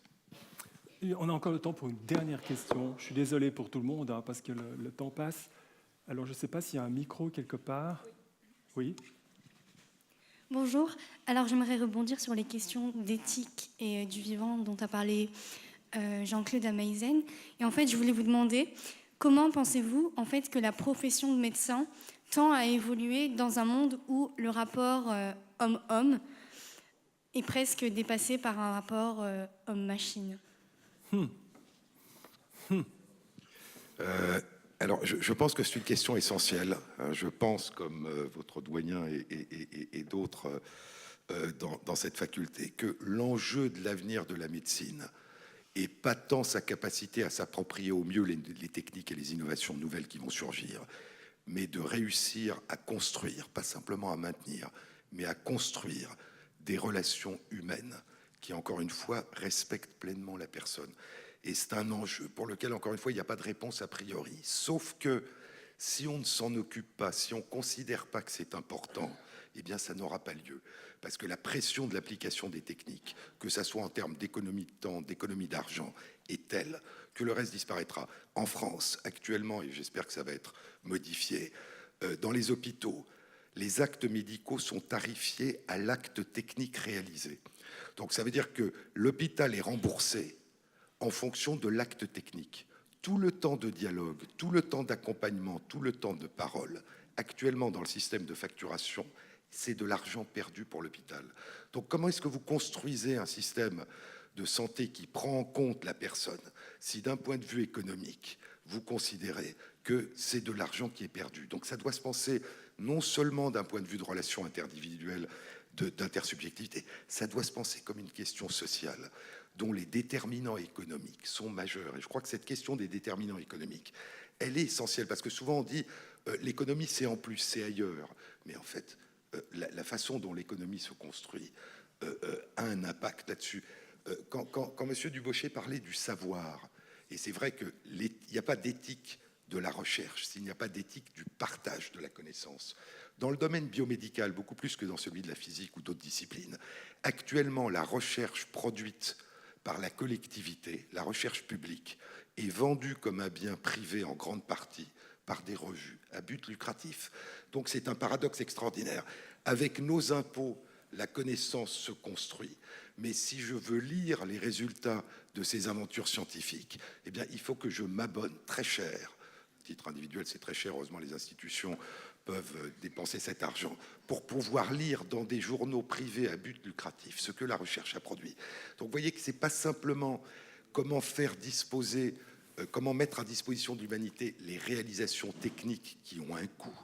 On a encore le temps pour une dernière question. Je suis désolé pour tout le monde, hein, parce que le temps passe. Alors, je ne sais pas s'il y a un micro quelque part. Oui. Bonjour. Alors, j'aimerais rebondir sur les questions d'éthique et du vivant dont a parlé Jean-Claude Ameisen. Et en fait, je voulais vous demander, comment pensez-vous en fait que la profession de médecin tend à évoluer dans un monde où le rapport homme-homme est presque dépassé par un rapport homme-machine? Alors, je pense que c'est une question essentielle. Je pense, comme votre doyen et d'autres dans cette faculté, que l'enjeu de l'avenir de la médecine et pas tant sa capacité à s'approprier au mieux les techniques et les innovations nouvelles qui vont surgir, mais de réussir à construire, pas simplement à maintenir, mais à construire des relations humaines qui, encore une fois, respectent pleinement la personne. Et c'est un enjeu pour lequel, encore une fois, il n'y a pas de réponse a priori. Sauf que si on ne s'en occupe pas, si on ne considère pas que c'est important, eh bien, ça n'aura pas lieu. Parce que la pression de l'application des techniques, que ça soit en termes d'économie de temps, d'économie d'argent, est telle que le reste disparaîtra. En France, actuellement, et j'espère que ça va être modifié, dans les hôpitaux, les actes médicaux sont tarifés à l'acte technique réalisé. Donc ça veut dire que l'hôpital est remboursé en fonction de l'acte technique. Tout le temps de dialogue, tout le temps d'accompagnement, tout le temps de parole, actuellement dans le système de facturation, c'est de l'argent perdu pour l'hôpital. Donc comment est-ce que vous construisez un système de santé qui prend en compte la personne si d'un point de vue économique, vous considérez que c'est de l'argent qui est perdu? Donc ça doit se penser non seulement d'un point de vue de relations interindividuelles, d'intersubjectivité, ça doit se penser comme une question sociale dont les déterminants économiques sont majeurs. Et je crois que cette question des déterminants économiques, elle est essentielle, parce que souvent on dit l'économie c'est en plus, c'est ailleurs. Mais en fait, la façon dont l'économie se construit a un impact là-dessus. Quand M. Dubochet parlait du savoir, et c'est vrai qu'il n'y a pas d'éthique de la recherche s'il n'y a pas d'éthique du partage de la connaissance. Dans le domaine biomédical, beaucoup plus que dans celui de la physique ou d'autres disciplines, actuellement, la recherche produite par la collectivité, la recherche publique, est vendue comme un bien privé en grande partie par des revues à but lucratif. Donc c'est un paradoxe extraordinaire. Avec nos impôts, la connaissance se construit. Mais si je veux lire les résultats de ces aventures scientifiques, eh bien, il faut que je m'abonne très cher titre individuel, c'est très cher. Heureusement, les institutions peuvent dépenser cet argent pour pouvoir lire dans des journaux privés à but lucratif ce que la recherche a produit. Donc, vous voyez que ce n'est pas simplement comment mettre à disposition de l'humanité les réalisations techniques qui ont un coût,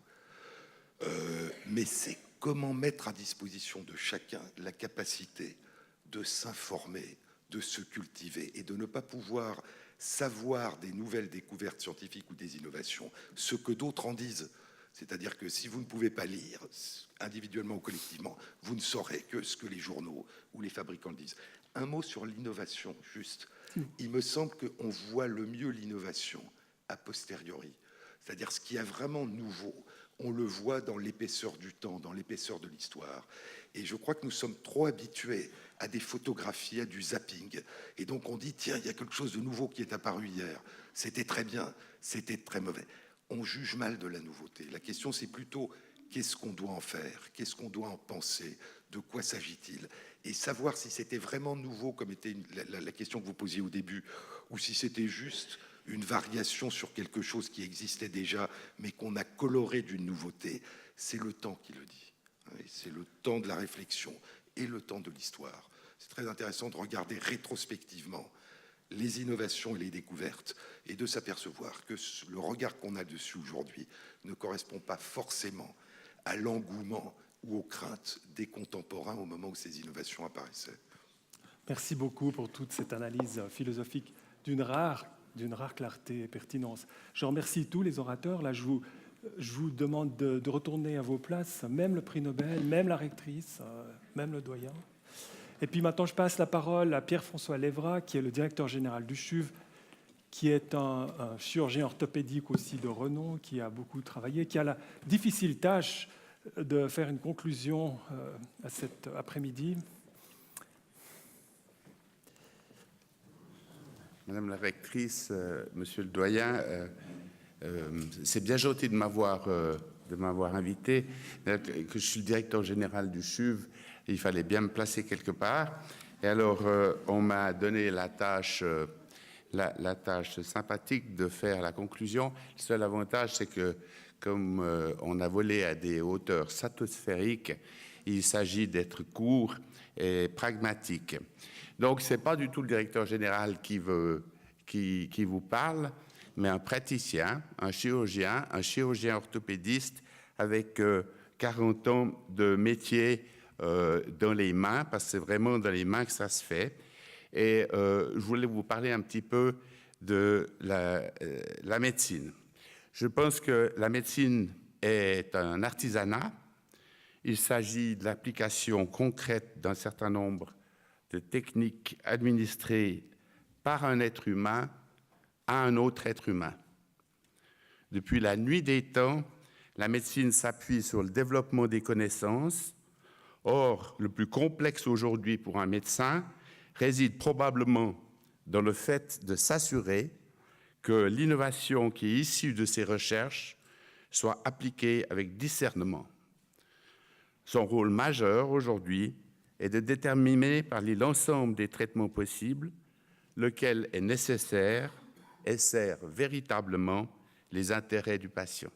mais c'est comment mettre à disposition de chacun la capacité de s'informer, de se cultiver et de ne pas pouvoir savoir des nouvelles découvertes scientifiques ou des innovations, ce que d'autres en disent. C'est-à-dire que si vous ne pouvez pas lire, individuellement ou collectivement, vous ne saurez que ce que les journaux ou les fabricants disent. Un mot sur l'innovation, juste. Il me semble qu'on voit le mieux l'innovation a posteriori. C'est-à-dire ce qui est vraiment nouveau, on le voit dans l'épaisseur du temps, dans l'épaisseur de l'histoire. Et je crois que nous sommes trop habitués à des photographies, à du zapping. Et donc on dit, tiens, il y a quelque chose de nouveau qui est apparu hier. C'était très bien, c'était très mauvais. On juge mal de la nouveauté. La question, c'est plutôt qu'est-ce qu'on doit en faire, qu'est-ce qu'on doit en penser, de quoi s'agit-il, et savoir si c'était vraiment nouveau, comme était la question que vous posiez au début, ou si c'était juste une variation sur quelque chose qui existait déjà, mais qu'on a coloré d'une nouveauté. C'est le temps qui le dit. C'est le temps de la réflexion et le temps de l'histoire. C'est très intéressant de regarder rétrospectivement les innovations et les découvertes, et de s'apercevoir que le regard qu'on a dessus aujourd'hui ne correspond pas forcément à l'engouement ou aux craintes des contemporains au moment où ces innovations apparaissaient. Merci beaucoup pour toute cette analyse philosophique d'une rare clarté et pertinence. Je remercie tous les orateurs. Là, je vous demande de retourner à vos places, même le prix Nobel, même la rectrice, même le doyen. Et puis maintenant, je passe la parole à Pierre-François Lévra, qui est le directeur général du CHUV, qui est un chirurgien orthopédique aussi de renom, qui a beaucoup travaillé, qui a la difficile tâche de faire une conclusion à cet après-midi. Madame la rectrice, monsieur le doyen, c'est bien gentil de m'avoir invité. Que je suis le directeur général du CHUV, il fallait bien me placer quelque part. Et alors, on m'a donné la tâche sympathique de faire la conclusion. Le seul avantage, c'est que comme on a volé à des hauteurs stratosphériques, il s'agit d'être court et pragmatique. Donc, ce n'est pas du tout le directeur général qui vous parle, mais un praticien, un chirurgien orthopédiste avec 40 ans de métier dans les mains, parce que c'est vraiment dans les mains que ça se fait. Et je voulais vous parler un petit peu de la médecine. Je pense que la médecine est un artisanat. Il s'agit de l'application concrète d'un certain nombre de techniques administrées par un être humain à un autre être humain. Depuis la nuit des temps, la médecine s'appuie sur le développement des connaissances. Or, le plus complexe aujourd'hui pour un médecin réside probablement dans le fait de s'assurer que l'innovation qui est issue de ces recherches soit appliquée avec discernement. Son rôle majeur aujourd'hui est de déterminer par l'ensemble des traitements possibles lequel est nécessaire et sert véritablement les intérêts du patient.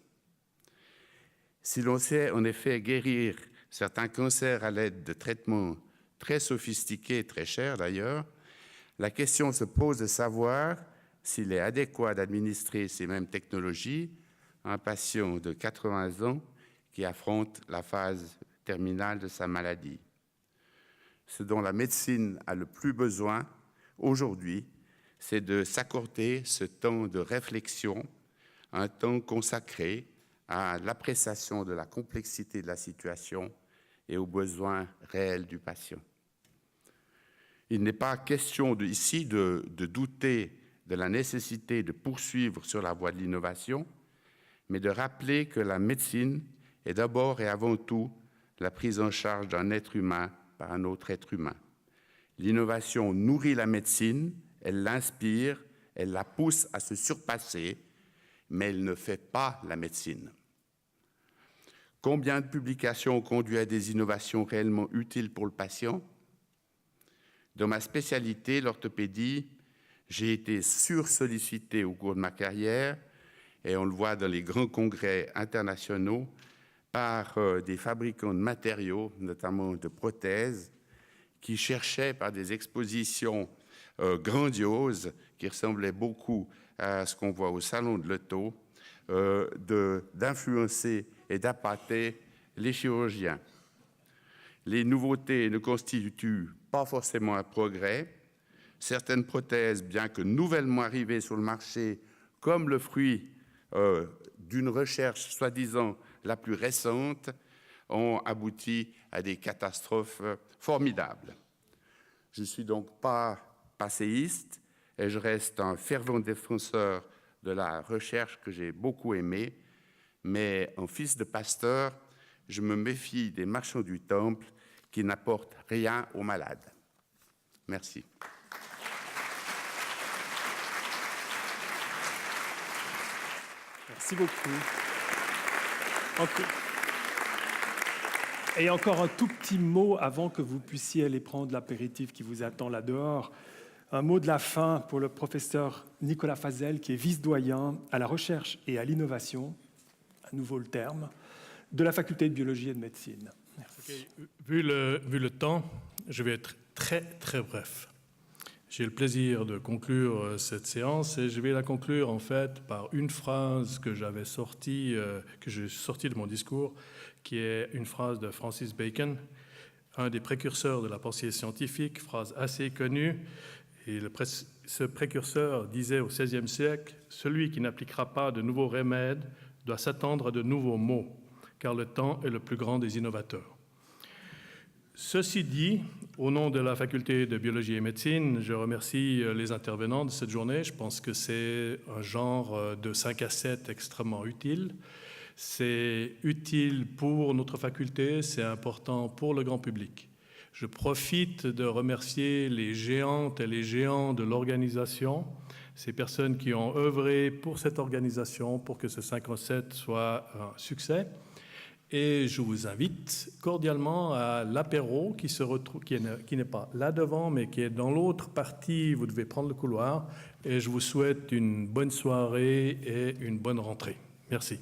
Si l'on sait en effet guérir certains cancers à l'aide de traitements très sophistiqués et très chers d'ailleurs, la question se pose de savoir s'il est adéquat d'administrer ces mêmes technologies à un patient de 80 ans qui affronte la phase terminale de sa maladie. Ce dont la médecine a le plus besoin aujourd'hui, c'est de s'accorder ce temps de réflexion, un temps consacré à l'appréciation de la complexité de la situation et aux besoins réels du patient. Il n'est pas question ici de douter de la nécessité de poursuivre sur la voie de l'innovation, mais de rappeler que la médecine est d'abord et avant tout la prise en charge d'un être humain par un autre être humain. L'innovation nourrit la médecine, elle l'inspire, elle la pousse à se surpasser, mais elle ne fait pas la médecine. Combien de publications ont conduit à des innovations réellement utiles pour le patient? Dans ma spécialité, l'orthopédie, j'ai été sursollicité au cours de ma carrière et on le voit dans les grands congrès internationaux, par des fabricants de matériaux, notamment de prothèses, qui cherchaient par des expositions grandioses, qui ressemblaient beaucoup à ce qu'on voit au Salon de l'Auto, d'influencer et d'appâter les chirurgiens. Les nouveautés ne constituent pas forcément un progrès. Certaines prothèses, bien que nouvellement arrivées sur le marché, comme le fruit d'une recherche soi-disant la plus récente, ont abouti à des catastrophes formidables. Je ne suis donc pas passéiste et je reste un fervent défenseur de la recherche que j'ai beaucoup aimée, mais en fils de pasteur, je me méfie des marchands du temple qui n'apportent rien aux malades. Merci. Merci beaucoup. Et encore un tout petit mot avant que vous puissiez aller prendre l'apéritif qui vous attend là dehors. Un mot de la fin pour le professeur Nicolas Fazel, qui est vice-doyen à la recherche et à l'innovation, à nouveau le terme, de la faculté de biologie et de médecine. Merci. Okay. Vu le temps, je vais être très bref. J'ai le plaisir de conclure cette séance et je vais la conclure en fait par une phrase que j'ai sortie de mon discours, qui est une phrase de Francis Bacon, un des précurseurs de la pensée scientifique, phrase assez connue. Et ce précurseur disait au XVIe siècle, « Celui qui n'appliquera pas de nouveaux remèdes doit s'attendre à de nouveaux maux, car le temps est le plus grand des innovateurs. » Ceci dit, au nom de la faculté de biologie et médecine, je remercie les intervenants de cette journée. Je pense que c'est un genre de 5 à 7 extrêmement utile. C'est utile pour notre faculté, c'est important pour le grand public. Je profite de remercier les géantes et les géants de l'organisation, ces personnes qui ont œuvré pour cette organisation, pour que ce 5 à 7 soit un succès. Et je vous invite cordialement à l'apéro qui n'est pas là devant, mais qui est dans l'autre partie. Vous devez prendre le couloir. Et je vous souhaite une bonne soirée et une bonne rentrée. Merci.